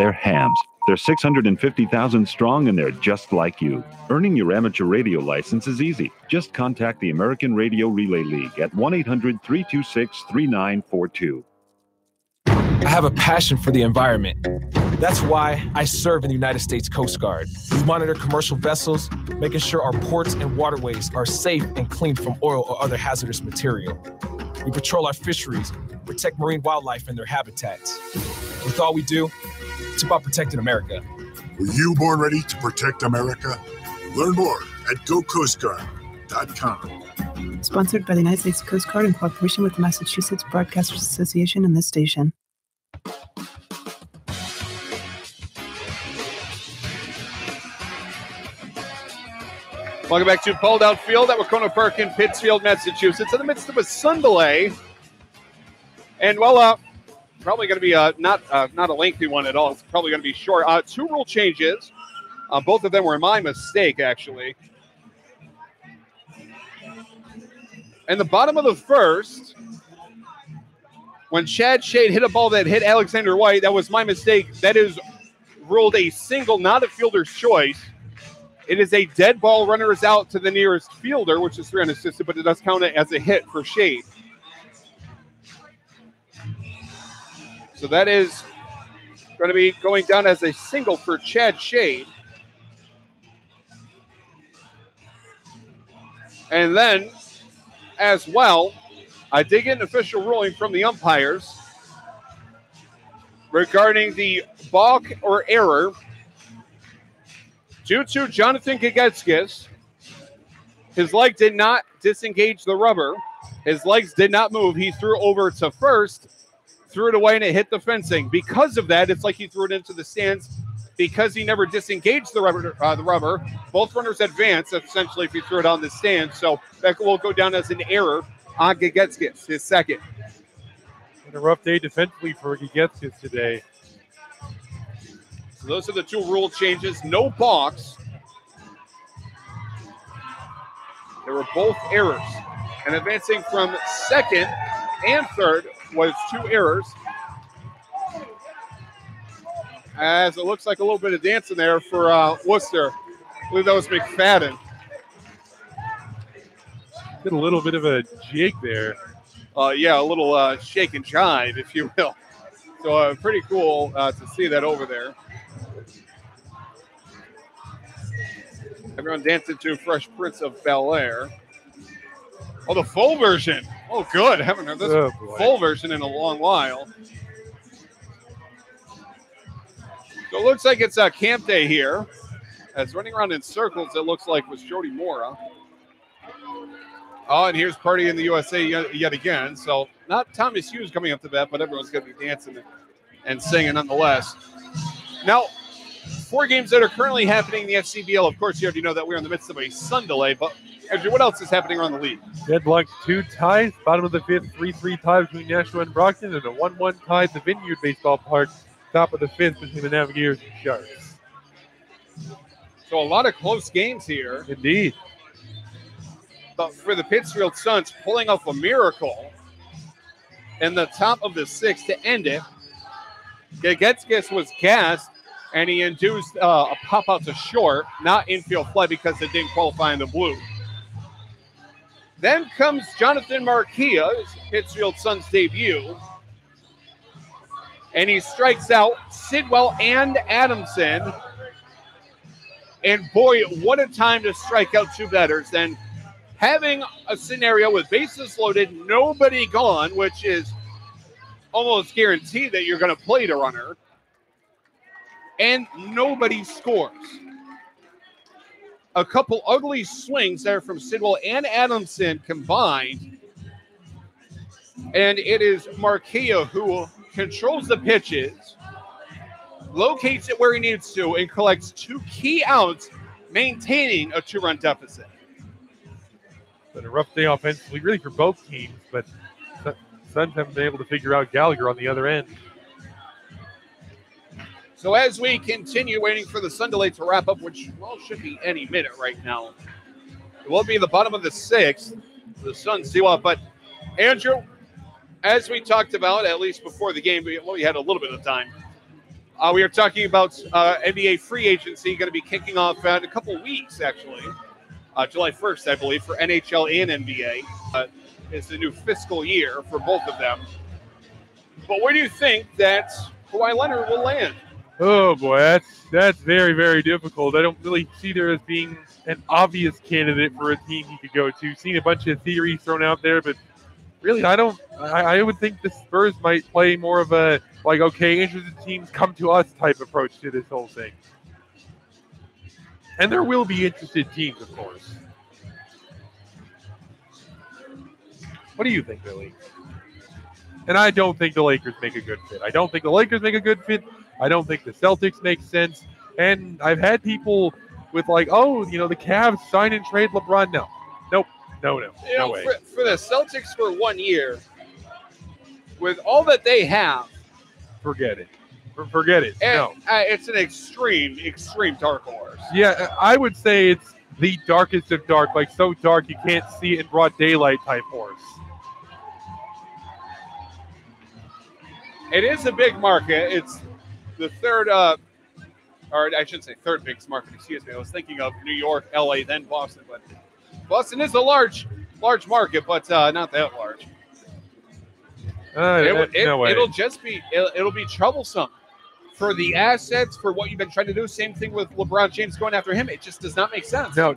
They're hams. They're 650,000 strong, and they're just like you. Earning your amateur radio license is easy. Just contact the American Radio Relay League at 1-800-326-3942. I have a passion for the environment. That's why I serve in the United States Coast Guard. We monitor commercial vessels, making sure our ports and waterways are safe and clean from oil or other hazardous material. We patrol our fisheries, protect marine wildlife and their habitats. With all we do, it's about protecting America. Were you born ready to protect America? Learn more at GoCoastGuard.com. Sponsored by the United States Coast Guard in cooperation with the Massachusetts Broadcasters Association and this station. Welcome back to Pulled Out Field at Wahconah Park in Pittsfield, Massachusetts, in the midst of a sun delay. And, well, probably going to be not a lengthy one at all. It's probably going to be short. 2 rule changes. Both of them were my mistake, actually. In the bottom of the first, when Chad Shade hit a ball that hit Alexander White, that was my mistake. That is ruled a single, not a fielder's choice. It is a dead ball. Runner is out to the nearest fielder, which is 3 unassisted, but it does count it as a hit for Shade. So that is going to be going down as a single for Chad Shade. And then, as well, I did get an official ruling from the umpires regarding the balk or error due to Jonathan Gagetskis. His leg did not disengage the rubber. His legs did not move. He threw over to first, threw it away, and it hit the fencing. Because of that, it's like he threw it into the stands. Because he never disengaged the rubber, both runners advance, essentially, if he threw it on the stand. So that will go down as an error on Gagetskis, his second. And a rough day defensively for Gagetskis today. So those are the 2 rule changes. No balks. They were both errors. And advancing from second and third was 2 errors. As it looks like a little bit of dancing there for Worcester. I believe that was McFadden. Did a little bit of a jig there. Yeah, a little shake and jive, if you will. So pretty cool to see that over there. Everyone dancing to Fresh Prince of Bel-Air. Oh, the full version. Oh, good. I haven't heard this full version in a long while. So it looks like it's camp day here. As running around in circles, it looks like was Jody Mora. Oh, and here's Party in the USA yet again. So not Thomas Hughes coming up to bat, but everyone's going to be dancing and singing nonetheless. Now, 4 games that are currently happening in the FCBL. Of course, you already know that we're in the midst of a sun delay. But, Andrew, what else is happening around the league? Deadlocked 2 ties. Bottom of the 5th, 3-3 ties between Nashua and Brockton, and a 1-1 tie at the Vineyard Baseball Park. Top of the 5th between the Navigators and Sharks. So a lot of close games here. Indeed. But for the Pittsfield Suns, pulling off a miracle in the top of the 6th to end it. Gagetskis was gassed, and he induced a pop out to short, not infield fly because it didn't qualify in the blue. Then comes Jonathan Marquia, Pittsfield Suns debut. And he strikes out Sidwell and Adamson. And boy, what a time to strike out 2 batters. And having a scenario with bases loaded, nobody gone, which is almost guaranteed that you're going to play the runner. And nobody scores. A couple ugly swings there from Sidwell and Adamson combined. And it is Marquia who controls the pitches, locates it where he needs to, and collects 2 key outs, maintaining a 2-run deficit. Been a rough day offensively, really, for both teams, but Suns haven't been able to figure out Gallagher on the other end. So as we continue waiting for the sun delay to wrap up, which should be any minute right now, it will be the bottom of the 6th. The Suns do up, but Andrew, as we talked about, at least before the game, we had a little bit of time. We are talking about NBA free agency going to be kicking off in a couple weeks, actually. July 1st, I believe, for NHL and NBA. It's the new fiscal year for both of them. But where do you think that Kawhi Leonard will land? Oh, boy, that's very, very difficult. I don't really see there as being an obvious candidate for a team he could go to. Seen a bunch of theories thrown out there, but really, I would think the Spurs might play more of a, like, okay, interested teams come to us type approach to this whole thing. And there will be interested teams, of course. What do you think, Billy? And I don't think the Lakers make a good fit. I don't think the Lakers make a good fit. I don't think the Celtics make sense. And I've had people with like, oh, you know, the Cavs sign and trade LeBron. No. Nope. No way. For the Celtics for 1 year, with all that they have, forget it. Forget it. No. It's an extreme dark horse. Yeah, I would say it's the darkest of dark, like so dark you can't see it in broad daylight type horse. It is a big market. It's the third, or I should say third biggest market, excuse me. I was thinking of New York, LA, then Boston, but Boston is a large market, but not that large. No way. It'll be troublesome for the assets, for what you've been trying to do. Same thing with LeBron James going after him. It just does not make sense. No,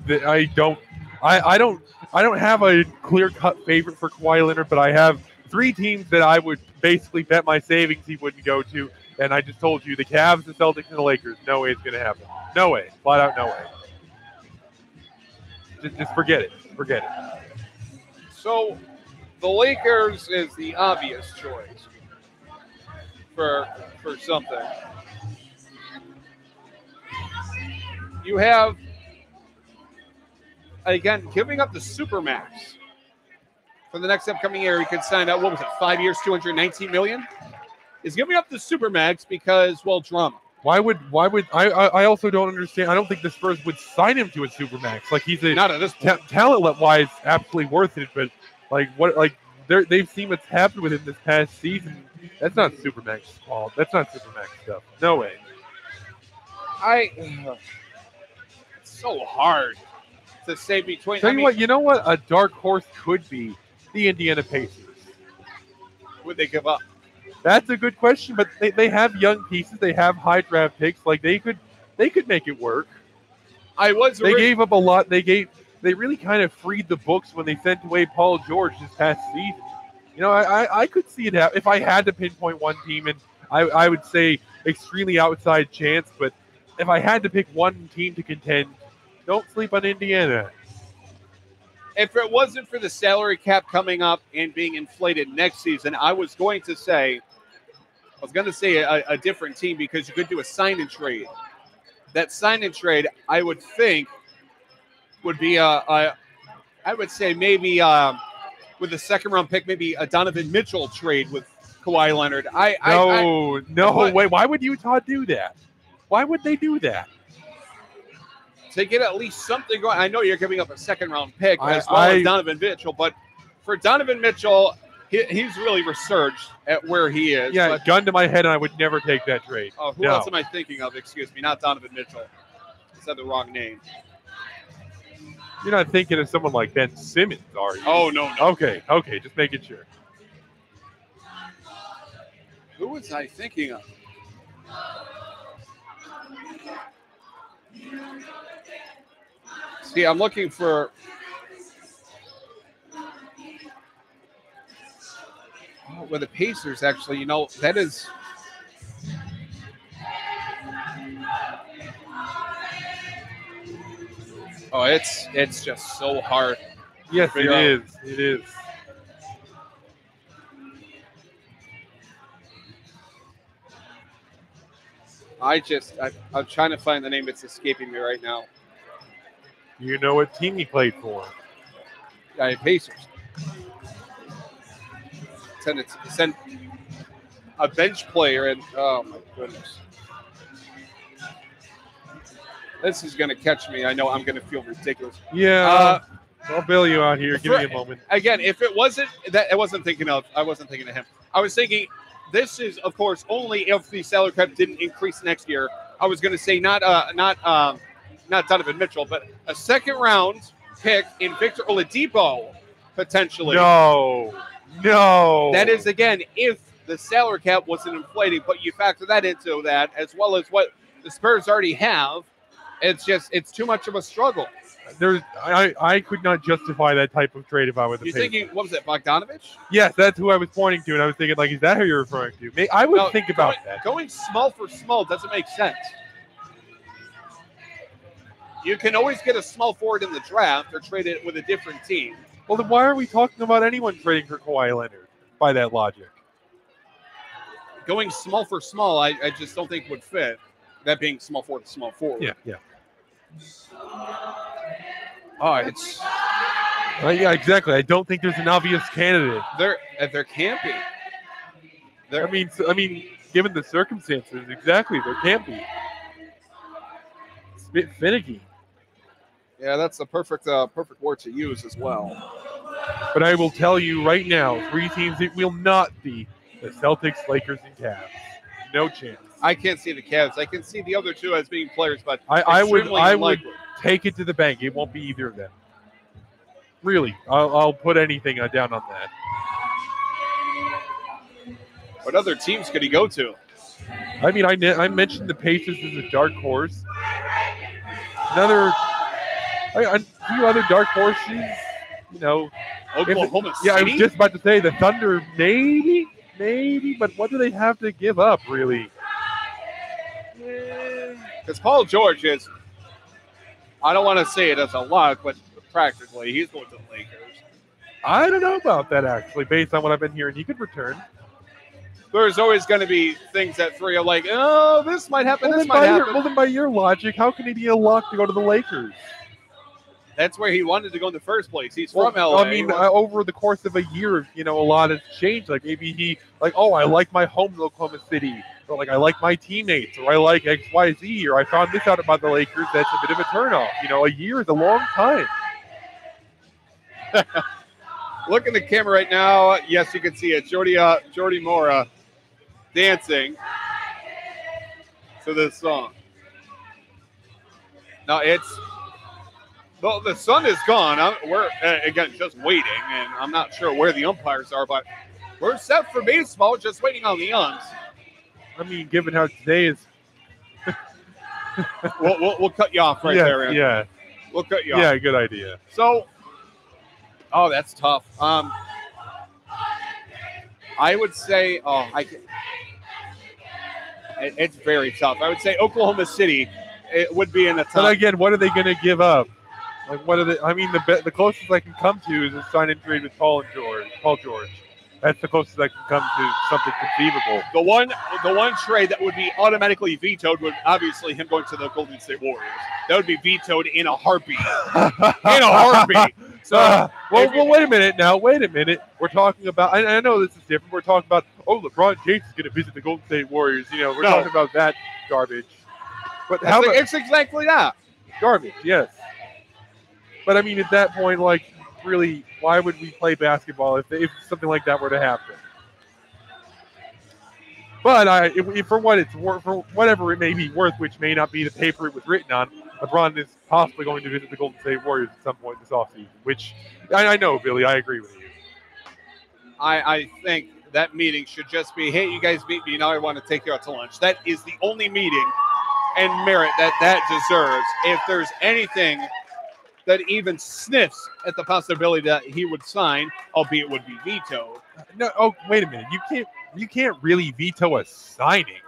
I don't have a clear-cut favorite for Kawhi Leonard, but I have 3 teams that I would basically bet my savings he wouldn't go to, and I just told you, the Cavs, the Celtics, and the Lakers. No way it's going to happen. No way. Flat out no way. Just forget it. Forget it. So the Lakers is the obvious choice for something. You have, again, giving up the Supermax. For the next upcoming year, he could sign out, 5 years, $219 million? Is giving up the Supermax because, well, drama. Why would I also don't understand. I don't think the Spurs would sign him to a Supermax. Like, he's not at this point. Talent-wise, absolutely worth it, but they've seen what's happened with him this past season. That's not Supermax fault. That's not Supermax stuff. No way. It's so hard to say between. You know what a dark horse could be? The Indiana Pacers. Would they give up? That's a good question, but they have young pieces. They have high draft picks. Like they could make it work. They gave up a lot. They really kind of freed the books when they sent away Paul George this past season. You know, I could see it happen if I had to pinpoint one team, and I would say extremely outside chance. But if I had to pick one team to contend, don't sleep on Indiana. If it wasn't for the salary cap coming up and being inflated next season, I was going to say a different team, because you could do a sign and trade. That sign and trade, I would think, would be I would say maybe with the second round pick, maybe a Donovan Mitchell trade with Kawhi Leonard. No way. Why would Utah do that? Why would they do that? To get at least something going. I know you're giving up a second-round pick as well as Donovan Mitchell, but for Donovan Mitchell, he's really resurged at where he is. Yeah, gun to my head, and I would never take that trade. Oh, who else am I thinking of? Excuse me, not Donovan Mitchell. I said the wrong name. You're not thinking of someone like Ben Simmons, are you? Oh, no. Okay, just making sure. Who was I thinking of? See, I'm looking for with the Pacers, actually, you know, that is it's just so hard. Yes, it is. It is. I'm trying to find the name. It's escaping me right now. You know what team he played for? Pacers. Send a bench player, and oh my goodness, this is going to catch me. I know I'm going to feel ridiculous. Yeah, I'll bail you out here. Give me a moment. Again, if it wasn't that, I wasn't thinking of him. I was thinking this is, of course, only if the salary cap didn't increase next year. I was going to say not Donovan Mitchell, but a second-round pick in Victor Oladipo, potentially. No. That is, again, if the salary cap wasn't inflating, but you factor that into that, as well as what the Spurs already have, it's too much of a struggle. I could not justify that type of trade if I was the You're Pacers. thinking, what was it, Bogdanovich? Yes, that's who I was pointing to, and I was thinking, like, is that who you're referring to? I would think about that. Going small for small doesn't make sense. You can always get a small forward in the draft or trade it with a different team. Well, then why are we talking about anyone trading for Kawhi Leonard by that logic? Going small for small, I just don't think would fit. That being small forward to small forward. Yeah. Oh, it's... yeah, exactly. I don't think there's an obvious candidate. There can't be. I mean, given the circumstances, exactly, there can't be. It's a bit finicky. Yeah, that's the perfect word to use as well. But I will tell you right now, 3 teams it will not be the Celtics, Lakers, and Cavs. No chance. I can't see the Cavs. I can see the other two as being players, but I would take it to the bank. It won't be either of them. Really, I'll put anything down on that. What other teams could he go to? I mean, I mentioned the Pacers as a dark horse. A few other dark horses, Oklahoma City? Yeah, I was just about to say the Thunder, maybe, but what do they have to give up, really? Because Paul George is, I don't want to say it as a lock, but practically he's going to the Lakers. I don't know about that, actually, based on what I've been hearing. He could return. There's always going to be things that three are like, oh, this might happen, this might happen. Well, then by your logic, how can he be a lock to go to the Lakers? That's where he wanted to go in the first place. He's from LA. I mean, over the course of a year, a lot has changed. Like maybe he, I like my home in Oklahoma City, or I like my teammates, or I like X, Y, Z, or I found this out about the Lakers. That's a bit of a turnoff. A year is a long time. Look in the camera right now. Yes, you can see it. Jordy Mora dancing to this song. Now well, the sun is gone. We're, again, just waiting, and I'm not sure where the umpires are, but we're set for baseball, just waiting on the umps. I mean, given how today is... we'll cut you off right there, Aaron. Yeah. We'll cut you off. Yeah, good idea. So, that's tough. I would say, it's very tough. I would say Oklahoma City, it would be in the top. But again, what are they going to give up? What are they? I mean, the closest I can come to is a sign-in trade with Paul George. That's the closest I can come to something conceivable. The one trade that would be automatically vetoed would obviously him going to the Golden State Warriors. That would be vetoed in a heartbeat. So, wait a minute now. Wait a minute. We're talking about. I know this is different. We're talking about. LeBron James is going to visit the Golden State Warriors. We're talking about that garbage. But it's exactly that garbage. Yes. But I mean, at that point, really, why would we play basketball if something like that were to happen? But for what it's worth, for whatever it may be worth, which may not be the paper it was written on, LeBron is possibly going to visit the Golden State Warriors at some point this offseason. Which I know, Billy, I agree with you. I think that meeting should just be, hey, you guys beat me, now I want to take you out to lunch. That is the only meeting and merit that deserves. If there's anything that even sniffs at the possibility that he would sign, albeit would be vetoed. No, wait a minute. You can't really veto a signing.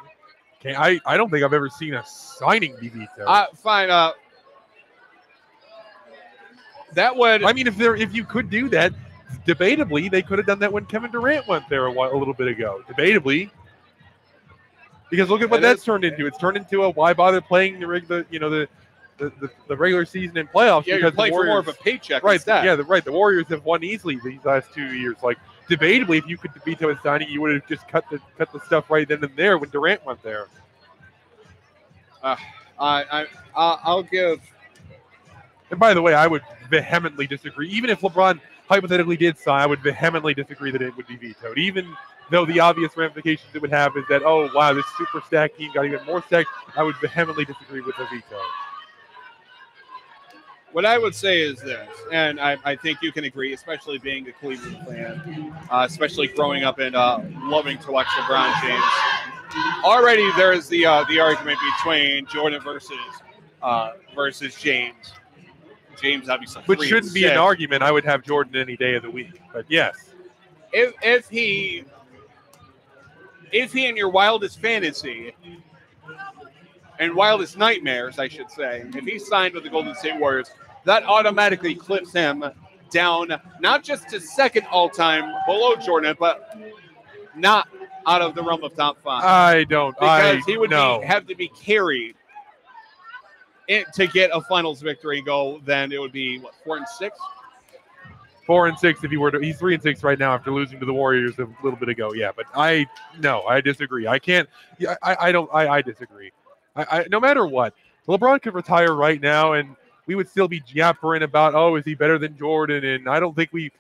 Okay, I don't think I've ever seen a signing be vetoed. Fine. That would. I mean, if you could do that, debatably they could have done that when Kevin Durant went there a little bit ago. Debatably, because look at what that's turned into. It's turned into a why bother playing the regular season and playoffs. Yeah, because you're playing the Warriors, for more of a paycheck. Right, instead. yeah, right. The Warriors have won easily these last 2 years. Debatably, if you could veto a signing, you would have just cut the stuff right then and there when Durant went there. I'll give. And by the way, I would vehemently disagree. Even if LeBron hypothetically did sign, I would vehemently disagree that it would be vetoed. Even though the obvious ramifications it would have is that, oh, wow, this super stacked team got even more stacked, I would vehemently disagree with the veto. What I would say is this, and I think you can agree, especially being a Cleveland fan, especially growing up and loving to watch LeBron James. Already there is the argument between Jordan versus James. James obviously, which shouldn't be an argument. I would have Jordan any day of the week. But yes, if he in your wildest fantasy and wildest nightmares, I should say, if he signed with the Golden State Warriors, that automatically clips him down, not just to second all-time below Jordan, but not out of the realm of top 5. I don't. Because he would have to be carried to get a finals victory goal. Then it would be, what, 4 and 6? 4 and 6 if he were to. He's 3 and 6 right now after losing to the Warriors a little bit ago. Yeah, but I disagree. I can't. I disagree. No matter what, LeBron could retire right now, and we would still be yappering about, oh, is he better than Jordan? And I don't think we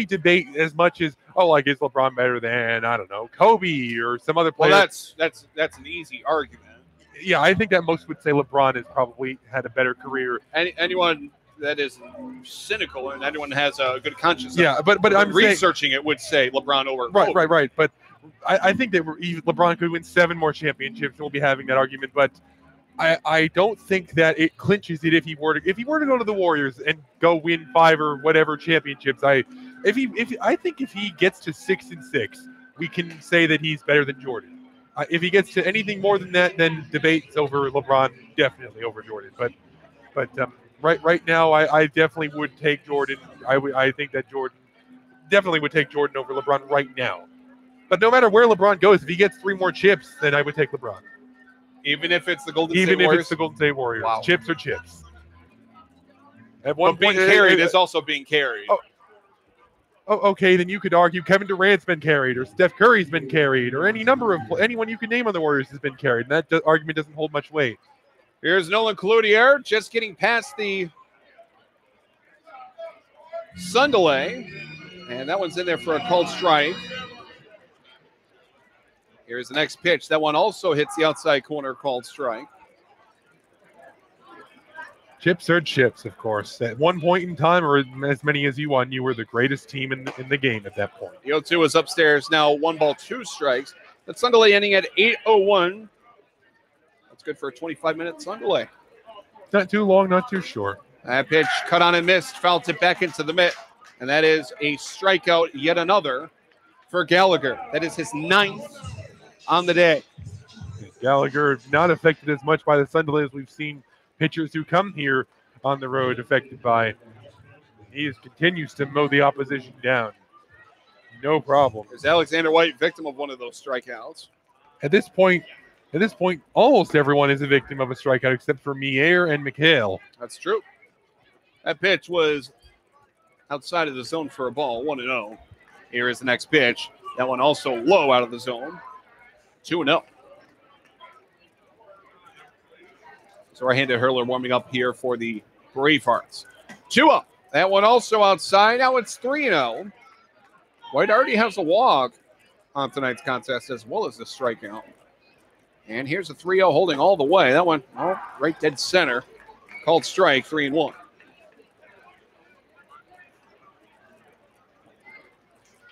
debate as much as, oh, like, is LeBron better than, I don't know, Kobe or some other player? Well, that's an easy argument. Yeah, I think that most would say LeBron has probably had a better career. Anyone that is cynical and anyone has a good conscience, but I'm researching it would say LeBron over Kobe. Right. But I think that LeBron could win 7 more championships, and we'll be having that argument. But I don't think that it clinches it if he were to go to the Warriors and go win 5 or whatever championships. I think if he gets to 6 and 6, we can say that he's better than Jordan. If he gets to anything more than that, then debates over LeBron, definitely over Jordan. But right now, I definitely would take Jordan. I think that Jordan definitely would take Jordan over LeBron right now. But no matter where LeBron goes, if he gets 3 more chips, then I would take LeBron. Even if it's the Golden State Warriors? Even if it's the Golden State Warriors. Wow. Chips are chips. At one point, being carried is also being carried. Oh, okay, then you could argue Kevin Durant's been carried, or Steph Curry's been carried, or anyone you can name on the Warriors has been carried. And that argument doesn't hold much weight. Here's Nolan Cloutier just getting past the sun delay. And that one's in there for a called strike. Here's the next pitch. That one also hits the outside corner, called strike. Chips are chips, of course. At one point in time, or as many as you won, you were the greatest team in the game at that point. The 0-2 is upstairs now. 1 ball, 2 strikes. That sun delay ending at 8:01. That's good for a 25-minute sun delay. Not too long, not too short. That pitch cut on and missed, fouled it back into the mitt. And that is a strikeout, yet another, for Gallagher. That is his 9th on the day. Gallagher not affected as much by the sun delay as we've seen pitchers who come here on the road affected by. He continues to mow the opposition down. No problem. Is Alexander White victim of one of those strikeouts? At this point, almost everyone is a victim of a strikeout except for Mier and McHale. That's true. That pitch was outside of the zone for a ball, 1-0. Here is the next pitch. That one also low out of the zone. 2-0. So right-handed hurler warming up here for the Bravehearts. 2-0. That one also outside. Now it's 3-0. White already has a walk on tonight's contest as well as the strikeout. And here's a 3-0 holding all the way. That one right dead center. Called strike, 3-1.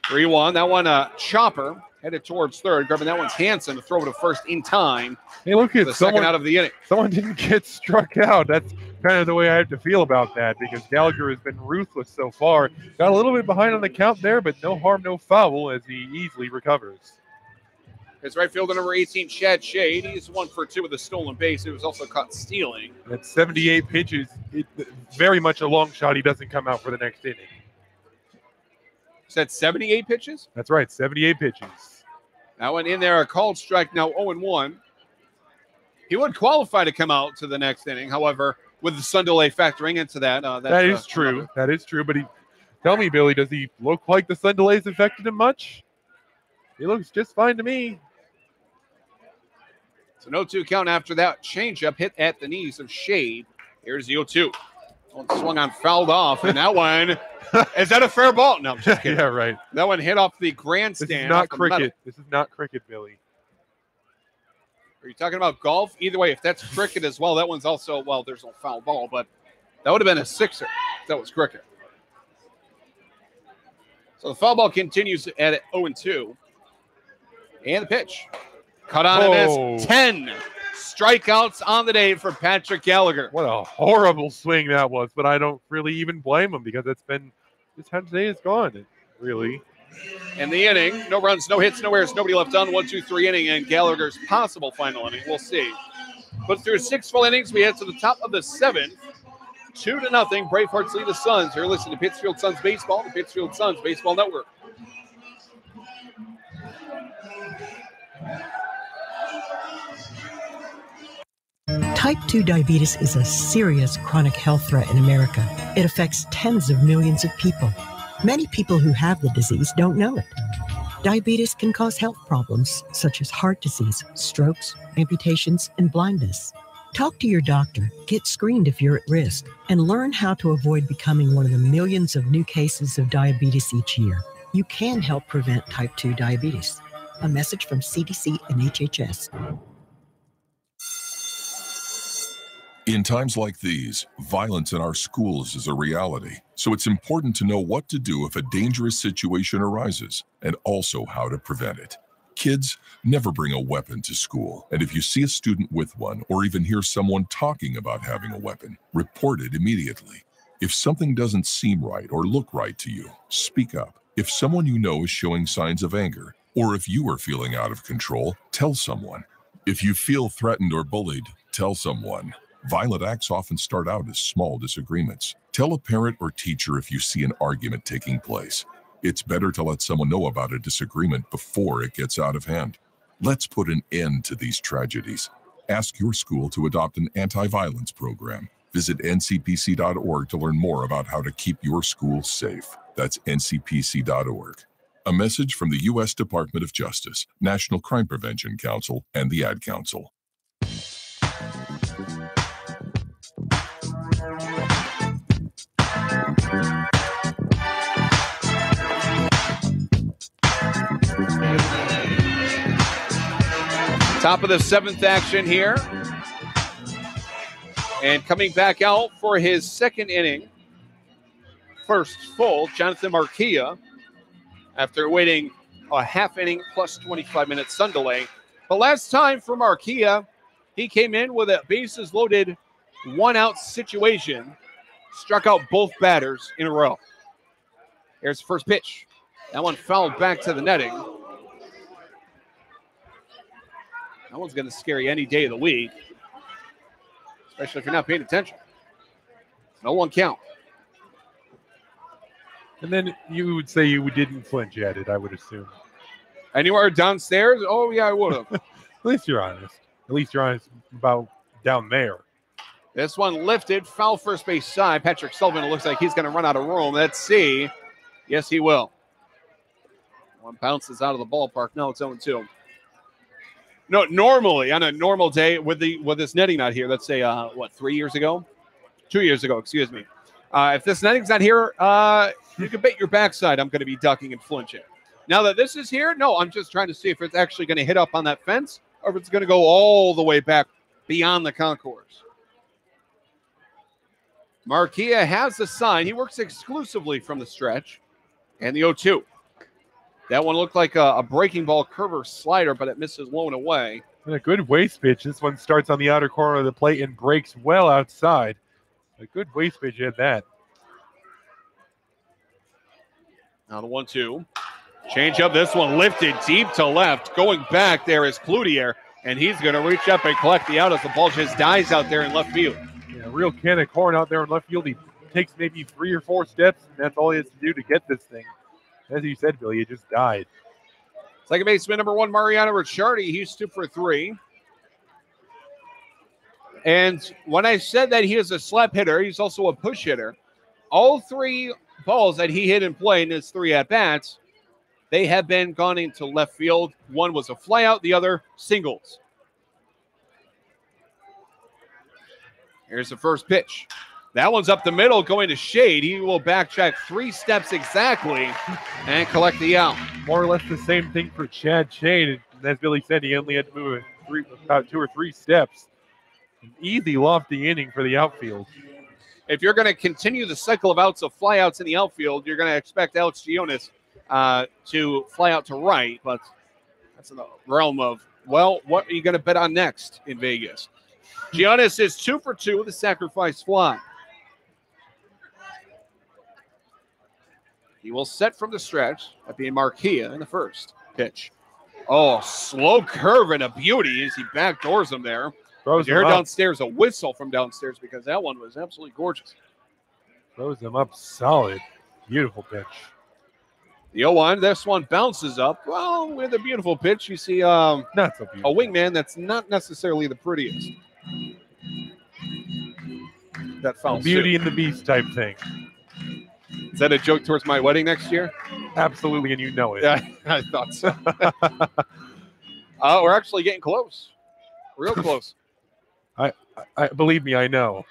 3-1. That one, chopper headed towards third. Grabbing that one's Hansen to throw to first in time. Hey, look at the second out of the inning. Someone didn't get struck out. That's kind of the way I have to feel about that because Gallagher has been ruthless so far. Got a little bit behind on the count there, but no harm, no foul as he easily recovers. His right fielder, number 18, Chad Shade. He's 1 for 2 with a stolen base. He was also caught stealing. At 78 pitches, very much a long shot. He doesn't come out for the next inning. Is that 78 pitches? That's right, 78 pitches. That one in there, a called strike, now 0-1. He would qualify to come out to the next inning. However, with the sun delay factoring into that. That is true. That is true. But tell me, Billy, does he look like the sun delays affected him much? He looks just fine to me. So no 2 count after that changeup hit at the knees of Shade. Here's the 0-2. Swung on, fouled off, and that one, is that a fair ball? No, I'm just kidding. Yeah, right. That one hit off the grandstand. This is not cricket. This is not cricket, Billy. Are you talking about golf? Either way, if that's cricket as well, that one's also, well, there's no foul ball, but that would have been a sixer if that was cricket. So the foul ball continues at 0-2. And the pitch. Cut on and miss. 10 strikeouts on the day for Patrick Gallagher. What a horrible swing that was, but I don't really even blame him because it's been, this time today is gone, really. In the inning, no runs, no hits, no errors, nobody left on. 1-2-3 inning, and Gallagher's possible final inning. We'll see. But through 6 full innings, we head to the top of the 7th. 2-0. Bravehearts lead the Suns. You're listening to Pittsfield Suns Baseball, the Pittsfield Suns Baseball Network. Type 2 diabetes is a serious chronic health threat in America. It affects tens of millions of people. Many people who have the disease don't know it. Diabetes can cause health problems such as heart disease, strokes, amputations, and blindness. Talk to your doctor, get screened if you're at risk, and learn how to avoid becoming one of the millions of new cases of diabetes each year. You can help prevent type 2 diabetes. A message from CDC and HHS. In times like these, violence in our schools is a reality, so it's important to know what to do if a dangerous situation arises, and also how to prevent it. Kids, never bring a weapon to school, and if you see a student with one, or even hear someone talking about having a weapon, report it immediately. If something doesn't seem right or look right to you, speak up. If someone you know is showing signs of anger, or if you are feeling out of control, tell someone. If you feel threatened or bullied, tell someone. Violent acts often start out as small disagreements. Tell a parent or teacher if you see an argument taking place. It's better to let someone know about a disagreement before it gets out of hand. Let's put an end to these tragedies. Ask your school to adopt an anti-violence program. Visit ncpc.org to learn more about how to keep your school safe. That's ncpc.org. A message from the U.S. Department of Justice, National Crime Prevention Council, and the Ad Council. Top of the 7th action here. And coming back out for his 2nd inning, first full, Jonathan Marquia, after waiting a half inning plus 25 minutes sun delay. But last time for Marquia, he came in with a bases loaded 1-out situation, struck out both batters in a row. Here's the first pitch. That one fouled back to the netting. That one's going to scare you any day of the week, especially if you're not paying attention. No 1 count. And then you would say you didn't flinch at it, I would assume. Anywhere downstairs? Oh, yeah, I would have. At least you're honest. At least you're honest about down there. This one lifted, foul first base side. Patrick Sullivan looks like he's going to run out of room. Let's see. Yes, he will. One bounces out of the ballpark. No, it's 0-2. No, normally on a normal day with this netting not here, let's say 3 years ago, 2 years ago, excuse me. If this netting's not here, you can bet your backside I'm going to be ducking and flinching. Now that this is here, no, I'm just trying to see if it's actually going to hit up on that fence or if it's going to go all the way back beyond the concourse. Marquia has the sign. He works exclusively from the stretch. And the 0-2. That one looked like a breaking ball curve slider, but it misses low and away. And a good waist pitch. This one starts on the outer corner of the plate and breaks well outside. A good waist pitch at that. Now the 1-2. Change up. This one lifted deep to left. Going back there is Cloutier, and he's going to reach up and collect the out as the ball just dies out there in left field. Yeah, real can of corn out there in left field. He takes maybe 3 or 4 steps, and that's all he has to do to get this thing. As you said, Billy, it just died. Second baseman number 1, Mariano Ricciardi. He's 2 for 3. And when I said that he is a slap hitter, he's also a push hitter. All 3 balls that he hit in play in his 3 at-bats, they have been gone into left field. One was a flyout, the other singles. Here's the first pitch. That one's up the middle, going to Shade. He will backtrack 3 steps exactly and collect the out. More or less the same thing for Chad Shade. And as Billy said, he only had to move about 2 or 3 steps. An easy, lofty inning for the outfield. If you're going to continue the cycle of outs of flyouts in the outfield, you're going to expect Alex Gionis to fly out to right. But that's in the realm of, well, what are you going to bet on next in Vegas? Gionis is 2 for 2 with a sacrifice fly. He will set from the stretch at being Marquia in the first pitch. Oh, slow curve and a beauty as he backdoors him there. You heard downstairs a whistle from downstairs because that one was absolutely gorgeous. Throws him up solid. Beautiful pitch. The 0-1, this one bounces up. Well, with a beautiful pitch, you see not so beautiful. A wingman that's not necessarily the prettiest. That foul Beauty and the Beast type thing. Is that a joke towards my wedding next year? Absolutely, and you know it. Yeah, I thought so. We're actually getting close. Real close. I believe me, I know.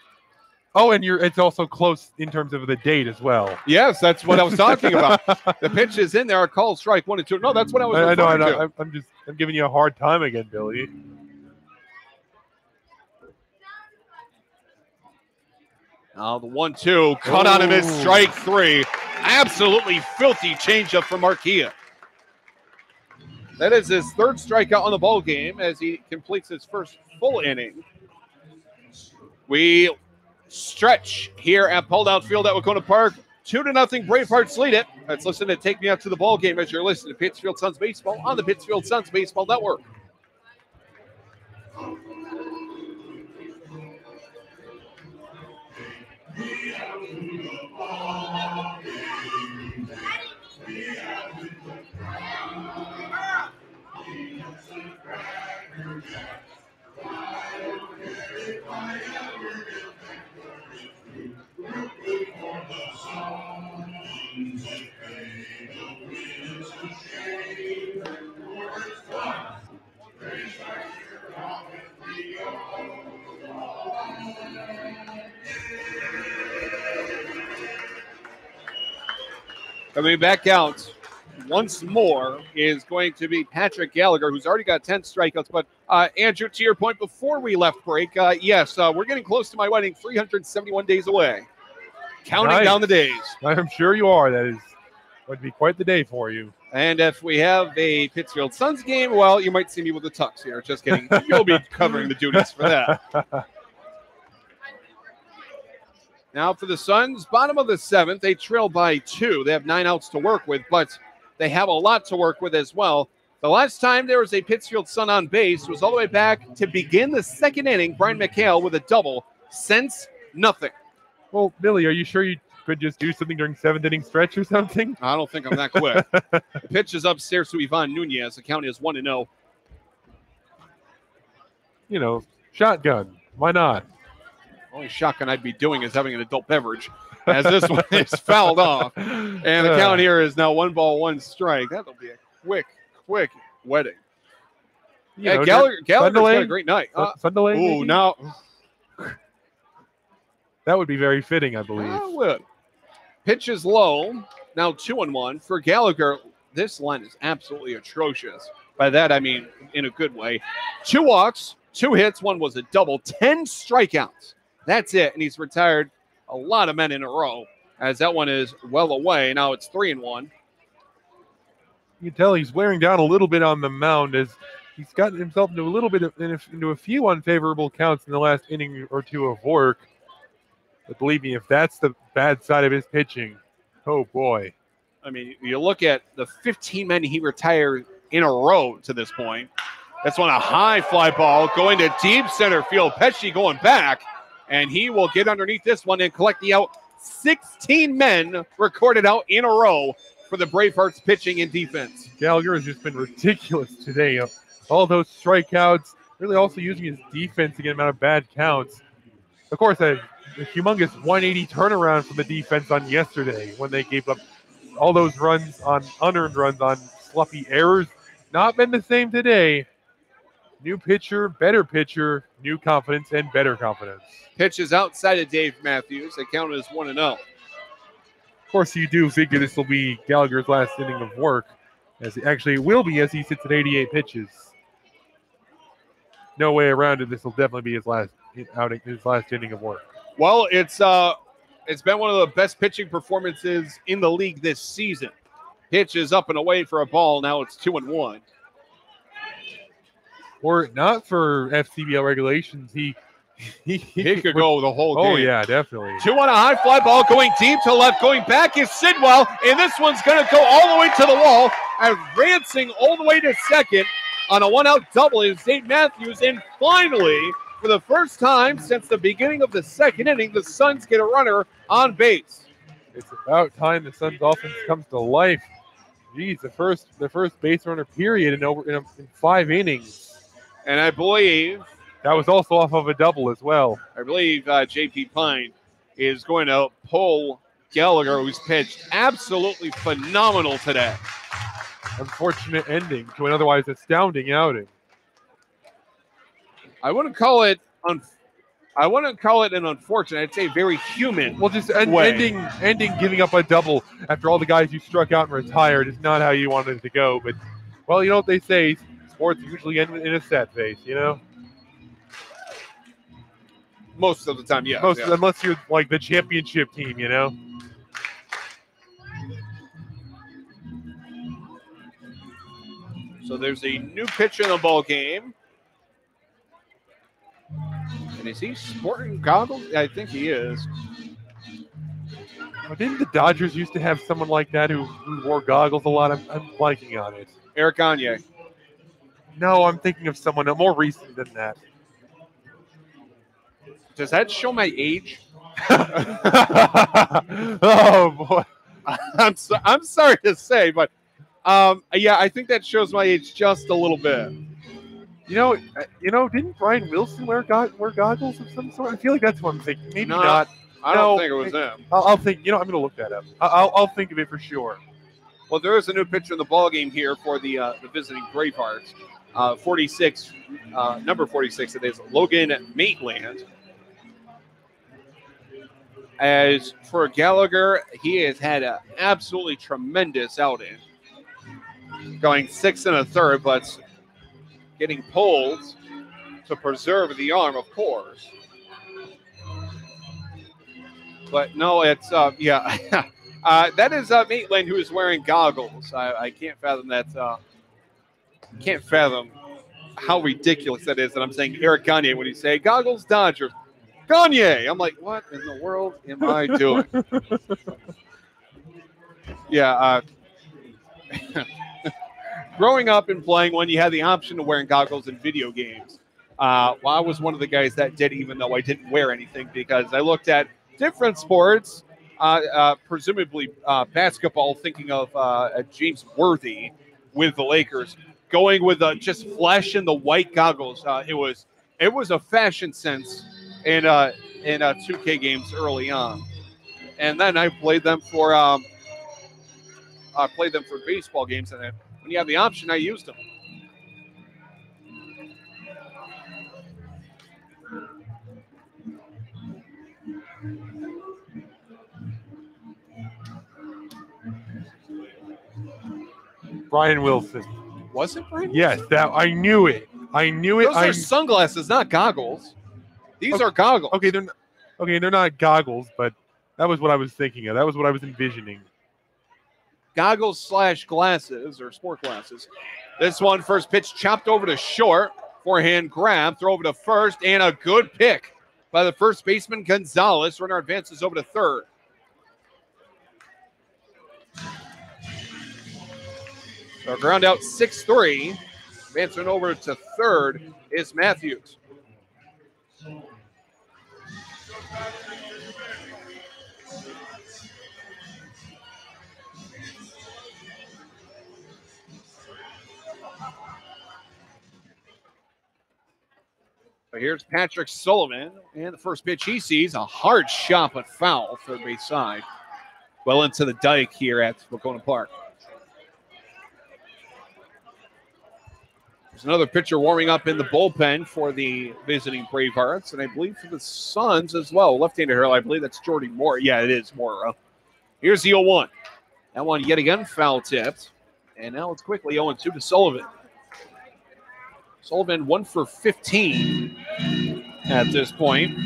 Oh, and it's also close in terms of the date as well. Yes, that's what I was talking about. The pitch is in there. Our call strike 1 and 2. No, that's what I was referring to. I'm giving you a hard time again, Billy. Now the 1-2 cut on him is strike 3. Absolutely filthy changeup from Marquia. That is his 3rd strikeout on the ball game as he completes his first full inning. We stretch here at Pulled Out Field at Wahconah Park. 2-0 Bravehearts lead it. Let's listen to Take Me Out to the Ball Game as you're listening to Pittsfield Suns Baseball on the Pittsfield Suns Baseball Network. Coming back out once more is going to be Patrick Gallagher, who's already got 10 strikeouts. But, Andrew, to your point before we left break, yes, we're getting close to my wedding, 371 days away. Counting down the days. I'm sure you are. That would be quite the day for you. And if we have a Pittsfield Suns game, well, you might see me with the tux here. Just kidding. You'll be covering the duties for that. Now for the Suns, bottom of the 7th, they trail by 2. They have 9 outs to work with, but they have a lot to work with as well. The last time there was a Pittsfield Sun on base was all the way back to begin the 2nd inning. Brian McHale with a double. Since, nothing. Well, Billy, are you sure you could just do something during 7th inning stretch or something? I don't think I'm that quick. The pitch is upstairs to Yvonne Nunez. The count is 1-0. You know, shotgun. Why not? Only shotgun I'd be doing is having an adult beverage, as this one is fouled off. And the count here is now 1 ball, 1 strike. That'll be a quick wedding. Yeah, Gallagher's got a great night. Sunday? Now. That would be very fitting, I believe. Would. Pitch is low. Now 2-1 for Gallagher. This line is absolutely atrocious. By that, I mean in a good way. 2 walks, 2 hits. 1 was a double. 10 strikeouts. That's it. And he's retired a lot of men in a row as that one is well away. Now it's 3-1. You can tell he's wearing down a little bit on the mound as he's gotten himself into a little bit into a few unfavorable counts in the last inning or 2 of work. But believe me, if that's the bad side of his pitching, oh boy. I mean, you look at the 15 men he retired in a row to this point. That's one a high fly ball going to deep center field. Pesci going back, and he will get underneath this one and collect the out. 16 men recorded out in a row for the Bravehearts pitching and defense. Gallagher has just been ridiculous today. All those strikeouts, really also using his defense to get him out of bad counts. Of course, a humongous 180 turnaround from the defense on yesterday when they gave up all those runs on unearned runs on sloppy errors. Not been the same today. New pitcher, new confidence, and better confidence. Pitch is outside of Dave Matthews. They count it as 1-0. Of course, you do figure this will be Gallagher's last inning of work, as it actually will be, as he sits at 88 pitches. No way around it. This will definitely be his last outing, his last inning of work. Well, it's been one of the best pitching performances in the league this season. Pitch is up and away for a ball. Now it's 2-1. Were it not for FCBL regulations, he could go the whole game. Oh, yeah, definitely. 2 on a high fly ball going deep to left. Going back is Sidwell, and this one's going to go all the way to the wall. Advancing all the way to second on a 1-out double is Dave Matthews. And finally, for the first time since the beginning of the second inning, the Suns get a runner on base. It's about time the Suns offense comes to life. Geez, the first base runner period in 5 innings. And I believe that was also off of a double as well. I believe J.P. Pine is going to pull Gallagher, who's pitched absolutely phenomenal today. Unfortunate ending to an otherwise astounding outing. I wouldn't call it an unfortunate. I'd say very human. Well, just ending giving up a double after all the guys you struck out and retired is not how you wanted it to go. But, well, you know what they say. Sports usually end in a sad face, you know? Most of the time, yeah. Unless you're like the championship team, you know? So there's a new pitch in the ball game. And is he sporting goggles? I think he is. Well, didn't the Dodgers used to have someone like that who wore goggles a lot? I'm blanking on it. Eric Gagne. No, I'm thinking of someone more recent than that. Does that show my age? Oh, boy. I'm sorry to say, but yeah, I think that shows my age just a little bit. You know, didn't Brian Wilson wear goggles of some sort? I feel like that's what I'm thinking. Maybe No, not. I don't think it was him. I'll think. You know, I'm going to look that up. I'll think of it for sure. Well, there is a new pitcher in the ball game here for the visiting Bravehearts. 46, number 46. It is Logan Maitland. As for Gallagher, he has had an absolutely tremendous outing, going 6 1/3, but getting pulled to preserve the arm, of course. But no, it's yeah. That is Maitland, who is wearing goggles. I can't fathom that. Can't fathom how ridiculous that is that I'm saying Eric Gagne when you say goggles Dodgers. Gagne! I'm like, what in the world am I doing? Yeah. Growing up and playing when you had the option of wearing goggles in video games, well, I was one of the guys that did, even though I didn't wear anything, because I looked at different sports, presumably basketball, thinking of James Worthy with the Lakers, going with just flesh in the white goggles. It was a fashion sense in 2K games early on, and then I played them for baseball games, and when you have the option, I used them. Brian Wilson. Was it Brian? Yes, that I knew it. Those are sunglasses, not goggles. These are goggles. Okay, they're not goggles, but that was what I was thinking of. That was what I was envisioning. Goggles / glasses or sport glasses. This one, first pitch chopped over to short. Forehand grab, throw over to first, and a good pick by the first baseman, Gonzalez. Runner advances over to third. So ground out 6-3. Advancing over to third is Matthews. So here's Patrick Sullivan, and the first pitch he sees, a hard shot but foul, third base side. Well into the dike here at Wahconah Park. There's another pitcher warming up in the bullpen for the visiting Bravehearts, and I believe for the Suns as well. Left-handed hitter, I believe that's Jordy Moore. Yeah, it is Moore. Here's the 0-1. That one yet again foul-tipped. And now it's quickly 0-2 to Sullivan. Sullivan 1 for 15 at this point.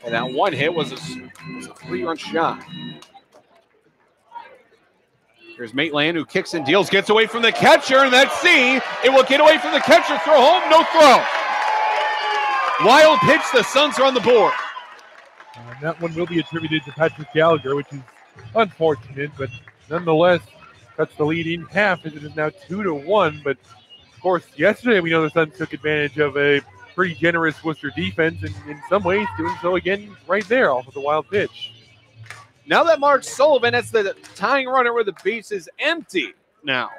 And that one hit was a 3-run shot. Here's Maitland, who kicks and deals, gets away from the catcher, and that's C. It will get away from the catcher, throw home, no throw. Wild pitch, the Suns are on the board. That one will be attributed to Patrick Gallagher, which is unfortunate, but nonetheless cuts the lead in half as it is now 2-1. But of course, yesterday we know the Suns took advantage of a pretty generous Worcester defense, and in some ways doing so again right there off of the wild pitch. Now that marks Sullivan as the tying runner with the base is empty now.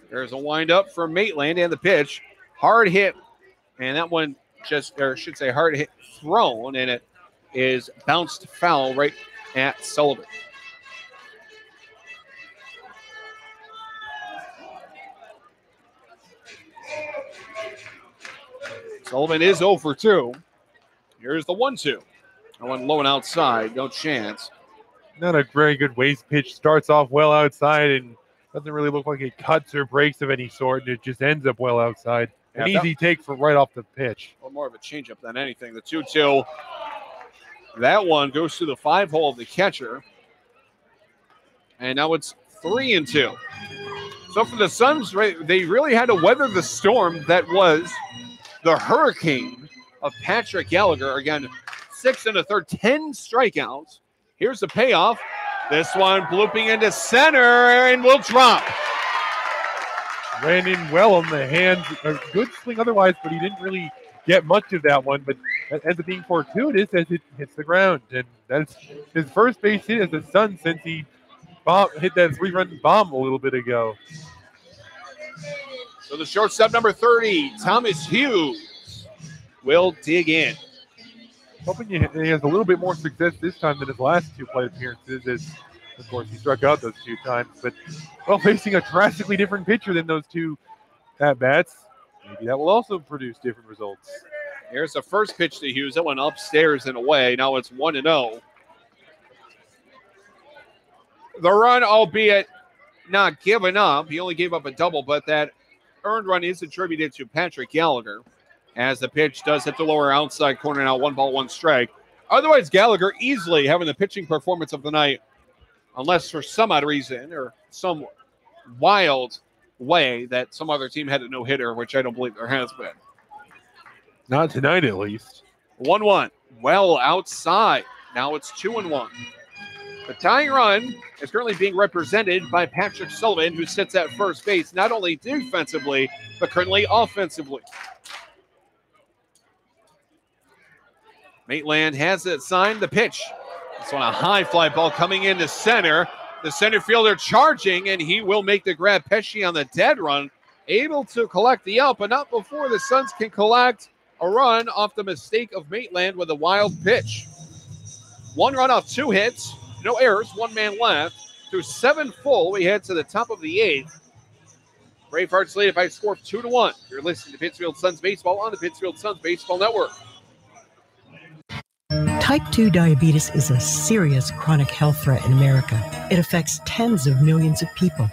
There's a windup for Maitland and the pitch. Hard hit, and that one hard hit thrown, and it is bounced foul right at Sullivan. Sullivan is 0 for 2. Here's the 1-2. That one low and outside, no chance. Not a very good waist pitch. Starts off well outside and doesn't really look like it cuts or breaks of any sort, and it just ends up well outside. An easy take for right off the pitch. Well, more of a changeup than anything. The 2-2. That one goes to the 5-hole of the catcher. And now it's 3-2. So for the Suns, they really had to weather the storm that was the hurricane of Patrick Gallagher. Again, 6 1/3, 10 strikeouts. Here's the payoff. This one blooping into center and will drop. Ran in well on the hands. A good swing otherwise, but he didn't really get much of that one. But that ends up being fortuitous as it hits the ground. And that's his first base hit as a Sun since he hit that 3-run bomb a little bit ago. So the shortstop, number 30, Thomas Hughes, will dig in. Hoping he has a little bit more success this time than his last 2 plate appearances, as, of course, he struck out those 2 times. But, well, facing a drastically different pitcher than those 2 at-bats, maybe that will also produce different results. Here's the first pitch to Hughes. That went upstairs and away. Now it's 1-0. The run, albeit not given up. He only gave up a double, but that earned run is attributed to Patrick Gallagher, as the pitch does hit the lower outside corner. Now 1-1 strike. Otherwise, Gallagher easily having the pitching performance of the night, unless for some odd reason or some wild way that some other team had a no-hitter, which I don't believe there has been. Not tonight, at least. 1-1. Well outside. Now it's 2-1. The tying run is currently being represented by Patrick Sullivan, who sits at first base, not only defensively, but currently offensively. Maitland has it signed. The pitch. This one a high fly ball coming into center. The center fielder charging, and he will make the grab. Pesci on the dead run, able to collect the out, but not before the Suns can collect a run off the mistake of Maitland with a wild pitch. 1 run off 2 hits. No errors, 1 man left. Through 7 full, we head to the top of the 8th. Bravehearts lead it by a score of 2-1. You're listening to Pittsfield Suns Baseball on the Pittsfield Suns Baseball Network. Type 2 diabetes is a serious chronic health threat in America. It affects tens of millions of people.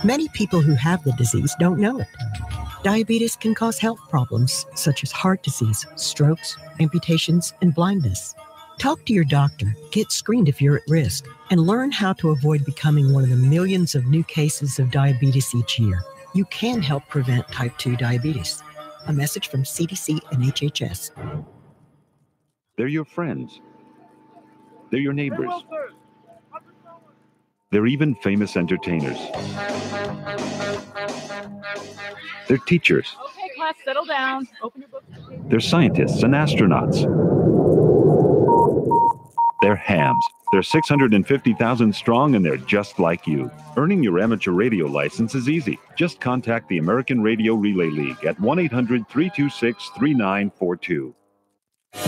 Many people who have the disease don't know it. Diabetes can cause health problems such as heart disease, strokes, amputations, and blindness. Talk to your doctor, get screened if you're at risk, and learn how to avoid becoming one of the millions of new cases of diabetes each year. You can help prevent type 2 diabetes. A message from CDC and HHS. They're your friends. They're your neighbors. They're even famous entertainers. They're teachers. Okay, class, settle down. Open your books. They're scientists and astronauts. They're hams. They're 650,000 strong and they're just like you. Earning your amateur radio license is easy. Just contact the American Radio Relay League at 1-800-326-3942.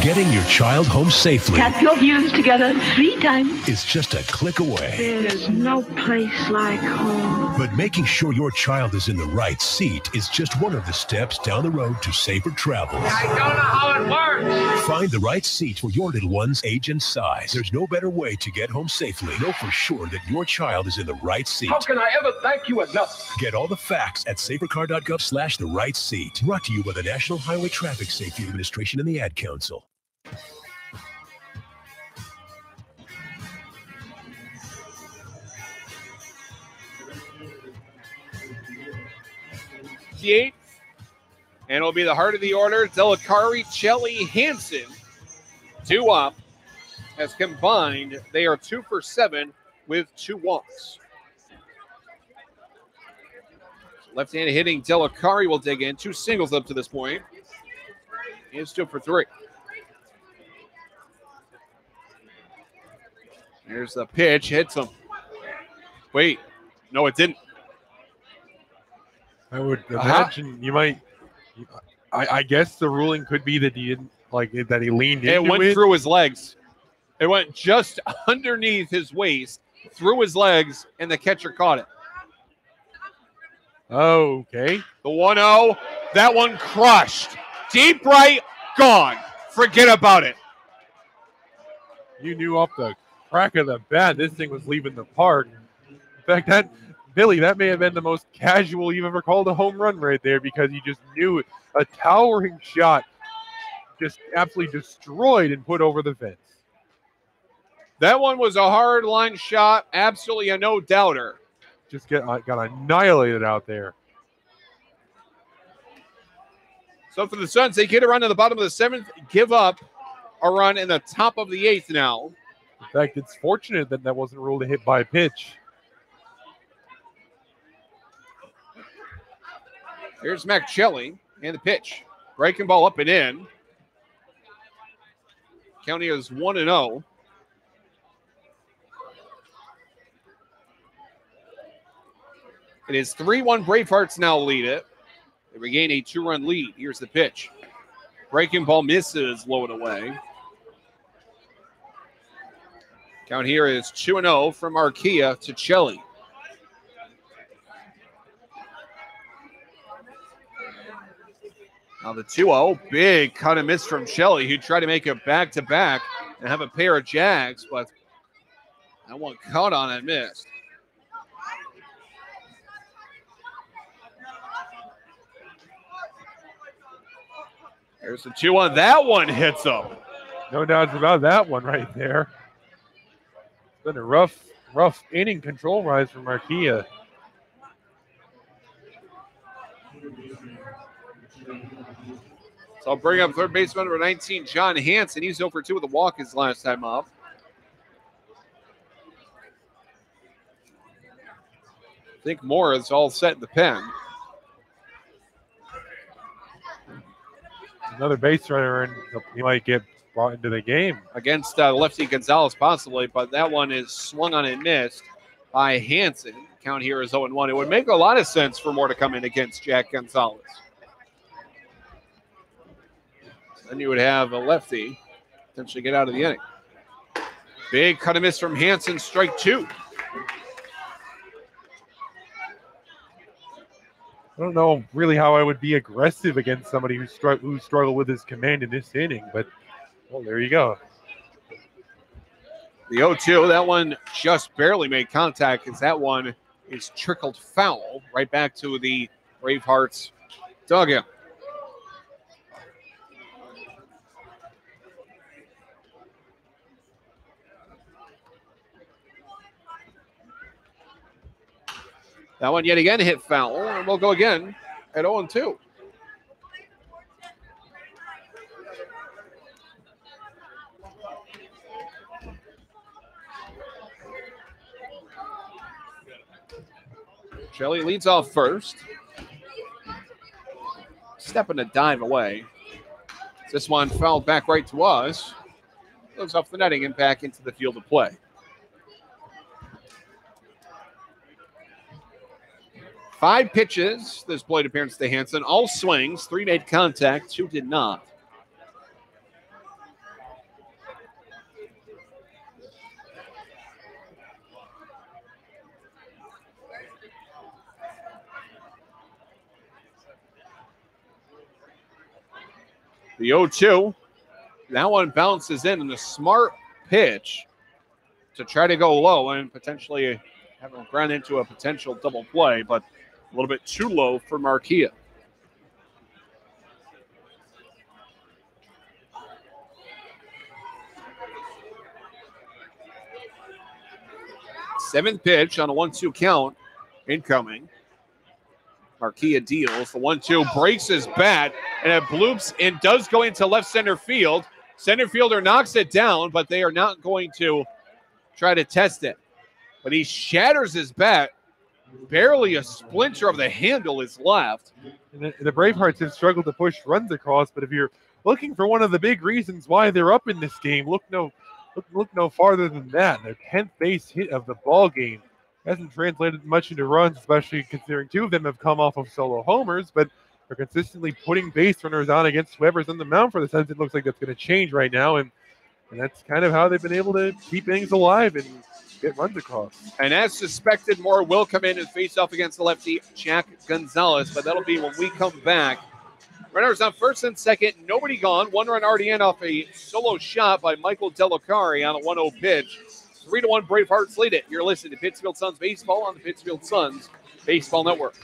Getting your child home safely Tap your heels together 3 times. is just a click away. There's no place like home. But making sure your child is in the right seat is just one of the steps down the road to safer travel. I don't know how it works. Find the right seat for your little one's age and size. There's no better way to get home safely. Know for sure that your child is in the right seat. How can I ever thank you enough? Get all the facts at safercar.gov/the right seat. Brought to you by the National Highway Traffic Safety Administration and the Ad Council. And it'll be the heart of the order. Akari, Shelley, Hansen, 2 up. As combined, they are 2 for 7 with 2 walks. Left-hand hitting Akari will dig in. 2 singles up to this point. He's 2 for 3. Here's the pitch. Hits him. Wait. No, it didn't. I would imagine you might. I guess the ruling could be that he didn't that he leaned into it. It went through his legs. It went just underneath his waist, through his legs, and the catcher caught it. Okay. The 1-0. That one crushed. Deep right, gone. Forget about it. You knew off the crack of the bat this thing was leaving the park. In fact, that may have been the most casual you've ever called a home run right there, because you just knew it. A towering shot just absolutely destroyed and put over the fence. That one was a hard line shot. Absolutely a no doubter. Just got annihilated out there. So for the Suns, they get a run in the bottom of the 7th, give up a run in the top of the 8th now. In fact, it's fortunate that that wasn't ruled a hit by pitch. Here's Mack Shelley and the pitch. Breaking ball up and in. County is 1-0. It is 3-1 Bravehearts now lead it. They regain a 2-run lead. Here's the pitch. Breaking ball misses, low and away. Count here is 2-0 from Archaea to Shelley. Now the 2-0, big cut and miss from Shelley, who tried to make it back-to-back and have a pair of jags, but that one caught on and missed. There's the 2-1. That one hits him. No doubts about that one right there. It's been a rough inning control rise from Archaea. So I'll bring up third baseman number 19, John Hansen. He's 0 for 2 with a walk his last time up. I think more is all set in the pen. Another base runner, and he might get brought into the game. Against lefty Gonzalez, possibly, but that one is swung on and missed by Hansen. Count here is 0-1. It would make a lot of sense for more to come in against Jack Gonzalez. Then you would have a lefty potentially get out of the inning. Big cut and miss from Hansen, strike 2. I don't know really how I would be aggressive against somebody who struggled with his command in this inning, but, well, there you go. The 0-2, that one just barely made contact as that one is trickled foul right back to the Bravehearts dugout. That one yet again hit foul, and we'll go again at 0-2. Shelley leads off first. Stepping a dive away. This one fouled back right to us. Goes off the netting and back into the field of play. 5 pitches this plate appearance to Hansen. All swings. 3 made contact. 2 did not. The 0-2. That one bounces in, and a smart pitch to try to go low and potentially have him ground into a potential double play, but a little bit too low for Marquia. Seventh pitch on a 1-2 count incoming. Marquia deals. The 1-2 breaks his bat, and it bloops and does go into left center field. Center fielder knocks it down, but they are not going to try to test it. But he shatters his bat. Barely a splinter of the handle is left. And the Bravehearts have struggled to push runs across, but if you're looking for one of the big reasons why they're up in this game, look no farther than that. Their 10th base hit of the ball game hasn't translated much into runs, especially considering 2 of them have come off of solo homers, but they're consistently putting base runners on against whoever's on the mound for the Suns. It looks like that's going to change right now, and that's kind of how they've been able to keep innings alive and get runs across. And as suspected, Moore will come in and face off against the lefty, Jack Gonzalez, but that'll be when we come back. Runners on first and second, nobody gone. 1 run already in off a solo shot by Michael Akari on a 1-0 pitch. 3-1 Bravehearts lead it. You're listening to Pittsfield Suns Baseball on the Pittsfield Suns Baseball Network.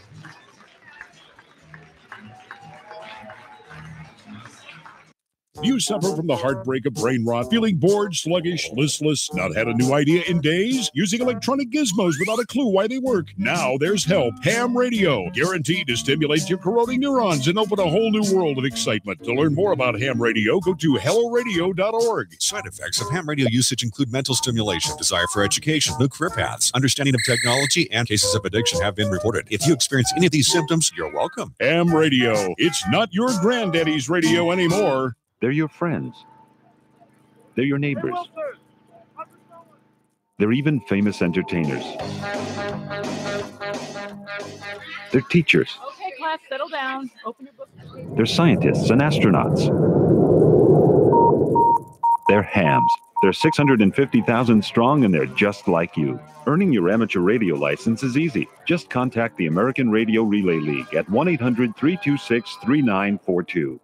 You suffer from the heartbreak of brain rot, feeling bored, sluggish, listless, not had a new idea in days, using electronic gizmos without a clue why they work. Now there's help. Ham radio, guaranteed to stimulate your corroding neurons and open a whole new world of excitement. To learn more about ham radio, go to helloradio.org. Side effects of ham radio usage include mental stimulation, desire for education, new career paths, understanding of technology, and cases of addiction have been reported. If you experience any of these symptoms, you're welcome. Ham radio. It's not your granddaddy's radio anymore. They're your friends. They're your neighbors. They're even famous entertainers. They're teachers. Okay, class, settle down. Open your book. They're scientists and astronauts. They're hams. They're 650,000 strong, and they're just like you. Earning your amateur radio license is easy. Just contact the American Radio Relay League at 1-800-326-3942.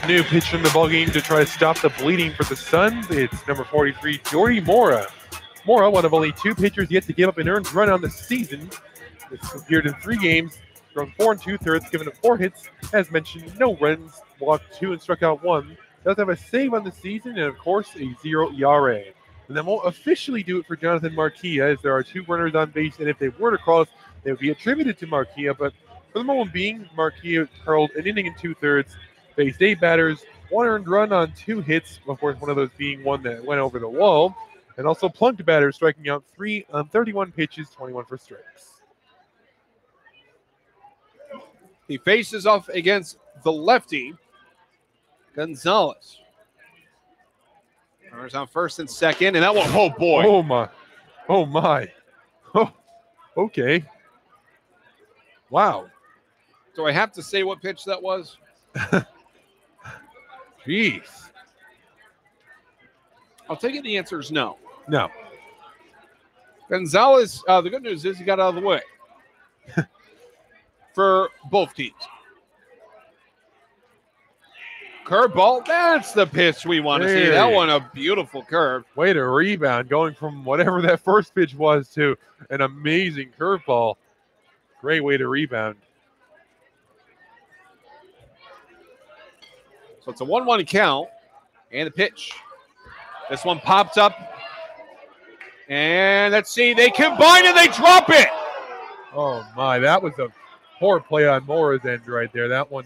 New pitch in the ballgame to try to stop the bleeding for the Suns. It's number 43, Jordy Mora. Mora, one of only 2 pitchers yet to give up an earned run on the season. It's appeared in 3 games, thrown 4 2/3, given up 4 hits. As mentioned, no runs, walked 2 and struck out 1. Does have a save on the season and, of course, a 0 ERA. And that won't officially do it for Jonathan Marquia, as there are 2 runners on base, and if they were to cross, they would be attributed to Marquia. But for the moment being, Marquia hurled an inning and 2/3. Faced 8 batters, 1 earned run on 2 hits, of course, one of those being one that went over the wall, and also plunked batters, striking out 3 on 31 pitches, 21 for strikes. He faces off against the lefty, Gonzalez. Runners on first and second, and that one, oh boy. Oh my. Oh my. Oh, okay. Wow. Do I have to say what pitch that was? Jeez. I'll take it the answer is no. No. Gonzalez, the good news is he got out of the way for both teams. Curveball, that's the pitch we want to see. That one, a beautiful curve. Way to rebound, going from whatever that first pitch was to an amazing curveball. Great way to rebound. So it's a 1-1 count, and the pitch. This one popped up, and let's see, they combine and they drop it. Oh my, that was a poor play on Mora's end right there. That one,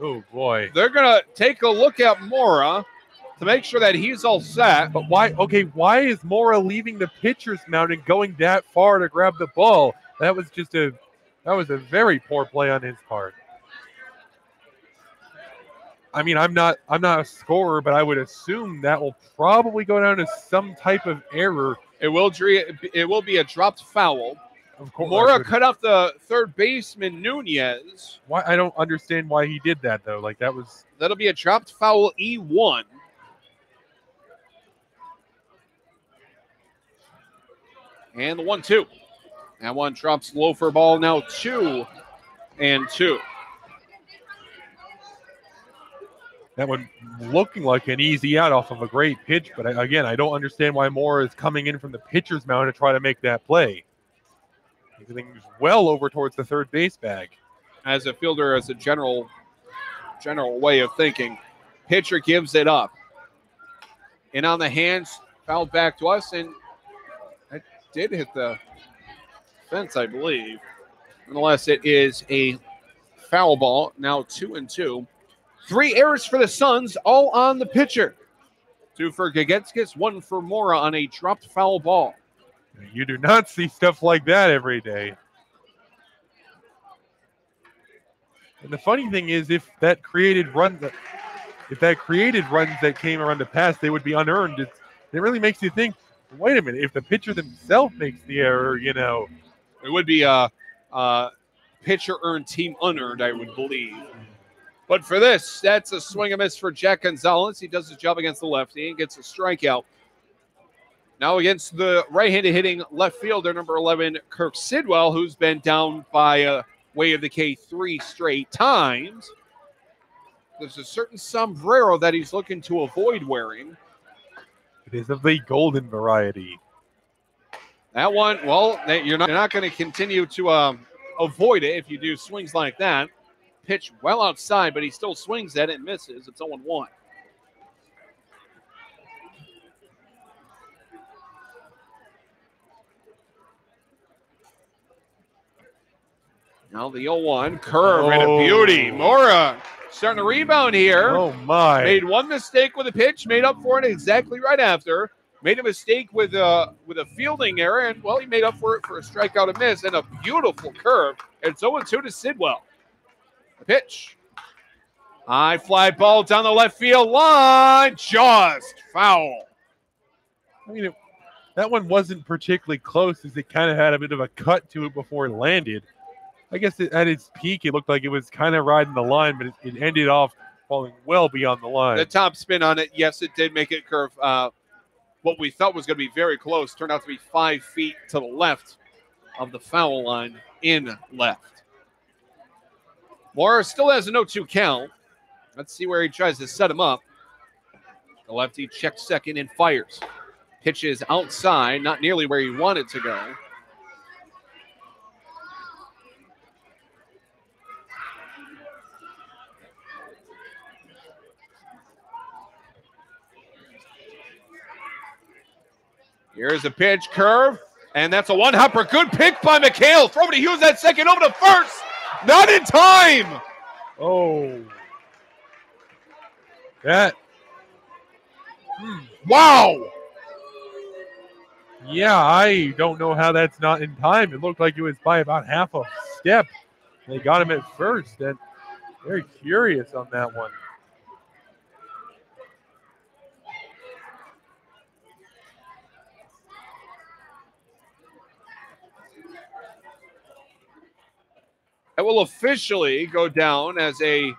oh boy. They're gonna take a look at Mora to make sure that he's all set. But why? Okay, why is Mora leaving the pitcher's mound and going that far to grab the ball? That was a very poor play on his part. I mean, I'm not a scorer, but I would assume that will probably go down to some type of error. It will be a dropped foul. Of course, Mora cut off the third baseman Nunez. Why? I don't understand why he did that though. Like that'll be a dropped foul E1. And the 1-2. That one drops low for ball. Now 2-2. That one looking like an easy out off of a great pitch, but again, I don't understand why Mora is coming in from the pitcher's mound to try to make that play. Everything's well over towards the third base bag. As a fielder, as a general way of thinking, pitcher gives it up. And on the hands, fouled back to us, and that did hit the fence, I believe. Nonetheless, it is a foul ball. Now 2-2. 3 errors for the Suns, all on the pitcher. 2 for Gagetskis, 1 for Mora on a dropped foul ball. You do not see stuff like that every day. And the funny thing is, if that created runs that came around the pass, they would be unearned. It really makes you think, wait a minute, if the pitcher themselves makes the error, you know. It would be pitcher earned, team unearned, I would believe. But for this, that's a swing and miss for Jack Gonzalez. He does his job against the lefty and gets a strikeout. Now against the right-handed hitting left fielder, number 11, Kirk Sidwell, who's been down by way of the K 3 straight times. There's a certain sombrero that he's looking to avoid wearing. It is of the golden variety. That one, well, you're not going to continue to avoid it if you do swings like that. Pitch well outside, but he still swings at it and misses. It's 0-1. Now the 0-1 curve and a beauty. Mora starting to rebound here. Oh, my. Made one mistake with a pitch, made up for it exactly right after. Made a mistake with a fielding error, and, well, he made up for it for a strikeout and miss and a beautiful curve. It's 0-2 to Sidwell. The pitch. High fly ball down the left field line. Just foul. I mean, that one wasn't particularly close as it kind of had a bit of a cut to it before it landed. I guess at its peak, it looked like it was kind of riding the line, but it ended off falling well beyond the line. The top spin on it, yes, it did make it curve. What we thought was going to be very close turned out to be 5 feet to the left of the foul line in left. Mora still has a 0-2 count. Let's see where he tries to set him up. The lefty checks second and fires. Pitches outside, not nearly where he wanted to go. Here's a pitch, curve, and that's a one-hopper. Good pick by McHale. Throw to Hughes at second, over to first. Not in time. Oh. That. Wow. Yeah, I don't know how that's not in time. It looked like it was by about half a step. They got him at first. And very curious on that one. It will officially go down as a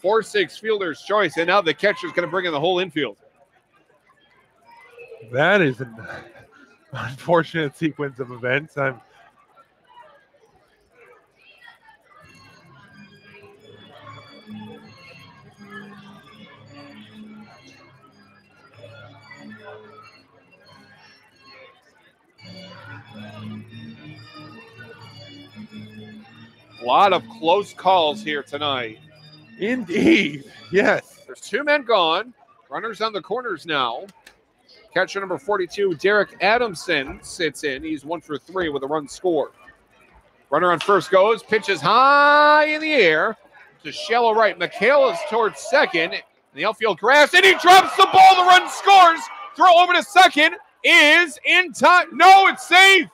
4-6 fielder's choice, and now the catcher's going to bring in the whole infield. That is an unfortunate sequence of events. A lot of close calls here tonight. Indeed, yes. There's 2 men gone. Runners on the corners now. Catcher number 42, Derek Adamson, sits in. He's 1 for 3 with a run scored. Runner on first goes, pitches high in the air to shallow right. McHale is towards second. In the outfield grass, and he drops the ball. The run scores. Throw over to second is in time. No, it's safe.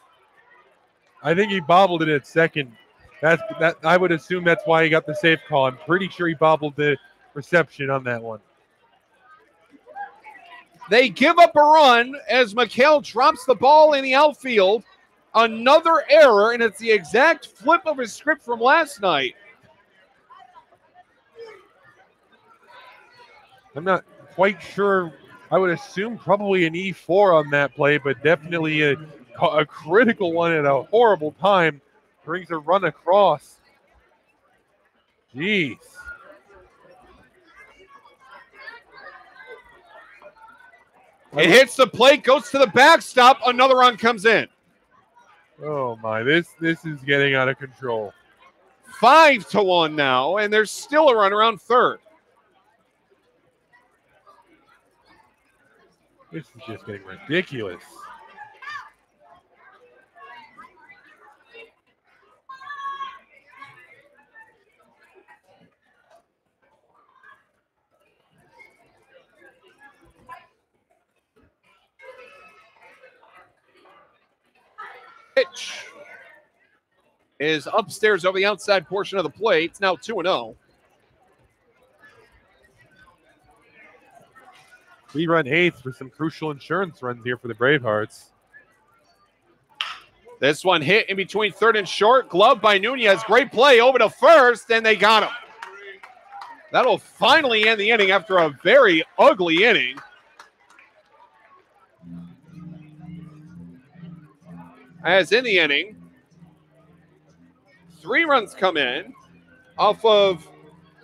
I think he bobbled it at second. I would assume that's why he got the safe call. I'm pretty sure he bobbled the reception on that one. They give up a run as McHale drops the ball in the outfield. Another error, and it's the exact flip of his script from last night. I'm not quite sure. I would assume probably an E4 on that play, but definitely a critical one at a horrible time. Brings a run across. Jeez. It hits the plate, goes to the backstop. Another run comes in. Oh my, this is getting out of control. 5-1 now, and there's still a run around third. This is just getting ridiculous. Pitch is upstairs over the outside portion of the plate. It's now 2-0. 3-run eighth for some crucial insurance runs here for the Bravehearts. This one hit in between third and short. Glove by Nunez. Great play over to first, and they got him. That'll finally end the inning after a very ugly inning. As in the inning, 3 runs come in off of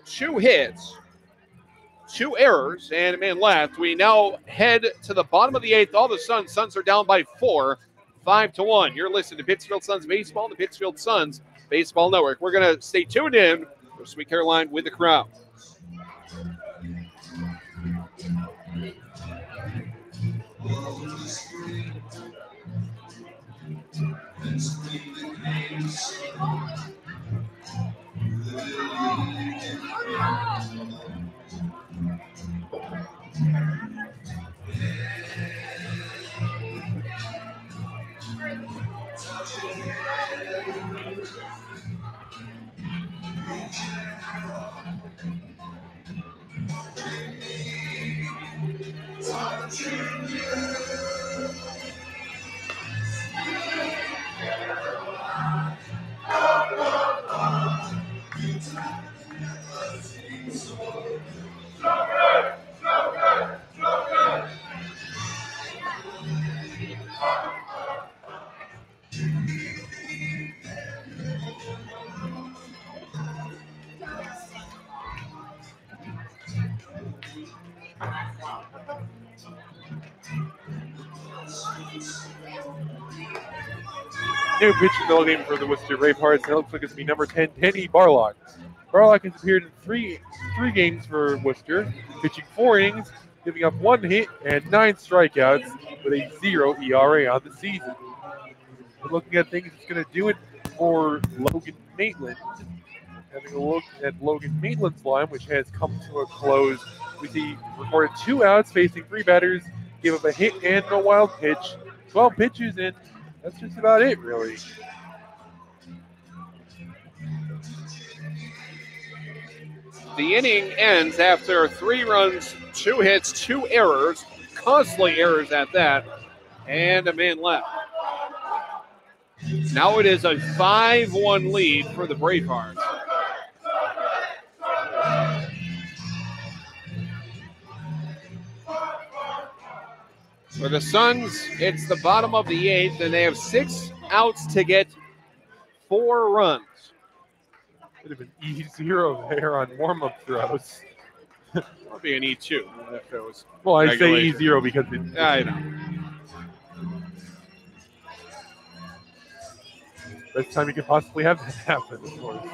2 hits, 2 errors, and a man left. We now head to the bottom of the 8th. All the Suns are down by 4, 5-1. You're listening to Pittsfield Suns Baseball on the Pittsfield Suns Baseball Network. We're going to stay tuned in for Sweet Caroline with the crowd. New pitching middle name for the Worcester Bravehearts, and it looks like it's going to be number 10, Denny Barlock. Barlock has appeared in three games for Worcester, pitching 4 innings, giving up 1 hit and 9 strikeouts with a 0 ERA on the season. We're looking at things that's going to do it for Logan Maitland. Having a look at Logan Maitland's line, which has come to a close. We see recorded 2 outs facing 3 batters, gave up a hit and a wild pitch, 12 pitches, and that's just about it, really. The inning ends after 3 runs, 2 hits, 2 errors, costly errors at that, and a man left. Now it is a 5-1 lead for the Bravehearts. For the Suns, it's the bottom of the 8th, and they have 6 outs to get 4 runs. Could have been E0 there on warm-up throws. That'll be an E2 if it was. Well, I say E0 because it. I know. Best time you could possibly have that happen, of course.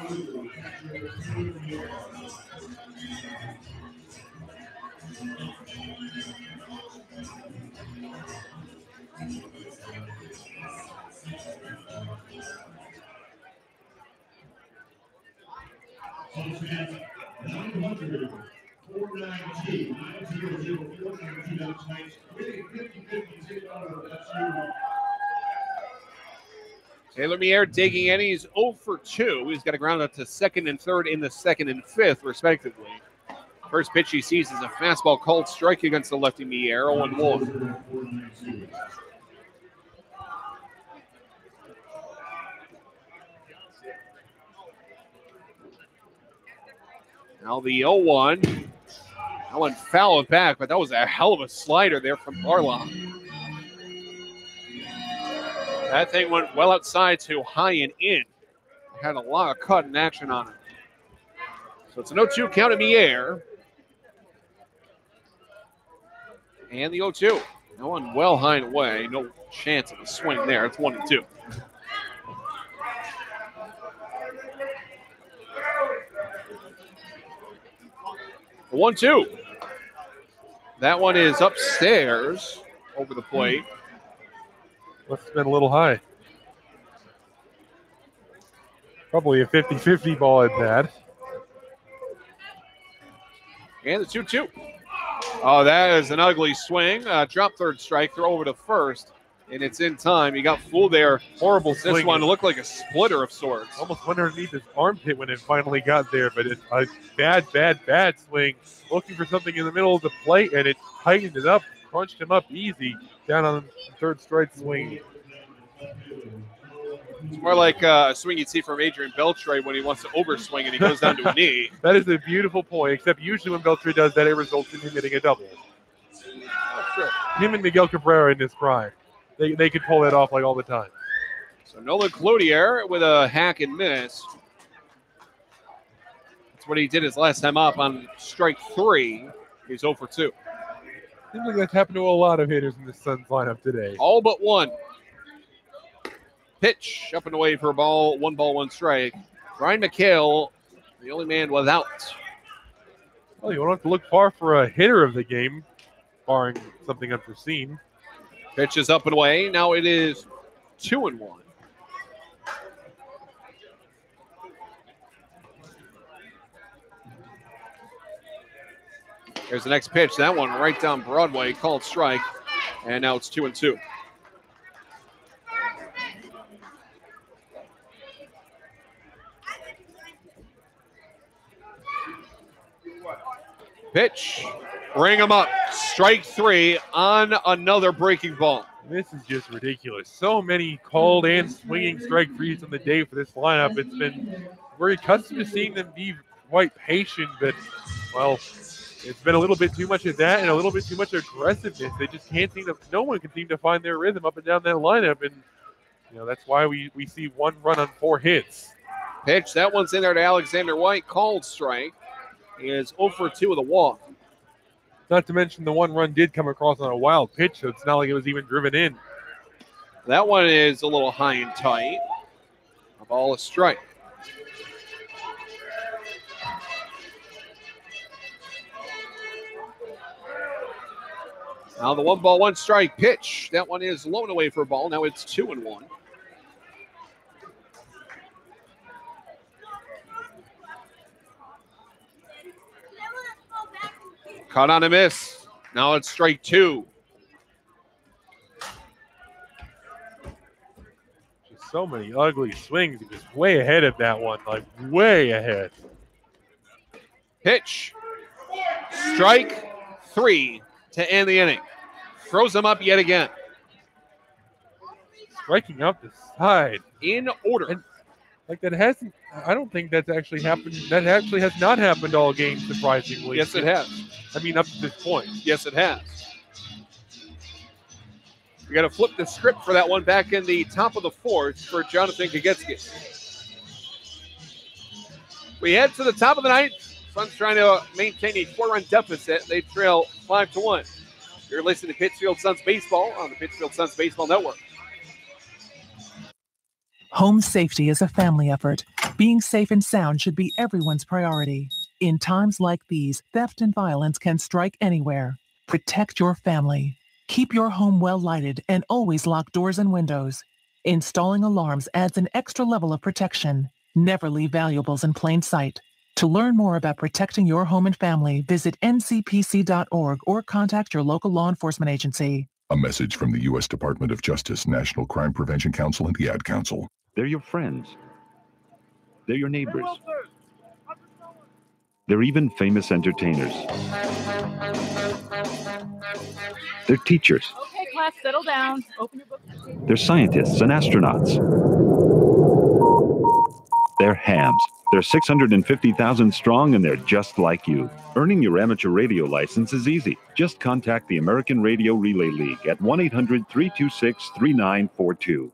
Taylor Mier digging in. He's 0 for 2. He's got a ground out to second and third in the 2nd and 5th, respectively. First pitch he sees is a fastball called strike against the lefty Mier, 0-1. Now the 0-1. That one fouled back, but that was a hell of a slider there from Barlow. That thing went well outside to high and in. Had a lot of cut and action on it. So it's an 0-2 count in the air. And the 0-2. That one well high and away. No chance of a swing there. It's 1-2. The 1-2. That one is upstairs over the plate. Must have been a little high. Probably a 50-50 ball at that. And the 2-2. Oh, that is an ugly swing. Drop third strike, throw over to first, and it's in time. He got fooled there. Horrible swing. This one looked like a splitter of sorts. Almost went underneath his armpit when it finally got there, but it's a bad swing. Looking for something in the middle of the plate, and it tightened it up, crunched him up easy down on the third strike swing. It's more like a swing you'd see from Adrian Beltre when he wants to overswing and he goes down to a knee. That is a beautiful point, except usually when Beltre does that, it results in him hitting a double. Sure. Him and Miguel Cabrera in his prime. They could pull that off like all the time. So Nolan Cloutier with a hack and miss. That's what he did his last time up on strike 3. He's 0 for 2. Seems like that's happened to a lot of hitters in the Suns lineup today. All but one. Pitch up and away for a ball. 1 ball, 1 strike. Brian McHale, the only man without. Well, you won't have to look far for a hitter of the game, barring something unforeseen. Pitch is up and away. Now it is 2-1. Here's the next pitch. That one right down Broadway, called strike. And now it's 2-2. Pitch. Bring him up. Strike 3 on another breaking ball. This is just ridiculous. So many called and swinging strike 3s on the day for this lineup. It's been very accustomed to seeing them be quite patient, but, well, it's been a little bit too much of that and a little bit too much aggressiveness. They just can't seem to, no one can seem to find their rhythm up and down that lineup. And, you know, that's why we see 1 run on 4 hits. Pitch. That one's in there to Alexander White. Called strike. He is 0 for 2 with a walk. Not to mention the 1 run did come across on a wild pitch, so it's not like it was even driven in. That one is a little high and tight. A ball, a strike. Now the 1 ball, 1 strike pitch. That one is low and away for a ball. Now it's 2-1. Caught on a miss. Now it's strike 2. Just so many ugly swings. He was way ahead of that one, like way ahead. Pitch. Strike 3 to end the inning. Throws him up yet again. Striking up the side. In order. And like that hasn't, I don't think that's actually happened. That actually has not happened all game, surprisingly. Yes, it has. I mean, up to this point. Yes, it has. We got to flip the script for that one back in the top of the 4th for Jonathan Kagetsky. We head to the top of the 9th. Suns trying to maintain a 4-run deficit. They trail 5-1. You're listening to Pittsfield Suns Baseball on the Pittsfield Suns Baseball Network. Home safety is a family effort. Being safe and sound should be everyone's priority. In times like these, theft and violence can strike anywhere. Protect your family. Keep your home well lighted and always lock doors and windows. Installing alarms adds an extra level of protection. Never leave valuables in plain sight. To learn more about protecting your home and family, visit ncpc.org or contact your local law enforcement agency. A message from the U.S. Department of Justice, National Crime Prevention Council, and the Ad Council. They're your friends. They're your neighbors. They're even famous entertainers. They're teachers. Okay, class, settle down. Open your book. They're scientists and astronauts. They're hams. They're 650,000 strong, and they're just like you. Earning your amateur radio license is easy. Just contact the American Radio Relay League at 1-800-326-3942.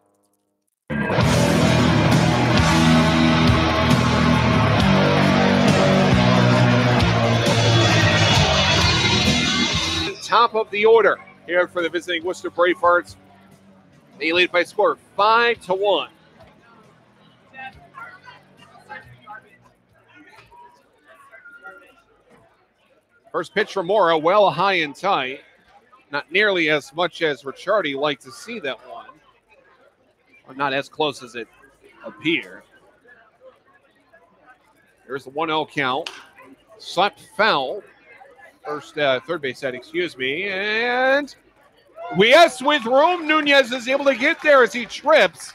Top of the order here for the visiting Worcester Bravehearts. They lead by a score of 5-1. First pitch from Mora, well high and tight. Not nearly as much as Ricciardi liked to see that one. Or not as close as it appeared. There's the 1-0 count. Slapped foul. Third base side, excuse me. And yes, with room, Nunez is able to get there as he trips.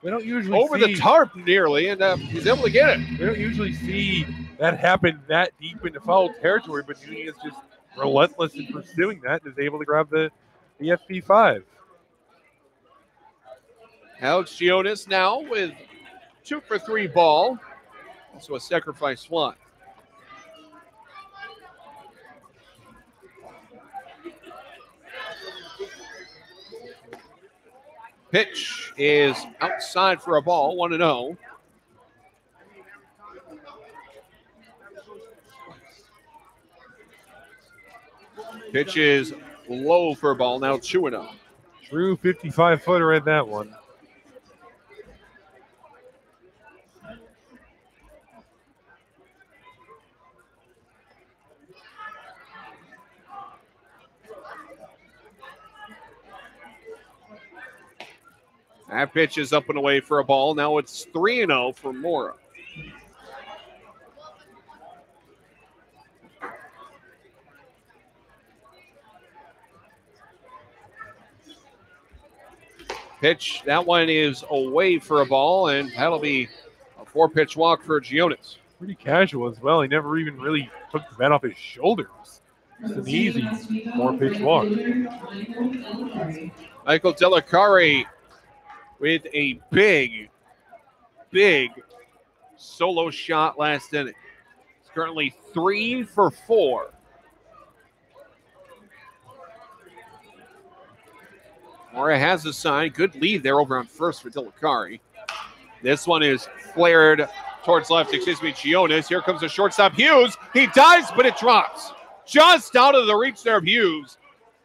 We don't usually over the tarp nearly, and he's able to get it. We don't usually see that happen that deep into foul territory, but Nunez just relentless in pursuing that and is able to grab the FP5. Alex Gionis now with 2 for 3 ball. Also a sacrifice fly. Pitch is outside for a ball, 1-0. Pitch is low for a ball, now 2-0. True 55-footer in that one. That pitch is up and away for a ball. Now it's 3-0 for Mora. Pitch, that one is away for a ball, and that'll be a 4-pitch walk for Gionis. Pretty casual as well. He never even really took the bat off his shoulders. It's an easy 4-pitch walk. Michael Akari with a big solo shot last inning. It's currently 3 for 4. Mora has a sign. Good lead there over on first for Akari. This one is flared towards left. Excuse me, Gionis. Here comes the shortstop, Hughes. He dives, but it drops. Just out of the reach there of Hughes,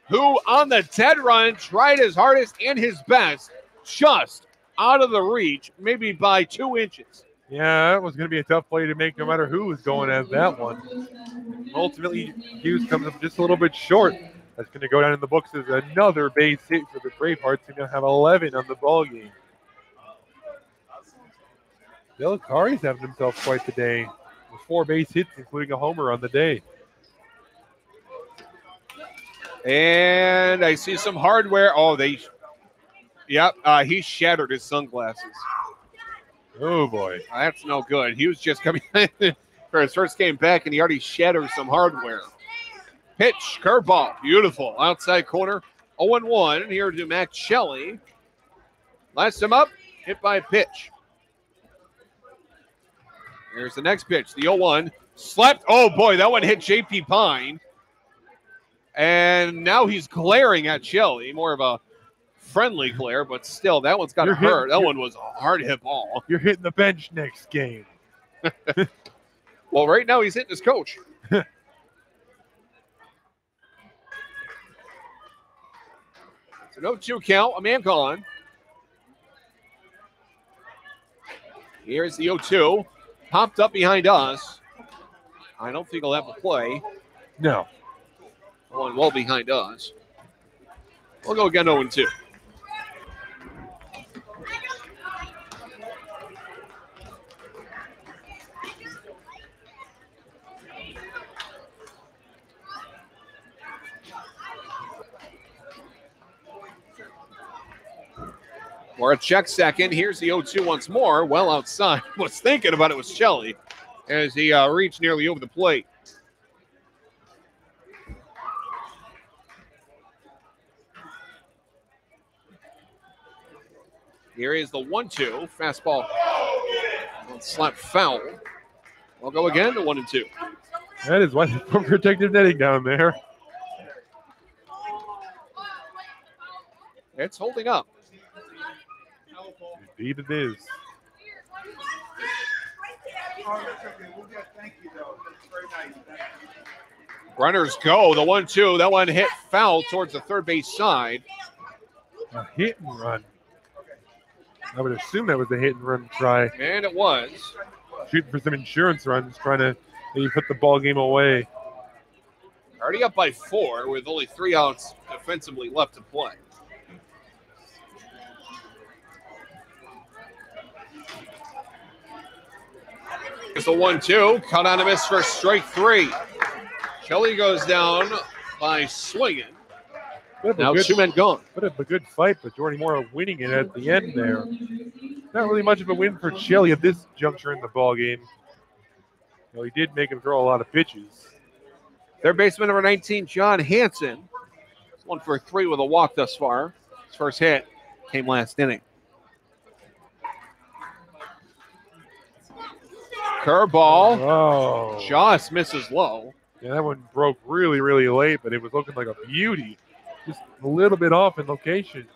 who on the dead run tried his hardest and his best. Just out of the reach, maybe by 2 inches. Yeah, that was going to be a tough play to make no matter who was going at that one. Ultimately, Hughes comes up just a little bit short. That's going to go down in the books as another base hit for the Bravehearts. They're going to have 11 on the ball game. Akari's having himself quite the day with 4 base hits, including a homer on the day. And I see some hardware. Oh, he shattered his sunglasses. Oh, boy. That's no good. He was just coming in for his first game back, and he already shattered some hardware. Pitch, curveball, beautiful. Outside corner, 0-1. Here to Mack Shelley. Last him up, hit by a pitch. Here's the next pitch, the 0-1. Slapped. Oh, boy, that one hit J.P. Pine. And now he's glaring at Shelley. More of a friendly glare, but still, that one's got to hurt. That one was a hard hit ball. You're hitting the bench next game. Well, right now he's hitting his coach. So no 2 count, a man gone. Here's the 0-2. Popped up behind us. I don't think he'll have a play. No. One well behind us. We'll go again 0-2. Or a check second. Here's the 0-2 once more. Well outside. Was thinking about it was Shelley. as he reached nearly over the plate. Here is the 1-2. Fastball. Slap foul. I'll go again to 1-2. That is why they put protective netting down there. It's holding up. Indeed it is. Runners go. The 1-2. That one hit foul towards the third base side. A hit and run. I would assume that was a hit and run try. And it was. Shooting for some insurance runs, trying to maybe put the ball game away. Already up by 4 with only 3 outs defensively left to play. It's the 1-2. Cut on a miss for strike 3. Shelley goes down by swinging. Now 2 men gone. Bit of a good fight, but Jordy Moore winning it at the end there. Not really much of a win for Shelley at this juncture in the ball game. Well, he did make him throw a lot of pitches. Third baseman number 19, John Hansen. 1 for 3 with a walk thus far. His first hit came last inning. Curveball. Oh. Just misses low. Yeah, that one broke really, really late, but it was looking like a beauty. Just a little bit off in location.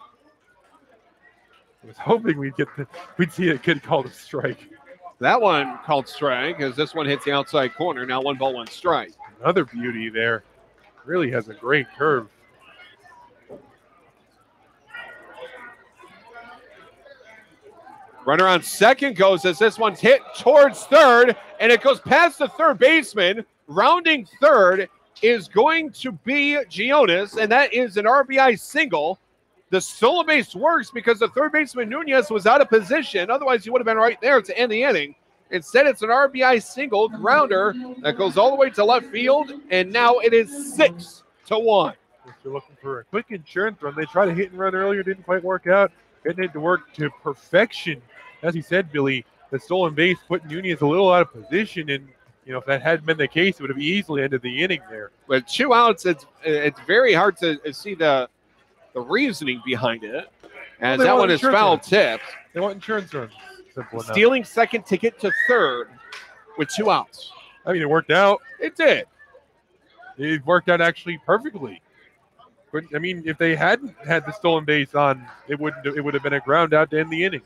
I was hoping we'd see a kid called a strike. That one called strike as this one hits the outside corner. Now 1 ball, 1 strike. Another beauty there. Really has a great curve. Runner on second goes as this one's hit towards third, and it goes past the third baseman. Rounding third is going to be Gionis, and that is an RBI single. The stolen base works because the third baseman Nunez was out of position. Otherwise, he would have been right there to end the inning. Instead, it's an RBI single grounder that goes all the way to left field, and now it is 6-1. If you're looking for a quick insurance run, they tried to hit and run earlier, didn't quite work out. Getting it to work to perfection. As he said, Billy, the stolen base put Nunez a little out of position, and if that hadn't been the case, it would have easily ended the inning there. With 2 outs, it's very hard to see the reasoning behind it. And that one is foul tipped. They want insurance runs. Stealing second to get to third with 2 outs. I mean, it worked out. It did. It worked out actually perfectly. But I mean, if they hadn't had the stolen base on, it would have been a ground out to end the inning.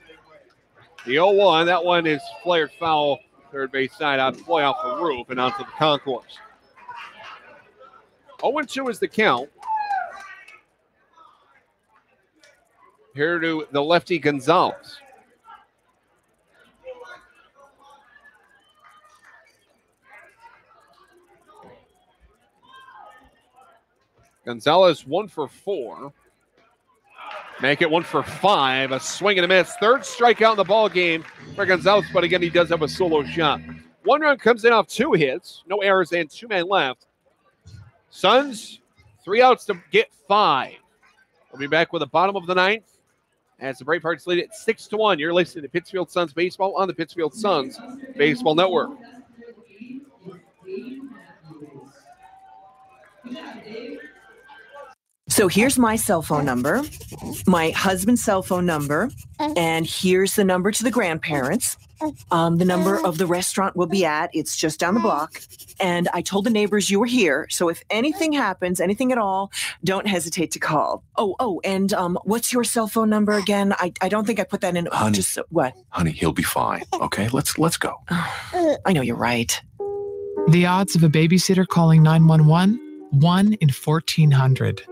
The 0-1, that one is flared foul. Third base side out, play off the roof and onto the concourse. 0-2 is the count. Here to the lefty Gonzalez. Gonzalez 1 for 4. Make it 1 for 5. A swing and a miss. Third strikeout in the ball game for Gonzalez, but again, he does have a solo shot. 1 run comes in off 2 hits. No errors and 2 men left. Suns, 3 outs to get 5. We'll be back with the bottom of the 9th as the Bravehearts lead it 6-1. You're listening to Pittsfield Suns Baseball on the Pittsfield Suns Baseball Network. So here's my cell phone number, my husband's cell phone number, and here's the number to the grandparents. The number of the restaurant we'll be at, it's just down the block. And I told the neighbors you were here, so if anything happens, anything at all, don't hesitate to call. And what's your cell phone number again? I don't think I put that in. Honey, what? Honey, he'll be fine, okay? Let's go. I know you're right. The odds of a babysitter calling 911, 1 in 1,400.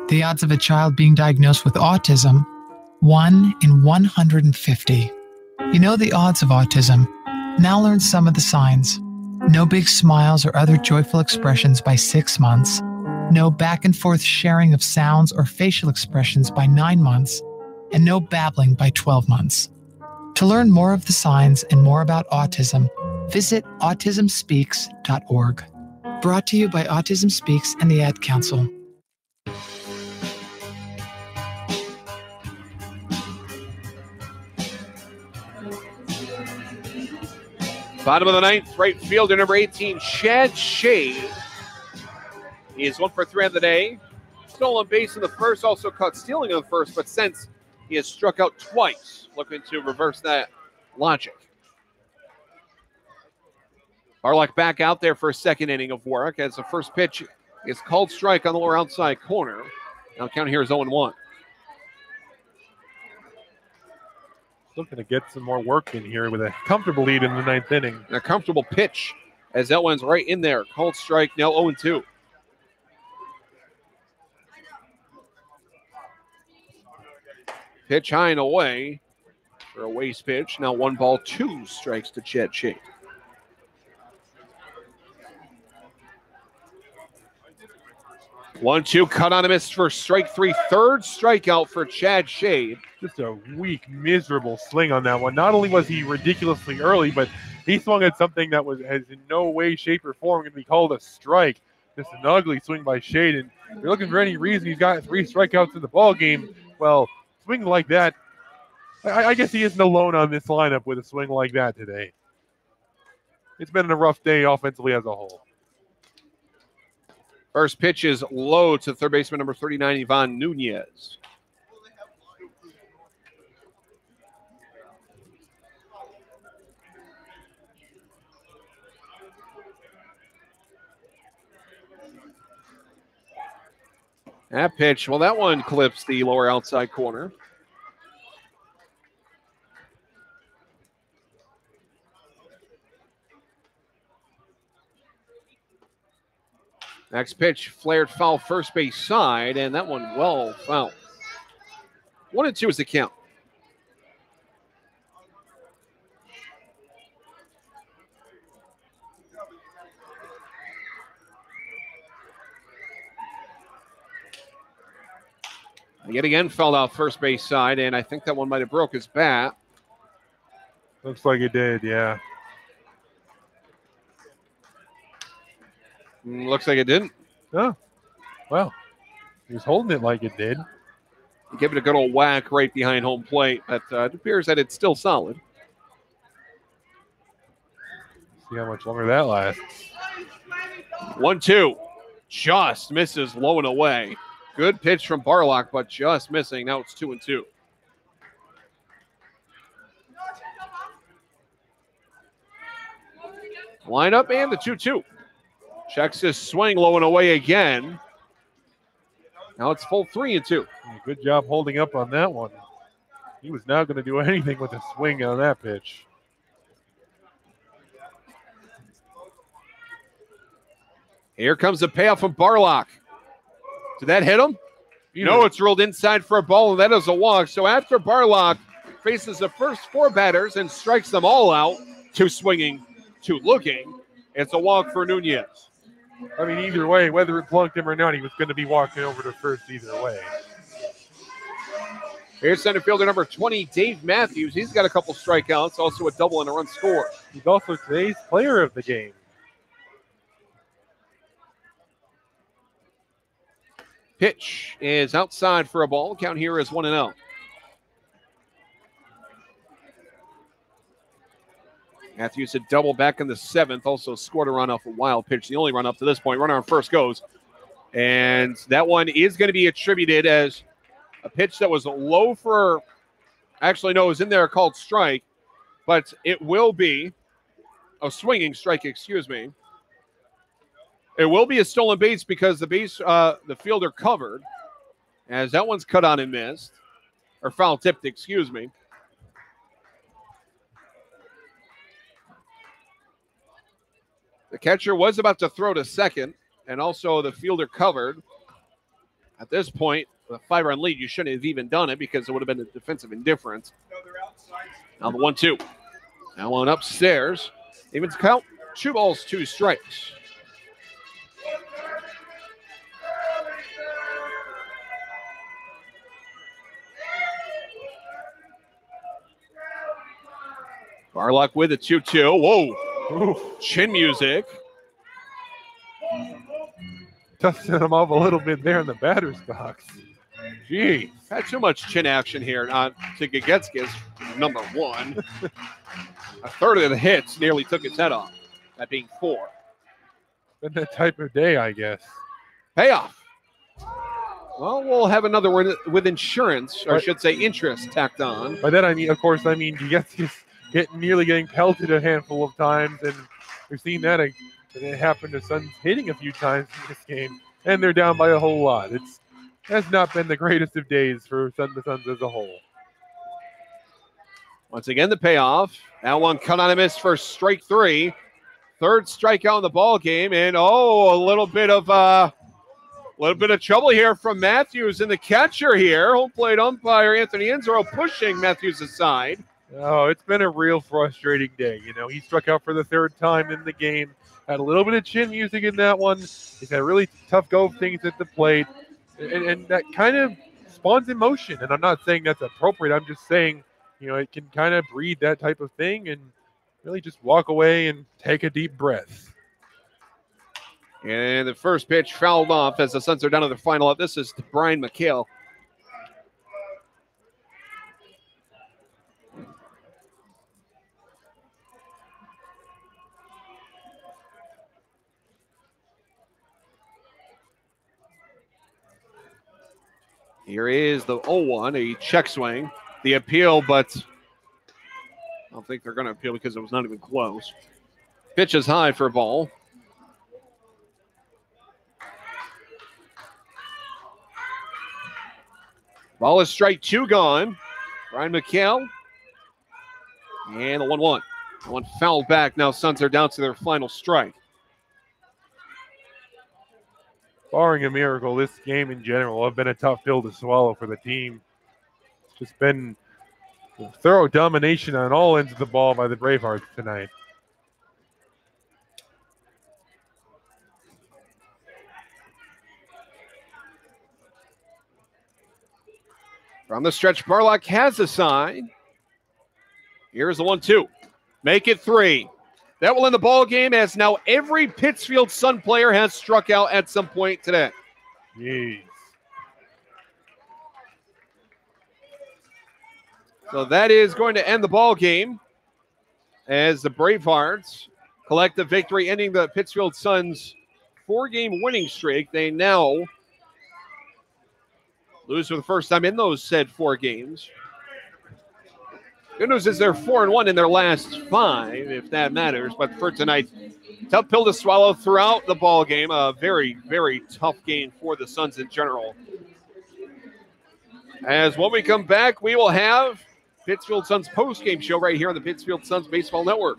The odds of a child being diagnosed with autism, 1 in 150. You know the odds of autism. Now learn some of the signs. No big smiles or other joyful expressions by 6 months. No back and forth sharing of sounds or facial expressions by 9 months. And no babbling by 12 months. To learn more of the signs and more about autism, visit autismspeaks.org. Brought to you by Autism Speaks and the Ad Council. Bottom of the ninth, right fielder number 18, Chad Shade. He is 1 for 3 on the day. Stolen base in the first, also caught stealing in the first, but since he has struck out twice, looking to reverse that logic. Barlock back out there for a second inning of work as the first pitch is called strike on the lower outside corner. Now count here is 0-1. Looking to get some more work in here with a comfortable lead in the ninth inning. And a comfortable pitch as that one's right in there. Called strike, now 0-2. Pitch high and away for a waste pitch. Now 1 ball, 2 strikes to Chad Shade. One-two, cut on a miss for strike 3. Third strikeout for Chad Shade. Just a weak, miserable swing on that one. Not only was he ridiculously early, but he swung at something that has in no way, shape, or form going to be called a strike. Just an ugly swing by Shade. And if you're looking for any reason he's got 3 strikeouts in the ball game, well, swing like that, I guess he isn't alone on this lineup with a swing like that today. It's been a rough day offensively as a whole. First pitch is low to third baseman number 39, Yvonne Nunez. That pitch, well, that one clips the lower outside corner. Next pitch, flared foul first base side, and that one well foul. 1-2 is the count. Yet again, fouled out first base side, and I think that one might have broke his bat. Looks like it did, yeah. Looks like it didn't. Oh, well, he was holding it like it did. He gave it a good old whack right behind home plate, but it appears that it's still solid. See how much longer that lasts. 1-2. Just misses low and away. Good pitch from Barlock, but just missing. Now it's 2-2. Lineup and the 2-2. Checks his swing low and away again. Now it's full 3-2. Good job holding up on that one. He was not going to do anything with a swing on that pitch. Here comes the payoff from Barlock. Did that hit him? No, it's rolled inside for a ball, and that is a walk. So after Barlock faces the first 4 batters and strikes them all out, 2 swinging, 2 looking, it's a walk for Nunez. I mean, either way, whether it plunked him or not, he was going to be walking over to first either way. Here's center fielder number 20, Dave Matthews. He's got a couple strikeouts, also a double and a run score. He's also today's player of the game. Pitch is outside for a ball. Count here is 1-0. Matthews had double back in the 7th, also scored a run off a wild pitch. The only run up to this point. Runner on first goes. And that one is going to be attributed as a pitch that was low for, actually, no, it was in there called strike, but it will be a swinging strike, excuse me. It will be a stolen base because the fielder covered, as that one's cut on and missed, or foul tipped, excuse me. The catcher was about to throw to second, and also the fielder covered. At this point, with a 5-run lead, you shouldn't have even done it because it would have been a defensive indifference. Now the 1-2. Now on upstairs. Evens count, 2 balls, 2 strikes. Barlock with a 2-2. Whoa. Ooh, chin music. Dusting him off a little bit there in the batter's box. Gee. Had too much chin action here. To Gagetskis, number 1. A third of the hits nearly took his head off, that being 4. Been that type of day, I guess. Payoff. Well, we'll have another one with insurance, or I should say interest tacked on. By that, of course, you get nearly getting pelted a handful of times, and we've seen that. It happened to Suns hitting a few times in this game, and they're down by a whole lot. Has not been the greatest of days for the Suns as a whole. Once again, the payoff. That one cut on a miss for strike 3. Third strikeout in the ball game, and a little bit of trouble here from Matthews and the catcher here. Home plate umpire Anthony Enzoro pushing Matthews aside. Oh, it's been a real frustrating day. He struck out for the 3rd time in the game. Had a little bit of chin music in that one. He's had really tough go of things at the plate, and that kind of spawns emotion. And I'm not saying that's appropriate. I'm just saying, it can kind of breed that type of thing, and really just walk away and take a deep breath. And the first pitch fouled off as the Suns are down to the final. This is Brian McHale. Here is the 0-1, a check swing. The appeal, but I don't think they're going to appeal because it was not even close. Pitch is high for a ball. Ball is strike 2 gone. Brian McHale. And the 1-1. One fouled back. Now Suns are down to their final strike. Barring a miracle, this game in general will have been a tough pill to swallow for the team. It's just been thorough domination on all ends of the ball by the Bravehearts tonight. From the stretch, Barlock has a sign. Here's the 1-2. Make it 3. That will end the ball game, as now every Pittsfield Sun player has struck out at some point today. Jeez. So that is going to end the ball game as the Bravehearts collect the victory, ending the Pittsfield Suns' 4-game winning streak. They now lose for the first time in those said 4 games. Good news is they're 4-1 in their last 5, if that matters. But for tonight, tough pill to swallow throughout the ball game. A very, very tough game for the Suns in general. As when we come back, we will have Pittsfield Suns post-game show right here on the Pittsfield Suns Baseball Network.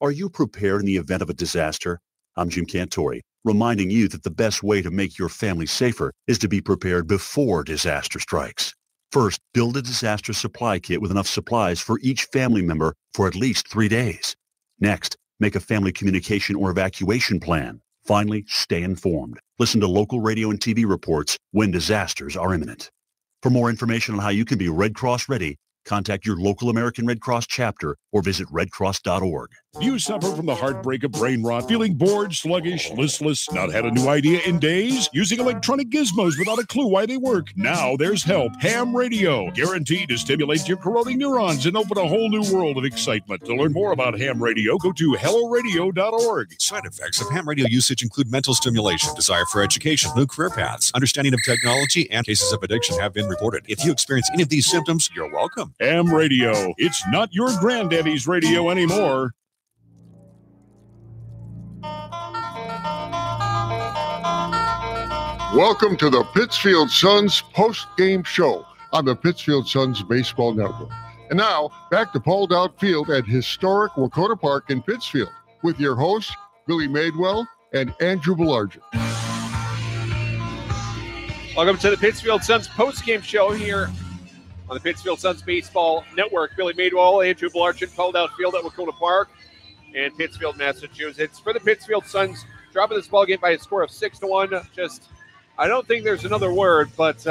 Are you prepared in the event of a disaster? I'm Jim Cantori, reminding you that the best way to make your family safer is to be prepared before disaster strikes. First, build a disaster supply kit with enough supplies for each family member for at least 3 days. Next, make a family communication or evacuation plan. Finally, stay informed. Listen to local radio and TV reports when disasters are imminent. For more information on how you can be Red Cross ready, contact your local American Red Cross chapter or visit redcross.org. You suffer from the heartbreak of brain rot, feeling bored, sluggish, listless, not had a new idea in days, using electronic gizmos without a clue why they work. Now there's help. Ham radio, guaranteed to stimulate your corroding neurons and open a whole new world of excitement. To learn more about ham radio, go to helloradio.org. Side effects of ham radio usage include mental stimulation, desire for education, new career paths, understanding of technology, and cases of addiction have been reported. If you experience any of these symptoms, you're welcome. Ham radio. It's not your granddaddy's radio anymore. Welcome to the Pittsfield Suns post-game show on the Pittsfield Suns Baseball Network. And now, back to Paul Dowd Field at historic Wahconah Park in Pittsfield with your hosts, Billy Madewell and Andrew Belargent. Welcome to the Pittsfield Suns post-game show here on the Pittsfield Suns Baseball Network. Billy Madewell, Andrew Belargent, Paul Dowd Field at Wahconah Park in Pittsfield, Massachusetts. For the Pittsfield Suns, dropping this ball game by a score of 6-1. Just, I don't think there's another word, but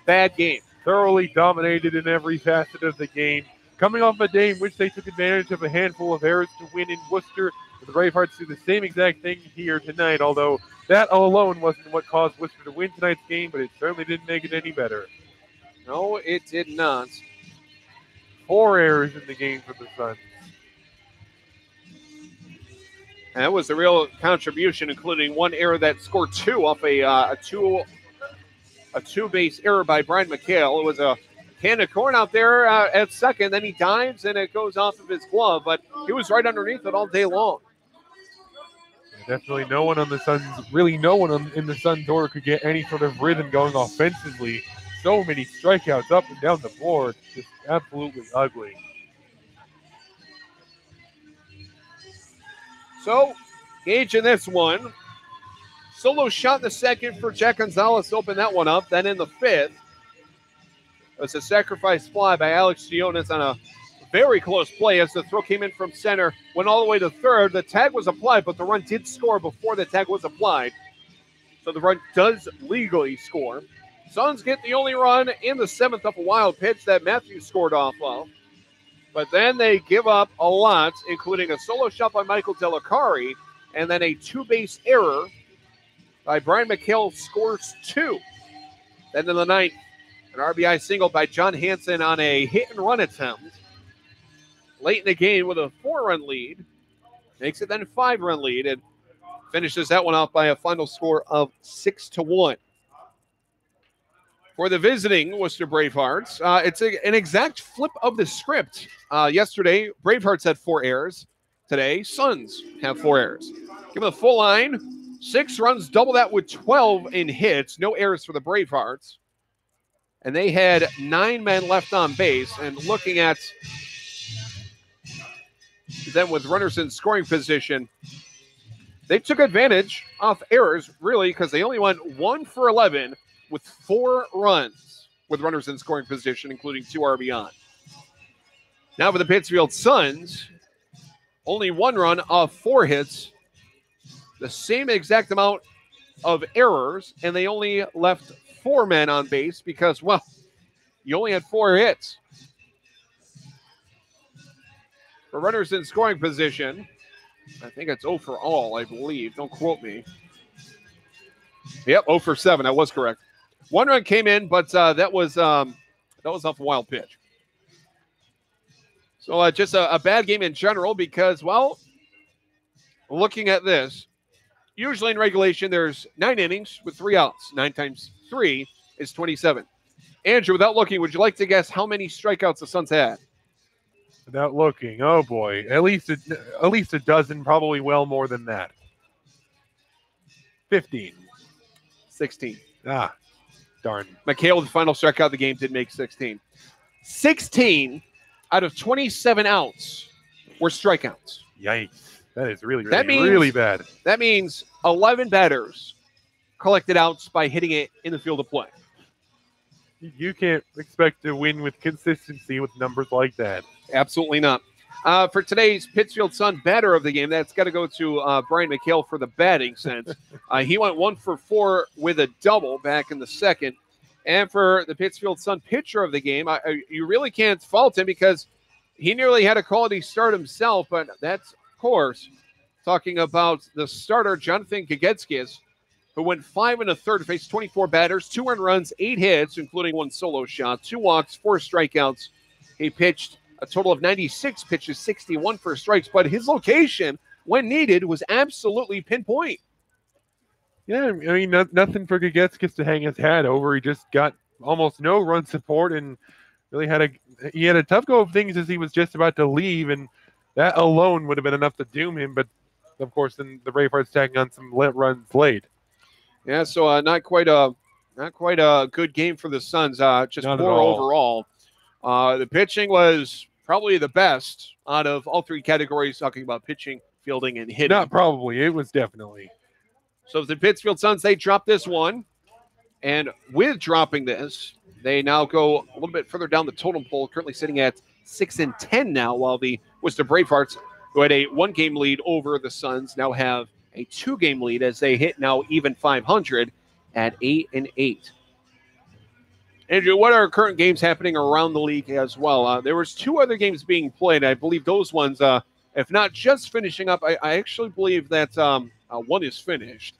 bad game. Thoroughly dominated in every facet of the game. Coming off a day in which they took advantage of a handful of errors to win in Worcester, The Bravehearts do the same exact thing here tonight, although that alone wasn't what caused Worcester to win tonight's game, but it certainly didn't make it any better. No, it did not. 4 errors in the game for the Suns. And that was the real contribution, including one error that scored 2 off a two-base error by Brian McHale. It was a can of corn out there at second. Then he dives, and it goes off of his glove. But he was right underneath it all day long. Definitely no one on the Suns, really no one in the Suns order could get any sort of rhythm going offensively. So many strikeouts up and down the board. Just absolutely ugly. So, Gage in this one. Solo shot in the second for Jack Gonzalez to open that one up. Then in the 5th, it was a sacrifice fly by Alex Gionis on a very close play as the throw came in from center, went all the way to third. The tag was applied, but the run did score before the tag was applied. So the run does legally score. Suns get the only run in the 7th off a wild pitch that Matthews scored off of. But then they give up a lot, including a solo shot by Michael Akari, and then a 2-base error by Brian McHale scores 2. Then in the 9th, an RBI single by John Hansen on a hit-and-run attempt. Late in the game with a 4-run lead. Makes it then a 5-run lead and finishes that one off by a final score of 6-1. For the visiting Worcester Bravehearts, it's an exact flip of the script. Yesterday, Bravehearts had 4 errors. Today, Suns have 4 errors. Give them a full line. 6 runs, double that with 12 in hits. No errors for the Bravehearts. And they had 9 men left on base. And looking at them with runners in scoring position, they took advantage of errors, really, because they only went 1 for 11 with 4 runs with runners in scoring position, including 2 RBI. Now for the Pittsfield Suns, only 1 run off 4 hits, the same exact amount of errors, and they only left 4 men on base because, well, you only had 4 hits. For runners in scoring position, I think it's 0 for all, I believe. Don't quote me. Yep, 0 for 7. That was correct. 1 run came in, but that was off a wild pitch. So just a bad game in general because, well, looking at this, usually in regulation there's 9 innings with 3 outs. 9 times 3 is 27. Andrew, without looking, would you like to guess how many strikeouts the Suns had? Without looking, oh boy, at least a dozen, probably well more than that. 15. 16. Ah, darn. McHale, the final strikeout of the game, did make 16. 16 out of 27 outs were strikeouts. Yikes. That is really bad. That means 11 batters collected outs by hitting it in the field of play. You can't expect to win with consistency with numbers like that. Absolutely not. For today's Pittsfield Sun batter of the game, that's got to go to Brian McHale for the batting sense. He went 1 for 4 with a double back in the 2nd. And for the Pittsfield Sun pitcher of the game, you really can't fault him because he nearly had a quality start himself. But that's, of course, talking about the starter, Jonathan Kagetskis, who went 5 1/3, faced 24 batters, 2 earned runs, 8 hits, including 1 solo shot, 2 walks, 4 strikeouts. He pitched a total of 96 pitches, 61 for strikes, but his location, when needed, was absolutely pinpoint. Yeah, I mean, nothing for Kagetskis to hang his hat over. He just got almost no run support and really had a tough go of things as he was just about to leave, and that alone would have been enough to doom him. But of course, then the Bravehearts tagging on some runs late. Yeah, so not quite a good game for the Suns. Just Not 4 at all. overall. The pitching was probably the best out of all 3 categories, talking about pitching, fielding, and hitting. Not probably. It was definitely. So the Pittsfield Suns, they dropped this one. And with dropping this, they now go a little bit further down the totem pole, currently sitting at 6-10 now, while the Worcester Bravehearts, who had a 1-game lead over the Suns, now have a 2-game lead as they hit now even 500 at 8-8. Andrew, what are current games happening around the league as well? There was 2 other games being played. I believe those ones If not just finishing up, I actually believe that one is finished.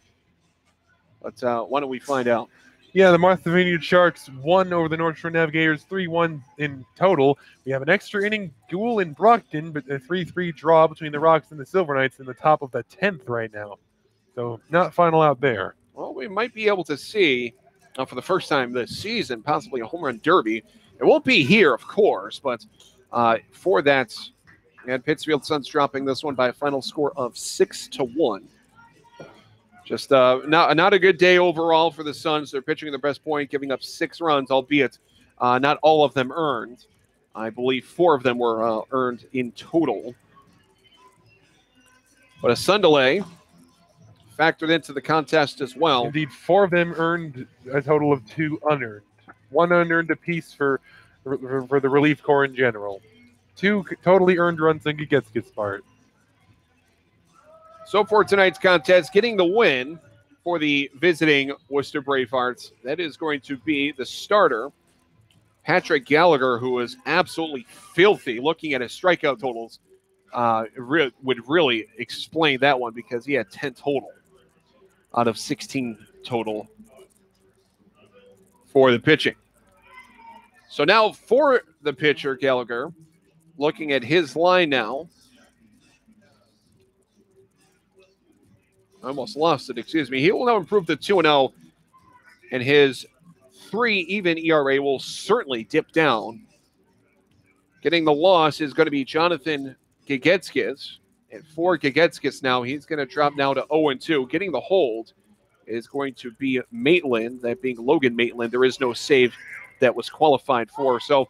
But why don't we find out? Yeah, the Martha Vineyard Sharks won over the North Shore Navigators 3-1 in total. We have an extra inning duel in Brockton, but a 3-3 draw between the Rocks and the Silver Knights in the top of the 10th right now. So not final out there. Well, we might be able to see for the first time this season possibly a home run derby. It won't be here, of course, but for that, and Pittsfield Suns dropping this one by a final score of 6-1. Just not a good day overall for the Suns. They're pitching at their best point, giving up 6 runs, albeit not all of them earned. I believe 4 of them were earned in total. But a sun delay factored into the contest as well. Indeed, 4 of them earned a total of 2 unearned. 1 unearned apiece for the relief corps in general. 2 totally earned runs on Gagetski's part. So for tonight's contest, getting the win for the visiting Worcester Bravehearts, that is going to be the starter, Patrick Gallagher, who is absolutely filthy. Looking at his strikeout totals, would really explain that one because he had 10 total out of 16 total for the pitching. So now for the pitcher, Gallagher, looking at his line now. I almost lost it, excuse me. He will now improve to 2-0, and his 3 even ERA will certainly dip down. Getting the loss is going to be Jonathan Gagetskis. And for Gagetskis now, he's going to drop now to 0-2. Getting the hold is going to be Maitland, that being Logan Maitland. There is no save that was qualified for. So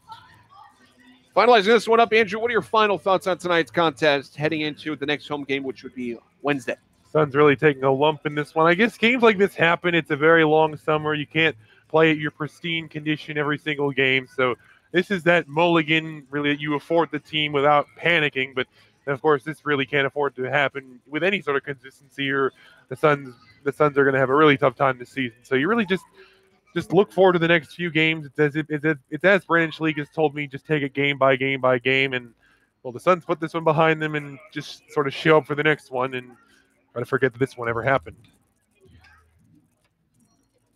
finalizing this one up, Andrew, what are your final thoughts on tonight's contest heading into the next home game, which would be Wednesday? Suns really taking a lump in this one. I guess games like this happen. It's a very long summer. You can't play at your pristine condition every single game. So this is that mulligan really that you afford the team without panicking. But of course, this really can't afford to happen with any sort of consistency, or the Suns are going to have a really tough time this season. So you really just look forward to the next few games. It's as Brandon Schleek has told me, just take it game by game by game. And well, the Suns put this one behind them and just sort of show up for the next one and try to forget that this one ever happened.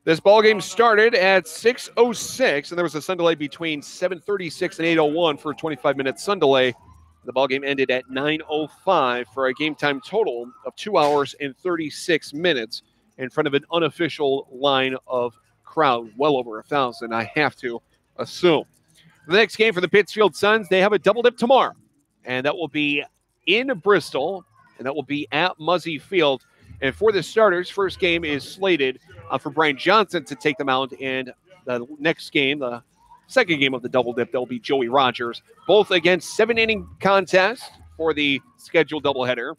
This ball game started at 6:06, and there was a sun delay between 7:36 and 8:01 for a 25-minute sun delay. The ball game ended at 9:05 for a game time total of 2 hours and 36 minutes in front of an unofficial line of crowd, well over 1,000, I have to assume. The next game for the Pittsfield Suns, they have a double dip tomorrow, and that will be in Bristol, and that will be at Muzzy Field. And for the starters, first game is slated for Brian Johnson to take the mound, and the next game, the second game of the double dip, there'll be Joey Rogers, both against 7-inning contest for the scheduled doubleheader.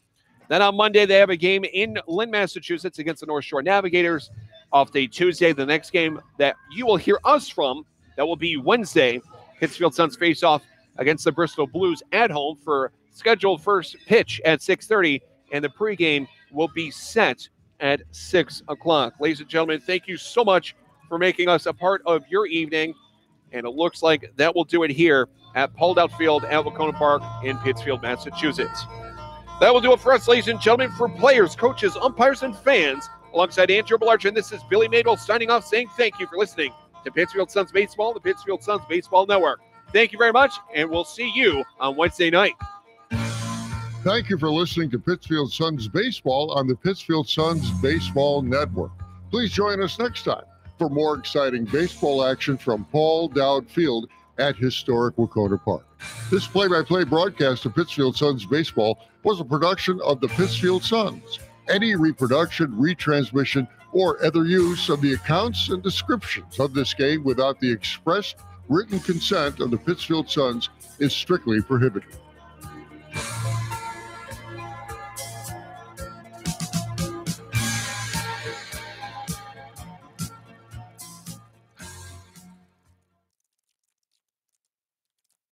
Then on Monday, they have a game in Lynn, Massachusetts against the North Shore Navigators. Off day Tuesday, the next game that you will hear us from, that will be Wednesday. Pittsfield Suns face off against the Bristol Blues at home for scheduled first pitch at 6:30, and the pregame will be set at 6 o'clock. Ladies and gentlemen, thank you so much for making us a part of your evening, and it looks like that will do it here at Paul Dowd Field at Wahconah Park in Pittsfield, Massachusetts. That will do it for us, ladies and gentlemen, for players, coaches, umpires, and fans. Alongside Andrew Belarch, this is Billy Madewell signing off, saying thank you for listening to Pittsfield Suns Baseball, the Pittsfield Suns Baseball Network. Thank you very much, and we'll see you on Wednesday night. Thank you for listening to Pittsfield Suns Baseball on the Pittsfield Suns Baseball Network. Please join us next time for more exciting baseball action from Paul Dowd Field at historic Wahconah Park. This play-by-play broadcast of Pittsfield Suns Baseball was a production of the Pittsfield Suns. Any reproduction, retransmission, or other use of the accounts and descriptions of this game without the express written consent of the Pittsfield Suns is strictly prohibited.